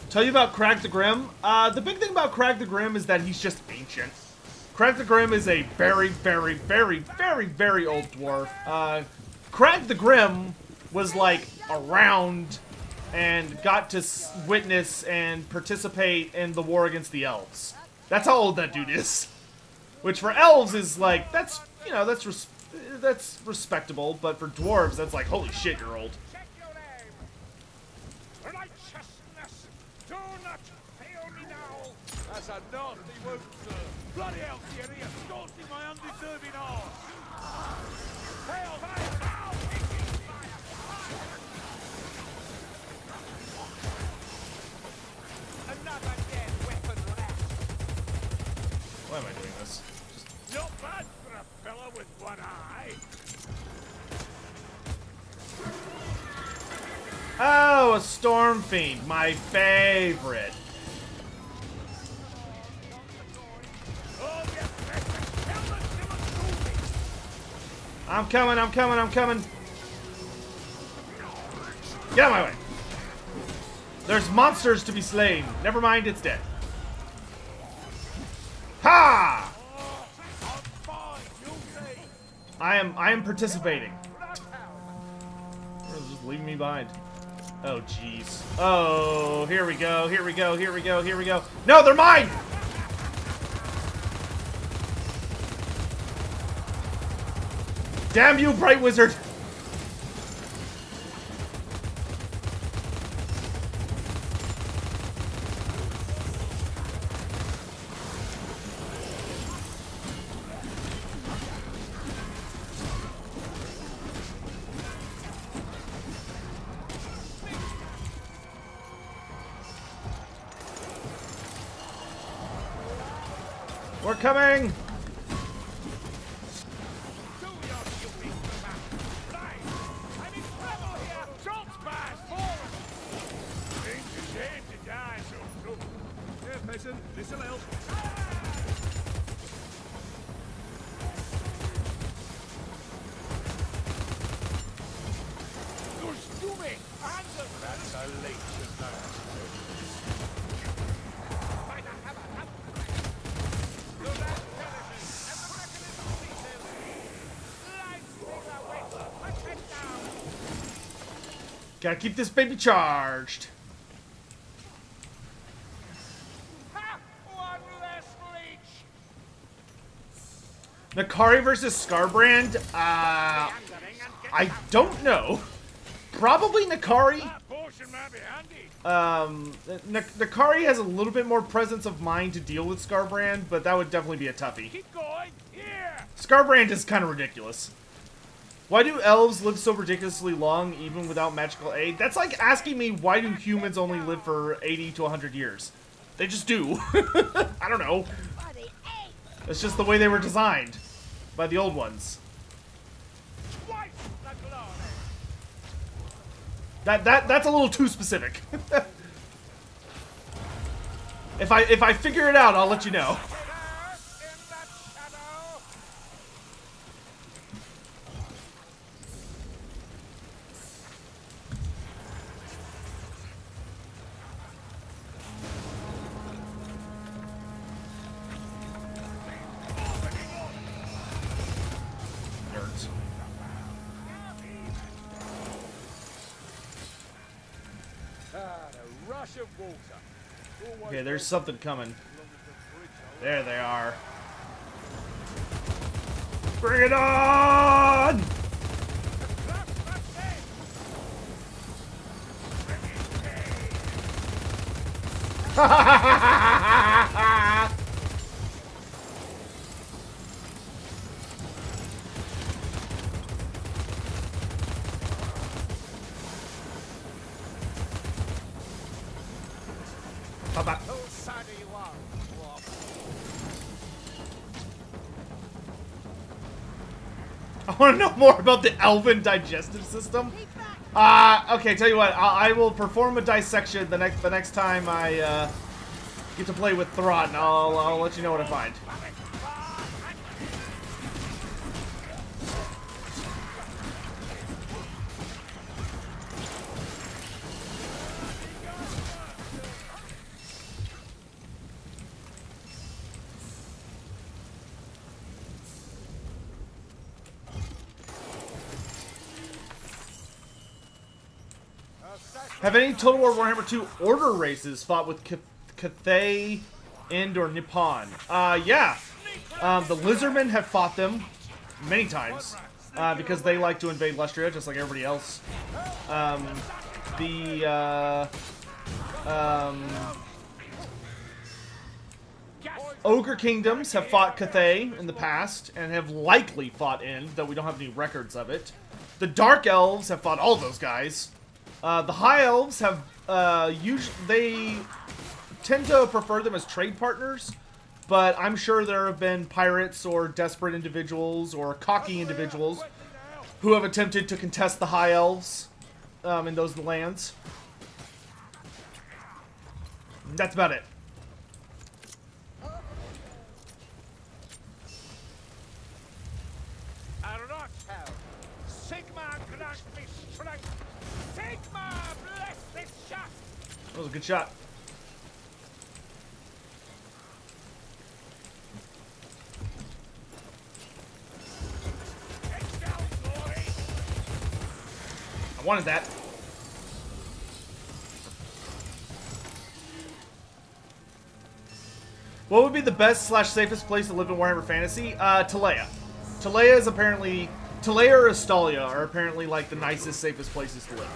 Tell you about Crag the Grim. The big thing about Crag the Grim is that he's just ancient. Crag the Grim is a very, very, very, very, very old dwarf. Crag the Grim was like around and got to witness and participate in the war against the elves. That's how old that dude is. Which for elves is like, that's, you know, that's respectable, but for dwarves, that's like, holy shit, you're old. Check your aim. Righteousness, do not fail me now. That's a nasty wound, sir. Bloody hell, Sierra, scorching my undeserving arse. Hail, hail, now! Another dead weapon left. Why am I doing this? Not bad for a fella with one eye. Oh, a storm fiend, my favorite. Oh, yes, kill the I'm coming, I'm coming, I'm coming. Get out of my way. There's monsters to be slain. Never mind, it's dead. Ha! I am participating. Just leave me behind. Oh, jeez. Oh, here we go, here we go, here we go, here we go. No, they're mine! Damn you, Bright Wizard! We're coming! Listen, else. You're stupid. That's a late Gotta keep this baby charged. Nakari versus Scarbrand? I don't know. Probably Nakari. Nakari has a little bit more presence of mind to deal with Scarbrand, but that would definitely be a toughie. Keep going. Here. Scarbrand is kind of ridiculous. Why do elves live so ridiculously long even without magical aid? That's like asking me why do humans only live for 80 to 100 years. They just do. I don't know. It's just the way they were designed by the old ones. That's a little too specific. If I figure it out, I'll let you know. Nerds. A rush of water. Okay, there's something coming. There they are. Bring it on! Bye-bye. I want to know more about the elven digestive system. Okay, tell you what, I will perform a dissection the next time I get to play with Throt, and I'll let you know what I find. Have any Total War Warhammer 2 order races fought with Cathay and or Nippon? Yeah. The Lizardmen have fought them many times because they like to invade Lustria just like everybody else. Ogre Kingdoms have fought Cathay in the past and have likely fought in, though we don't have any records of it. The Dark Elves have fought all those guys. The High Elves have they tend to prefer them as trade partners, but I'm sure there have been pirates or desperate individuals or cocky individuals who have attempted to contest the High Elves in those lands. That's about it. That was a good shot. I wanted that. What would be the best / safest place to live in Warhammer Fantasy? Talea. Talea is apparently... Talea or Astalia are apparently like the nicest, safest places to live.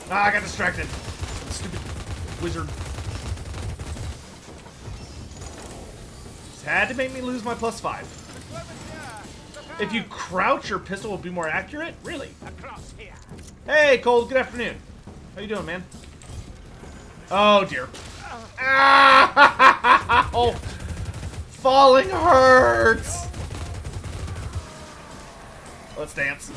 Ah, I got distracted. Stupid wizard. Just had to make me lose my +5. If you crouch, your pistol will be more accurate? Really? Hey, Cole, good afternoon. How you doing, man? Oh, dear. Ah! Oh, falling hurts. Let's dance.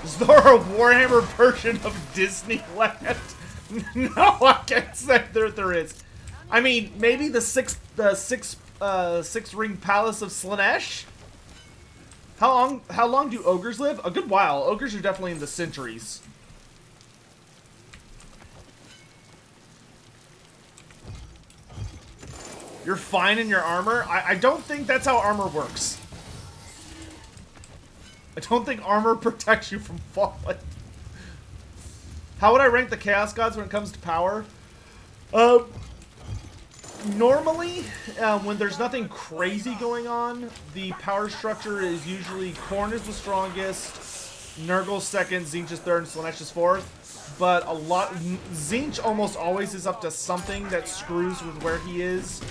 Is there a Warhammer version of Disneyland? No, I can't say there is. I mean, maybe the six ring palace of Slanesh. How long do ogres live? A good while. Ogres are definitely in the centuries. You're fine in your armor? I don't think that's how armor works. I don't think armor protects you from falling. How would I rank the Chaos Gods when it comes to power? Normally, when there's nothing crazy going on, the power structure is usually Khorne is the strongest, Nurgle's second, Tzeentch is third, and Slanesh is fourth. But Tzeentch almost always is up to something that screws with where he is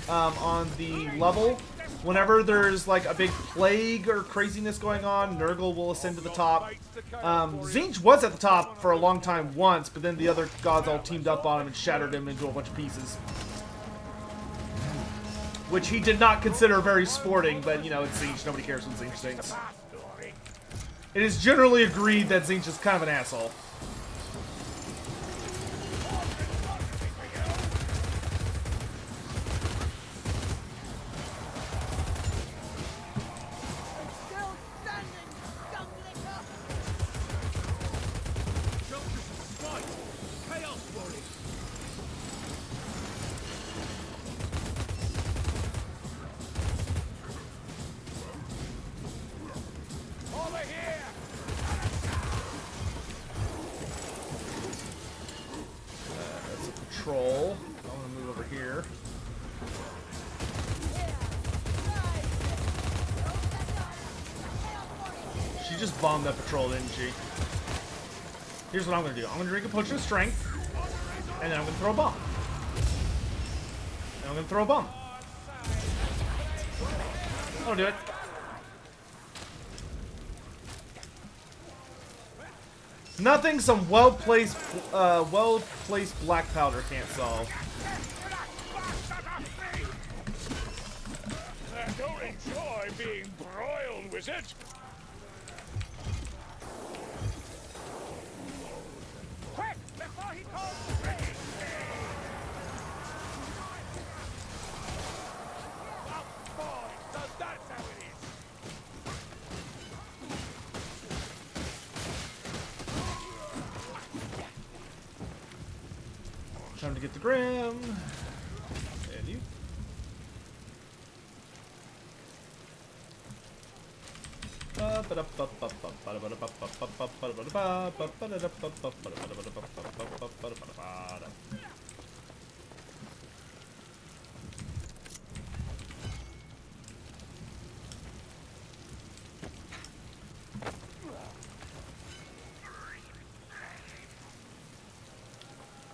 on the level. Whenever there's like a big plague or craziness going on, Nurgle will ascend to the top. Tzeentch was at the top for a long time once, but then the other gods all teamed up on him and shattered him into a bunch of pieces. Which he did not consider very sporting, but you know, it's Tzeentch. Nobody cares what Tzeentch thinks. It is generally agreed that Tzeentch is kind of an asshole. Bombed that patrol, didn't she? Here's what I'm gonna do. I'm gonna drink a potion of strength, and then I'm gonna throw a bomb. And I'm gonna throw a bomb. I'll do it. Nothing some well-placed black powder can't solve. I don't enjoy being broiled, wizard. Time to get the Grim. And you.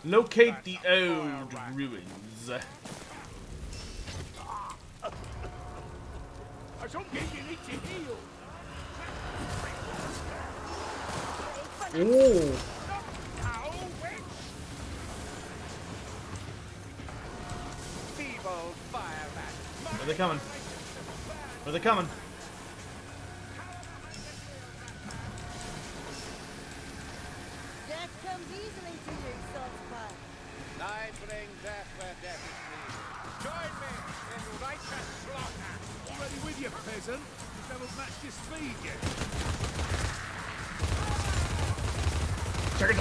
Locate the old ruins. Oh. Where are they coming? Where are they coming? Death comes easily to you, Saltzpur. I bring death where death is needed. Join me in righteous slaughter. Already with you, peasant. You haven't matched his speed yet. Three,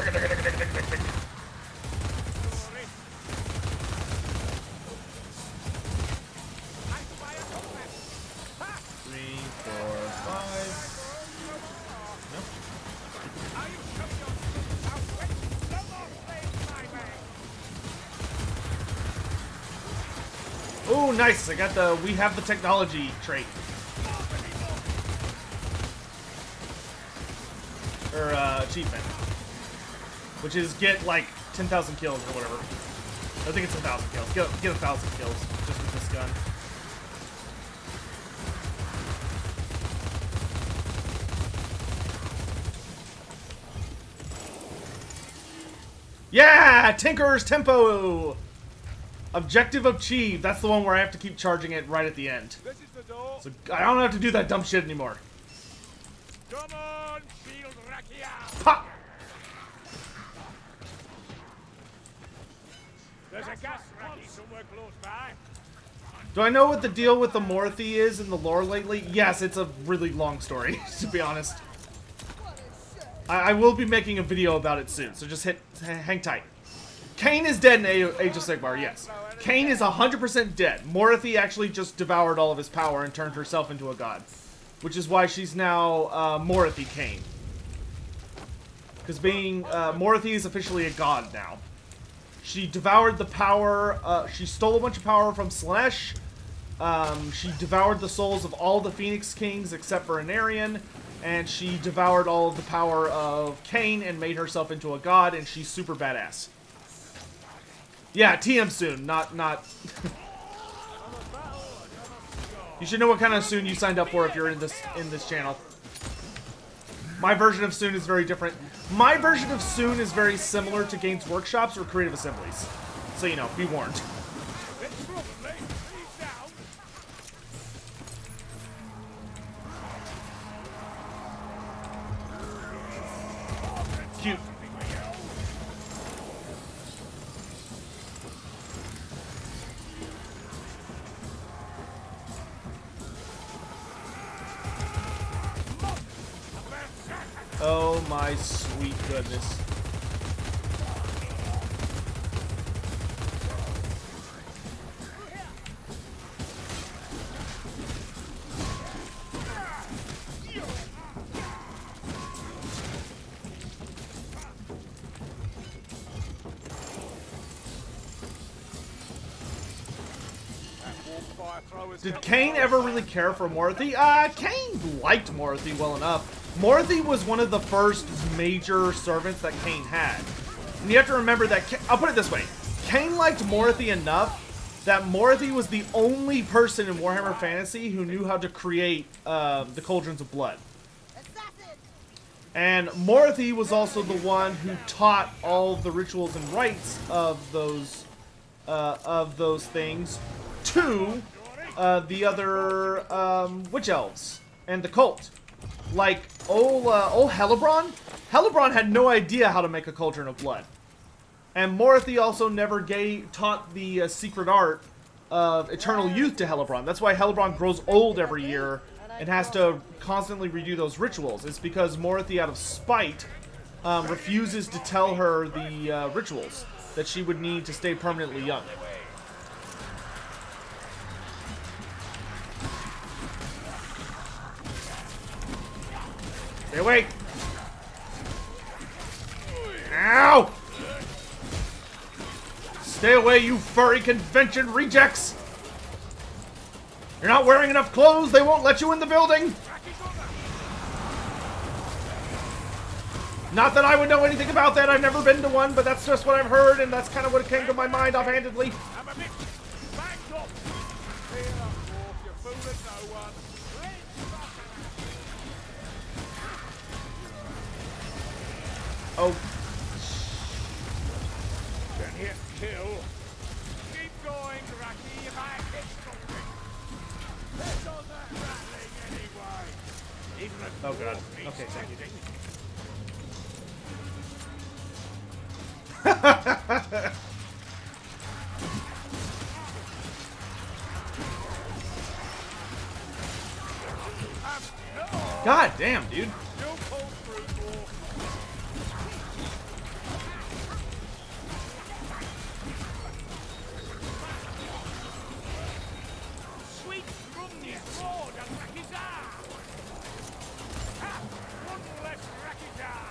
four, five. Oh, nice! I got the we have the technology trait. Or achievement. Which is get like 10,000 kills or whatever. I think it's 1,000 kills. Get 1,000 kills just with this gun. Yeah! Tinker's Tempo! Objective achieved. That's the one where I have to keep charging it right at the end. This is the door. So I don't have to do that dumb shit anymore. Come on, shield Raki out. Pop! There's a gas Raki somewhere close by. Do I know what the deal with the Morthy is in the lore lately? Yes, it's a really long story, to be honest. I will be making a video about it soon, so just hang tight. Cain is dead in Age of Sigmar, yes. Cain is 100% dead. Morthy actually just devoured all of his power and turned herself into a god. Which is why she's now Morthy Cain. Because being Morthy is officially a god now. She devoured the power, she stole a bunch of power from Slanesh. She devoured the souls of all the Phoenix Kings except for an Arian. And she devoured all of the power of Cain and made herself into a god, and she's super badass. Yeah, TM soon, not. You should know what kind of soon you signed up for if you're in this channel. My version of soon is very different. My version of soon is very similar to Games Workshop's or Creative Assembly's. So, you know, be warned. Cute. Oh my sweet goodness. Did Cain ever really care for Morthy? Cain liked Morthy well enough. Morthy was one of the first major servants that Cain had. And you have to remember that, I'll put it this way. Cain liked Morthy enough that Morthy was the only person in Warhammer Fantasy who knew how to create the Cauldrons of Blood. And Morthy was also the one who taught all the rituals and rites of those things to the other witch elves and the cult. Like old Helebron. Helebron had no idea how to make a Cauldron of Blood. And Morthy also never taught the secret art of eternal youth to Helebron. That's why Helebron grows old every year and has to constantly redo those rituals. It's because Morthy, out of spite, refuses to tell her the rituals. that she would need to stay permanently young. Stay away! Ow! Stay away, you furry convention rejects! You're not wearing enough clothes, they won't let you in the building! Not that I would know anything about that, I've never been to one, but that's just what I've heard, and that's kind of what came to my mind offhandedly. I'm a bit backed up. Clear up, Wolf. You're fooling no one. Oh. Can hit kill. Keep going, Raki. You might hit something. Hit on that rattling anyway. Even a Oh god. dwarf needs Okay, thank you. testing. God damn, dude. You pull through, Dwarf. Sweet Rumney Lord and Rakizar! Ha! One left Rakizar!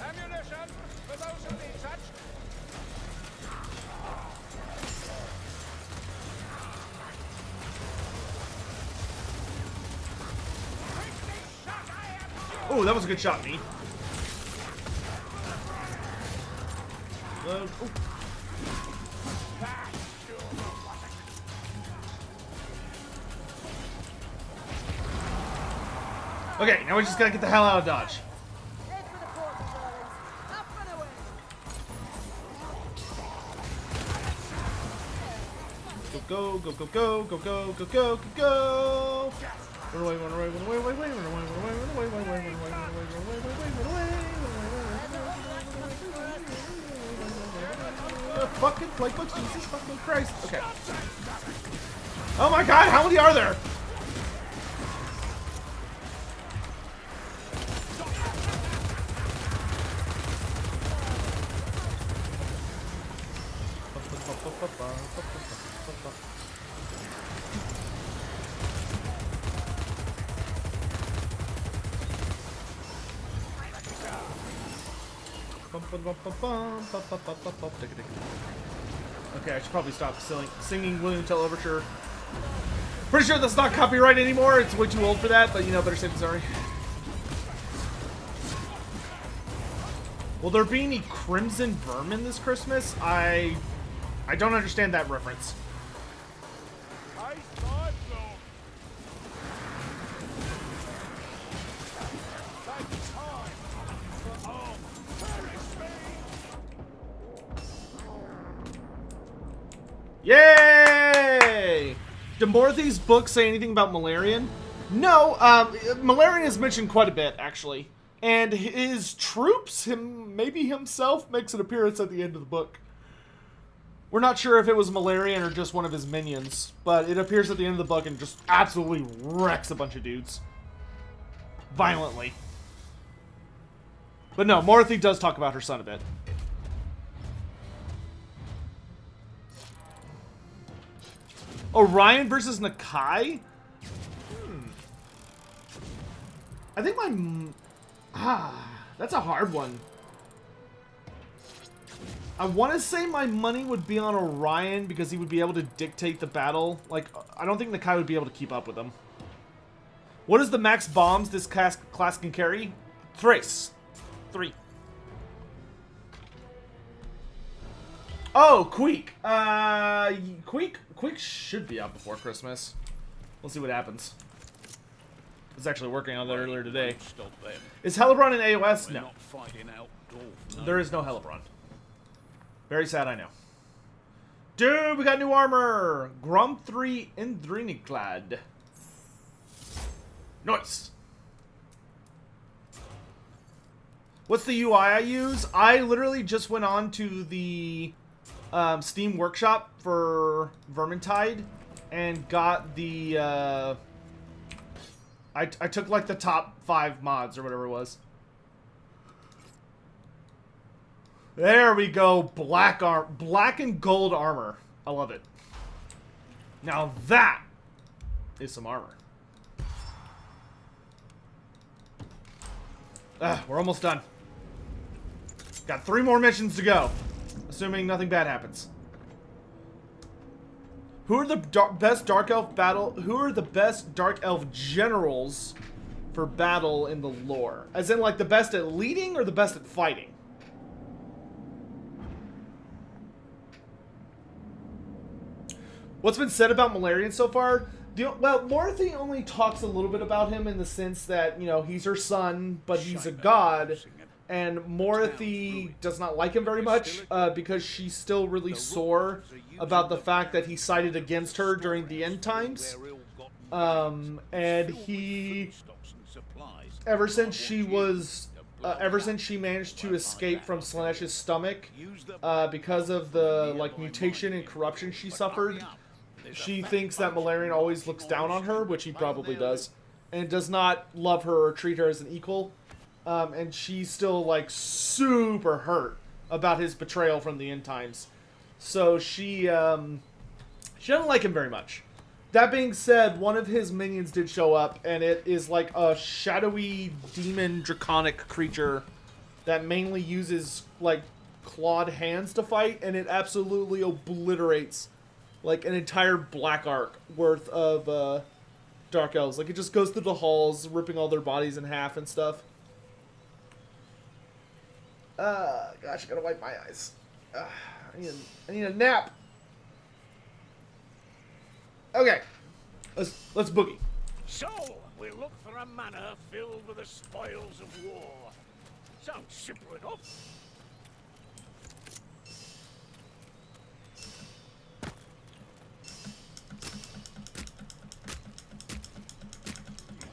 Ammunition for those who need such. Oh, that was a good shot, me. Ooh. Okay, now we just gotta get the hell out of Dodge. Head for the portal, darlings. Up and away. Go, go, go, go, go, go, go, go, go, go. Run away, run away, run away, run away, run away, run away, run away, run away, run away, run away, run away, run away, run away, run away, fucking play books, Jesus fucking Christ. Okay. Oh my god, how many are there? Okay, I should probably stop singing William Tell Overture. Pretty sure that's not copyright anymore. It's way too old for that, but you know, better safe than sorry. Will there be any Crimson Vermin this Christmas? I don't understand that reference. Ice time zone. Take time for all. Perish me. Yay! Do more of these books say anything about Malarian? No, Malarian is mentioned quite a bit, actually. And his troops, maybe himself, makes an appearance at the end of the book. We're not sure if it was Malarian or just one of his minions, but it appears at the end of the book and just absolutely wrecks a bunch of dudes. Violently. But no, Morothy does talk about her son a bit. Orion versus Nakai? I think that's a hard one. I want to say my money would be on Orion because he would be able to dictate the battle. Like, I don't think Nakai would be able to keep up with him. What is the max bombs this class can carry? Thrace. 3. Oh, Queek. Queek should be out before Christmas. We'll see what happens. I was actually working on that earlier today. Is Hellebron in AOS? No. There is no Hellebron. Very sad, I know. Dude, we got new armor! Grum 3 Indriniklad. Nice. What's the UI I use? I literally just went on to the Steam Workshop for Vermintide and got the I took like the top 5 mods or whatever it was. There we go. Black and gold armor. I love it. Now that is some armor. We're almost done. Got 3 more missions to go, assuming nothing bad happens. Who are the best dark elf battle? Who are the best dark elf generals for battle in the lore? As in, like, the best at leading or the best at fighting? What's been said about Malarian so far? Well, Morothy only talks a little bit about him in the sense that, you know, he's her son, but he's a god. And Morothy does not like him very much because she's still really sore about the fact that he sided against her during the end times. And he, ever since she managed to escape from Slanesh's stomach, because of the like mutation and corruption she suffered, she thinks that Malarian always looks down on her, which he probably does, and does not love her or treat her as an equal. And she's still, like, super hurt about his betrayal from the end times. So she doesn't like him very much. That being said, one of his minions did show up, and it is like a shadowy demon draconic creature that mainly uses, like, clawed hands to fight, and it absolutely obliterates, like, an entire black arc worth of dark elves. Like, it just goes through the halls, ripping all their bodies in half and stuff. Gosh, I gotta wipe my eyes. I need a nap. Okay, let's boogie. So, we look for a manor filled with the spoils of war. Sounds simple enough.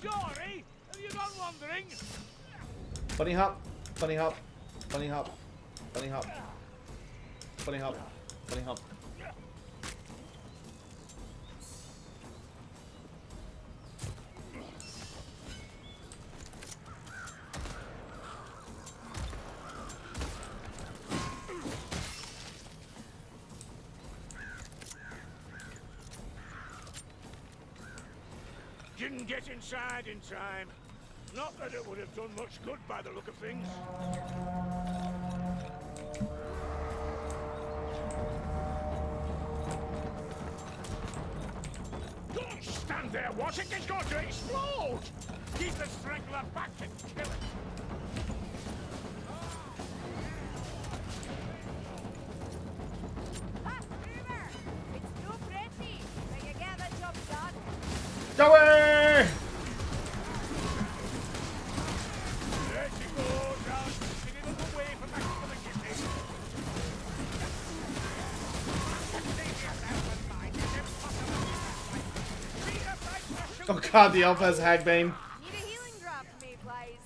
Jory, have you gone wandering? Bunny hop, bunny hop, bunny hop, bunny hop, bunny hop, bunny hop. Didn't get inside in time. Not that it would have done much good by the look of things. Don't stand there, watch it! It's going to explode! Keep the strangler back and kill it! Ah, Boomer! It's no pretty, but you get the job done. Joey! There she goes, down, singing them away from that killing kidney. Oh god, the elf has Hagbane. Need a healing drop for me, please.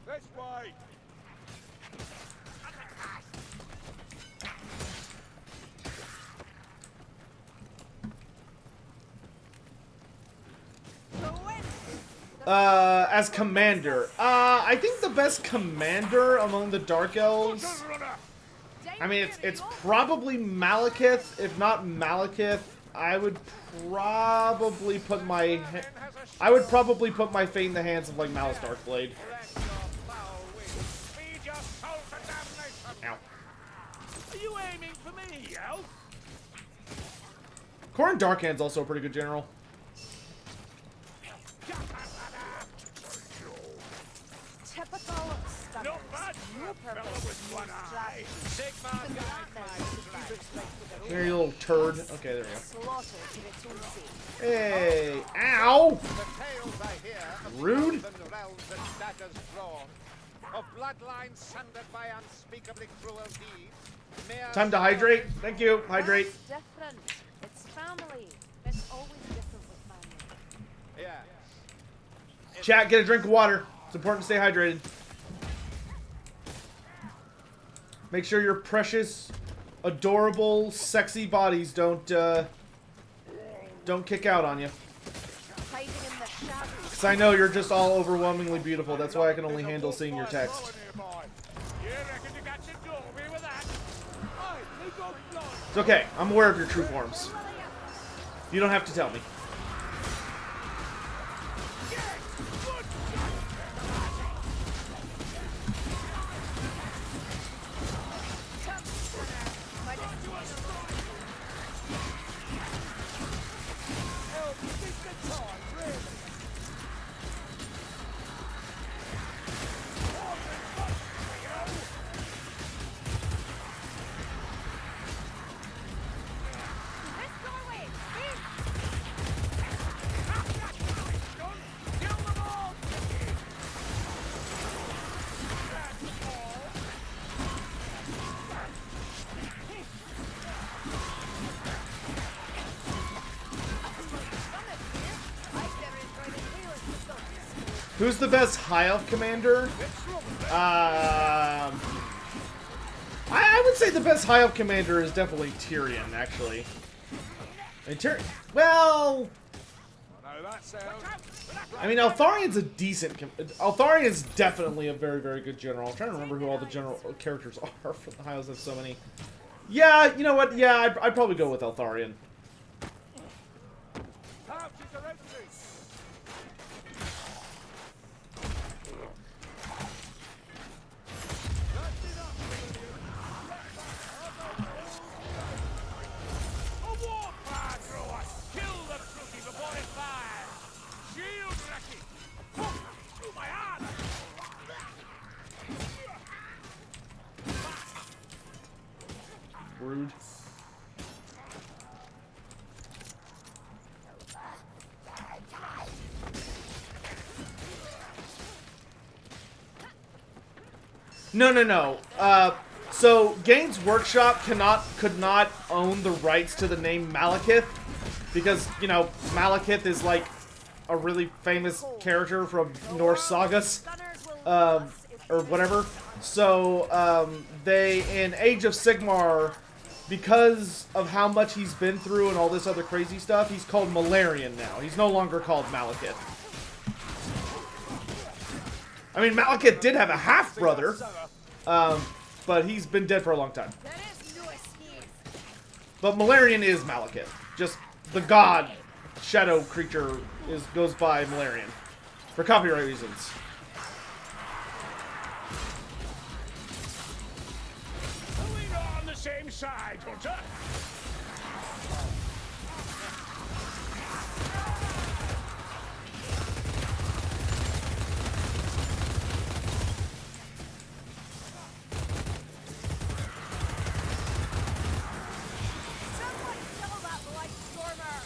This way. As commander. I think the best commander among the Dark Elves, I mean, it's probably Malekith. If not Malekith, I would probably put my fate in the hands of, like, Malice Darkblade. Ow. Are you aiming for me, Elf? Corrin Darkhand's also a pretty good general. Typical stuff. Not bad for a fella with one eye. There, you little turd. Okay, there we go. Slaughter to its own sake. Hey! Ow! The tales I hear of Rude. elven realms and daggers drawn, of bloodlines sundered by unspeakably cruel deeds. Mere Time to hydrate. Thank you. Hydrate. That's different. It's family. It's always different with family. Chat, get a drink of water. It's important to stay hydrated. Make sure your precious, adorable, sexy bodies don't kick out on you. Hiding in the shadows. Because I know you're just all overwhelmingly beautiful. That's why I can only handle seeing your text. It's okay. I'm aware of your true forms. You don't have to tell me. Who's the best High Elf commander? I would say the best High Elf commander is definitely Tyrion, actually. And well, I mean, Altharion's a decent. Altharion's definitely a very, very good general. I'm trying to remember who all the general characters are for the High Elves. Have so many. Yeah, you know what? Yeah, I'd probably go with Altharion. Rude. No. So Games Workshop could not own the rights to the name Malekith because, you know, Malekith is like a really famous character from Norse sagas, or whatever. So they, in Age of Sigmar, because of how much he's been through and all this other crazy stuff, he's called Malarian now. He's no longer called Malekith. I mean, Malekith did have a half-brother, but he's been dead for a long time. But Malarian is Malekith. Just the god shadow creature goes by Malarian. For copyright reasons. Same side, Hunter. Someone kill that light stormer.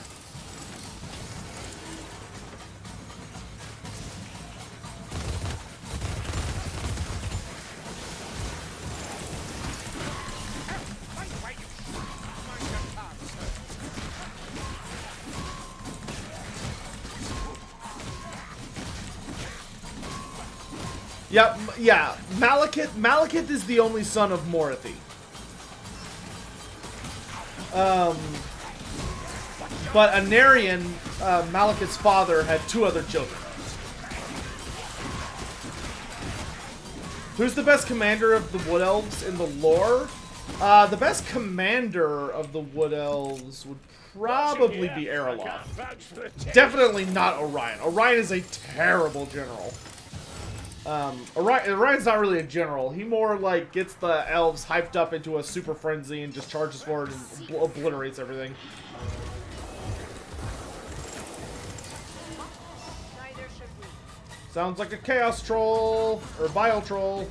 Yeah. Malekith is the only son of Morathi. But Anarion, Malekith's father, had 2 other children. Who's the best commander of the Wood Elves in the lore? The best commander of the Wood Elves would probably be Ariloth. Definitely not Orion. Orion is a terrible general. Orion's not really a general. He more like gets the elves hyped up into a super frenzy and just charges forward and obliterates everything. Neither should we. Sounds like a chaos troll or bile troll.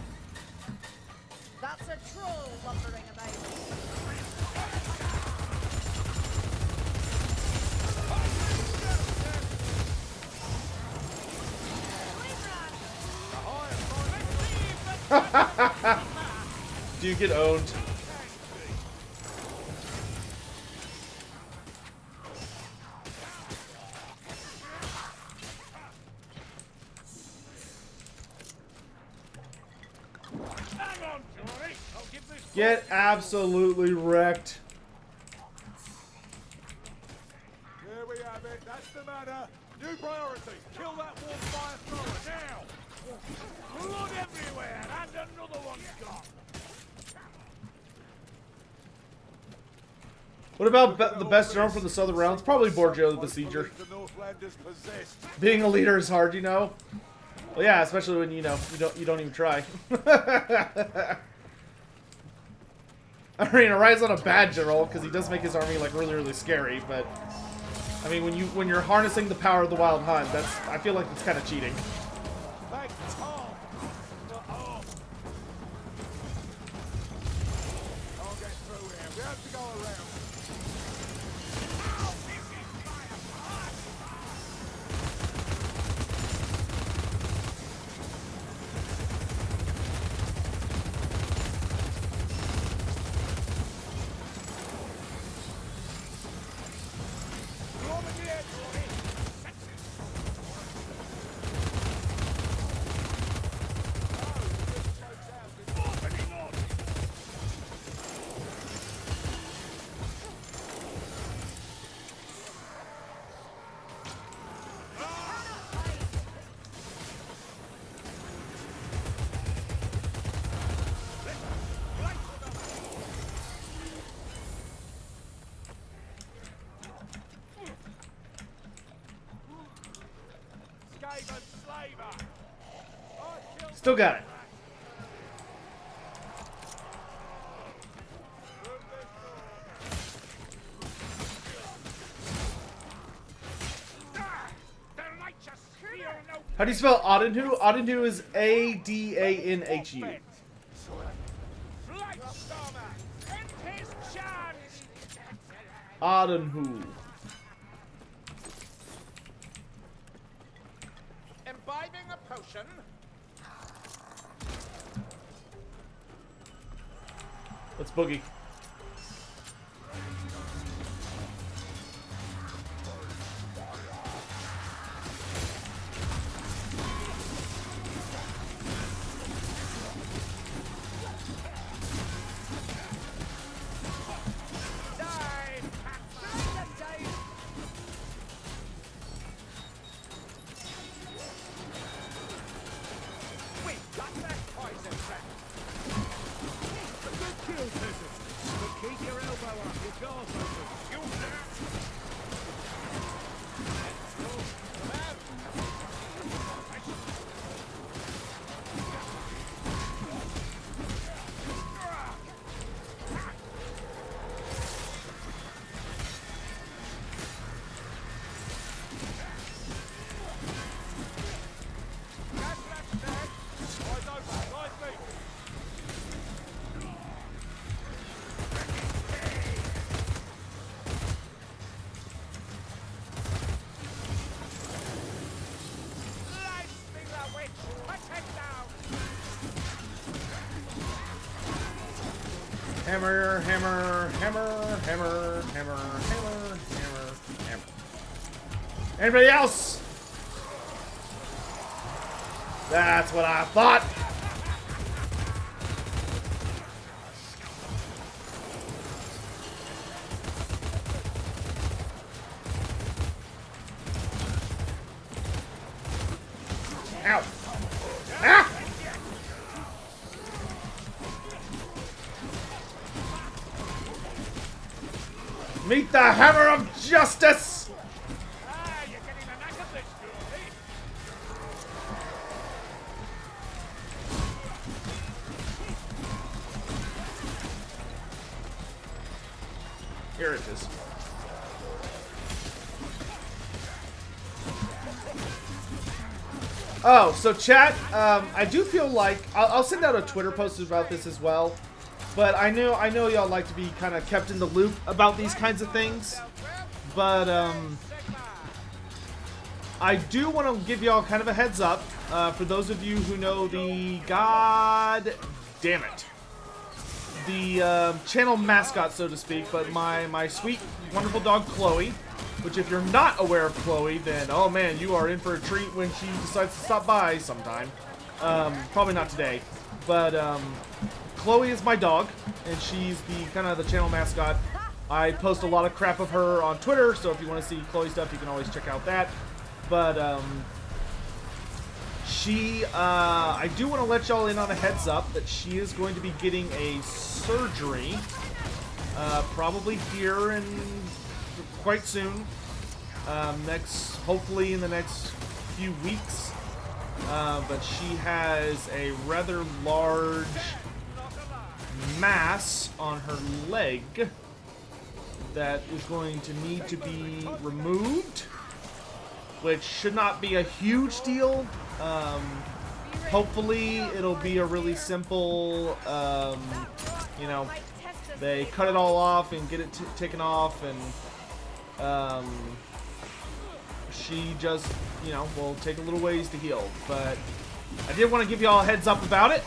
That's a troll lumbering about. Do you get owned? Get absolutely wrecked. There we have it. That's the matter. New priority. Kill that warfire thrower now. Blood everywhere, and another one's gone. What about the best general from the Southern Realms? Probably Borgio the Besieger. The Northlanders possessed. Being a leader is hard, you know. Well, yeah, especially when you don't even try. I mean, Orion's not a bad general because he does make his army like really scary. But I mean, when you're harnessing the power of the Wild Hunt, I feel like it's kind of cheating. Thank Tom. Oh. I'll get through here. We have to go around. Skaven slaver. Still got it. How do you spell Adenhu? Adenhu is A-D-A-N-H-U. Adenhu. Imbibing a potion. Let's boogie. Hammer, hammer, hammer, hammer, hammer, hammer, hammer, hammer. Anybody else? That's what I thought. Ow. Ah! Meet the hammer of justice! Ah, you're getting the knack of this, Julie. Here it is. Oh, so chat, I do feel like I'll send out a Twitter post about this as well. But I know y'all like to be kind of kept in the loop about these kinds of things. But I do want to give y'all kind of a heads up for those of you who know the god damn it, the channel mascot, so to speak. But my sweet wonderful dog Chloe, which if you're not aware of Chloe, then oh man, you are in for a treat when she decides to stop by sometime. Probably not today, but Chloe is my dog. and she's the kind of the channel mascot. I post a lot of crap of her on Twitter, so if you want to see Chloe stuff, you can always check out that. But I do want to let y'all in on a heads up that she is going to be getting a surgery, probably here in quite soon. Hopefully in the next few weeks. But she has a rather large mass on her leg that is going to need to be removed, which should not be a huge deal. Hopefully it'll be a really simple, you know, they cut it all off and get it taken off, and she just, you know, will take a little ways to heal. But I did want to give y'all a heads up about it.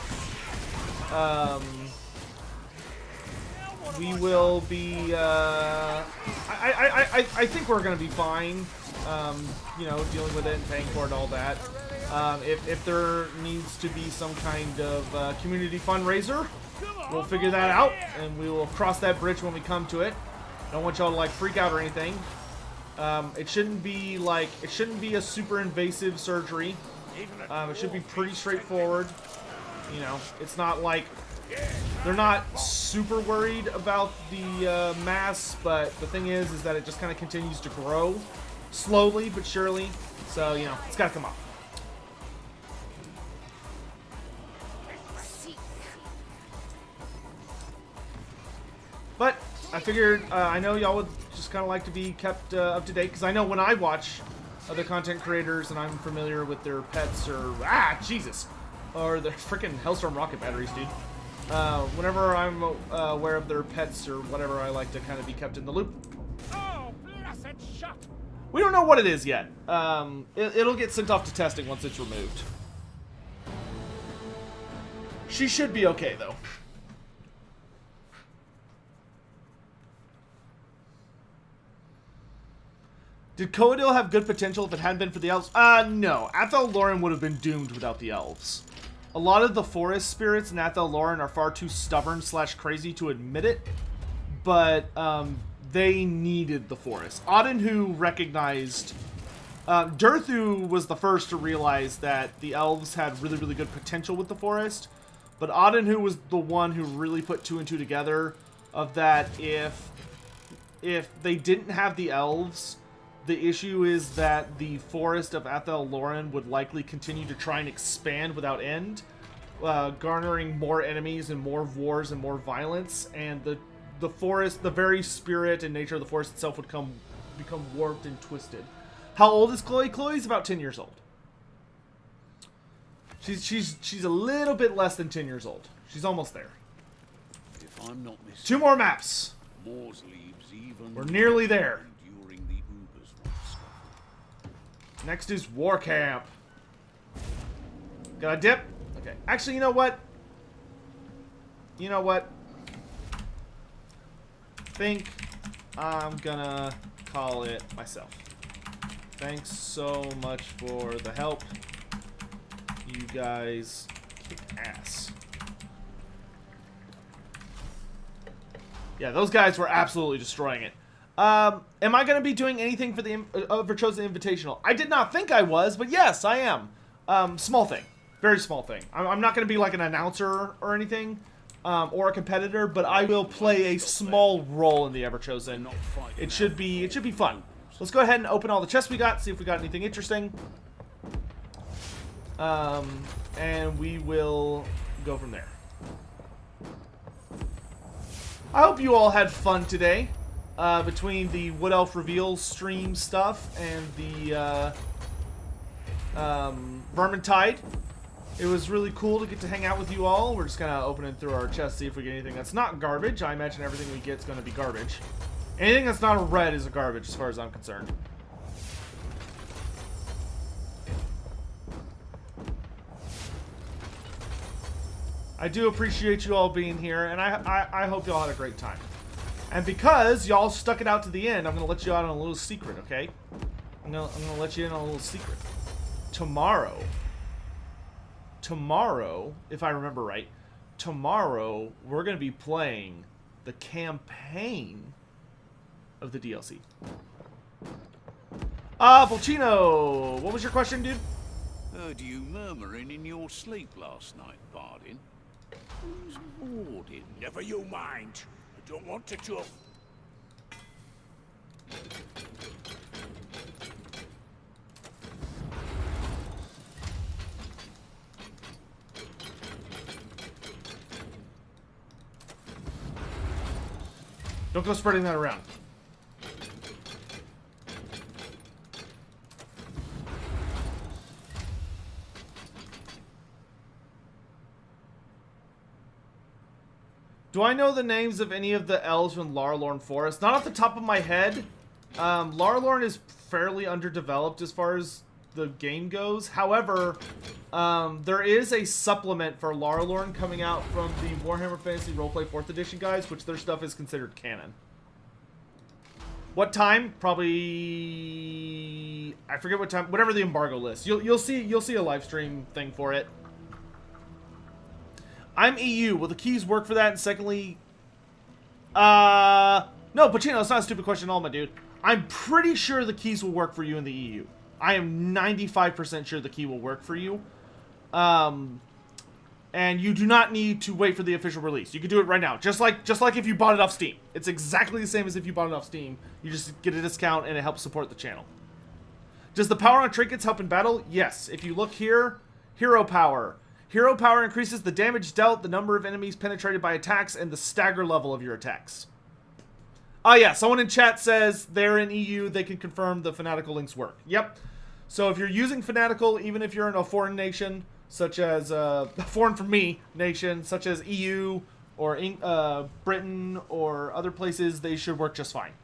We will be, I think we're going to be fine, you know, dealing with it and paying for it and all that. If there needs to be some kind of community fundraiser, we'll figure that out, and we will cross that bridge when we come to it. Don't want y'all to, like, freak out or anything. It shouldn't be a super invasive surgery. It should be pretty straightforward. You know, it's not like, they're not super worried about the mass, but the thing is that it just kind of continues to grow slowly but surely. So, you know, it's got to come off. But I figured, I know y'all would just kind of like to be kept up to date, because I know when I watch other content creators and I'm familiar with their pets or, Jesus, or the freaking Hellstorm rocket batteries, dude. Whenever I'm aware of their pets or whatever, I like to kind of be kept in the loop. Oh, blessed shot! We don't know what it is yet. It'll get sent off to testing once it's removed. She should be okay, though. Did Coadil have good potential if it hadn't been for the elves? No. Athel Loren would have been doomed without the elves. A lot of the forest spirits in Athel Loren are far too stubborn / crazy to admit it, but they needed the forest. Adenhu recognized... Durthu was the first to realize that the elves had really, really good potential with the forest, but Adenhu was the one who really put 2 and 2 together of that if they didn't have the elves... The issue is that the forest of Athel Loren would likely continue to try and expand without end, garnering more enemies and more wars and more violence, and the forest, the very spirit and nature of the forest itself would become warped and twisted. How old is Chloe? Chloe's about 10 years old. She's a little bit less than 10 years old. She's almost there. If I'm not mistaken, 2 more maps. Moors leaves even. We're nearly there. During the Ubers once. Next is War Camp. Got a dip? Okay. Actually, you know what? You know what? Think I'm gonna call it myself. Thanks so much for the help. You guys kick ass. Yeah, those guys were absolutely destroying it. Am I going to be doing anything for the Overchosen Invitational? I did not think I was, but yes, I am. Small thing. Very small thing. I'm not going to be like an announcer or anything, or a competitor, but I will play a small role in the Everchosen. It should be fun. Let's go ahead and open all the chests we got, see if we got anything interesting. And we will go from there. I hope you all had fun today. Between the Wood Elf Reveal stream stuff and the Vermintide. It was really cool to get to hang out with you all. We're just kind of opening through our chests, see if we get anything that's not garbage. I imagine everything we get is going to be garbage. Anything that's not a red is a garbage as far as I'm concerned. I do appreciate you all being here, and I hope y'all had a great time. And because y'all stuck it out to the end, I'm going to let you out on a little secret, okay? I'm gonna let you in on a little secret. Tomorrow, if I remember right, tomorrow we're going to be playing the campaign of the DLC. Volchino, what was your question, dude? Heard you murmuring in your sleep last night, Bardin. Who's Mordin? Never you mind. I don't want to joke. Don't go spreading that around. Do I know the names of any of the elves in Larlorn Forest? Not off the top of my head. Larlorn is fairly underdeveloped as far as the game goes. However, there is a supplement for Larlorn coming out from the Warhammer Fantasy Roleplay 4th Edition guys, which their stuff is considered canon. What time? Probably... I forget what time. Whatever the embargo list. You'll see a live stream thing for it. I'm EU. Will the keys work for that? And secondly... No, Pacino, it's not a stupid question at all, my dude. I'm pretty sure the keys will work for you in the EU. I am 95% sure the key will work for you. And you do not need to wait for the official release. You can do it right now. Just like if you bought it off Steam. It's exactly the same as if you bought it off Steam. You just get a discount and it helps support the channel. Does the power on trinkets help in battle? Yes. If you look here, hero power. Hero power increases the damage dealt, the number of enemies penetrated by attacks, and the stagger level of your attacks. Oh yeah, someone in chat says they're in EU, they can confirm the Fanatical links work. Yep. So if you're using Fanatical, even if you're in a foreign nation, such as, foreign from me nation, such as EU, or Britain, or other places, they should work just fine.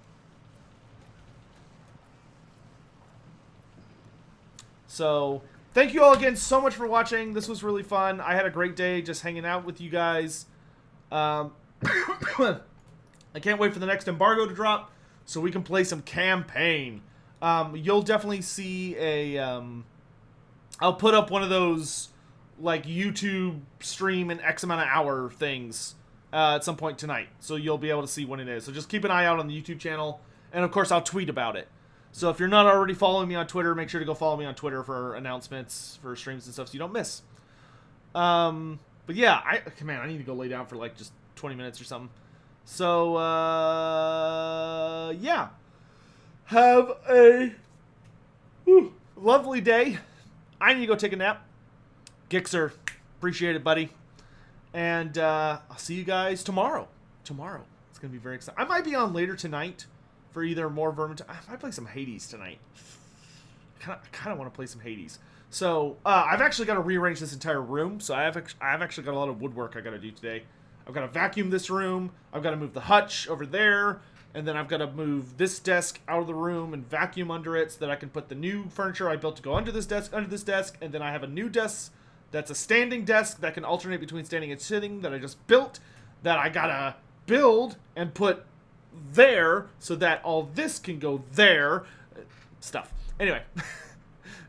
So... thank you all again so much for watching. This was really fun. I had a great day just hanging out with you guys. I can't wait for the next embargo to drop so we can play some campaign. You'll definitely see a... I'll put up one of those like YouTube stream in X amount of hour things at some point tonight. So you'll be able to see when it is. So just keep an eye out on the YouTube channel. And of course I'll tweet about it. So if you're not already following me on Twitter, make sure to go follow me on Twitter for announcements, for streams and stuff, so you don't miss. But yeah, man, I need to go lay down for like just 20 minutes or something. So, yeah. Have a lovely day. I need to go take a nap. Gixer, appreciate it, buddy. And I'll see you guys tomorrow. Tomorrow. It's going to be very exciting. I might be on later tonight. For either more Vermintide. I might play some Hades tonight. I kind of want to play some Hades. So, I've actually got to rearrange this entire room. So, I've actually got a lot of woodwork I got to do today. I've got to vacuum this room. I've got to move the hutch over there. And then I've got to move this desk out of the room and vacuum under it so that I can put the new furniture I built to go under this desk. And then I have a new desk that's a standing desk that can alternate between standing and sitting that I just built. That I got to build and put there so that all this can go there. Stuff. Anyway.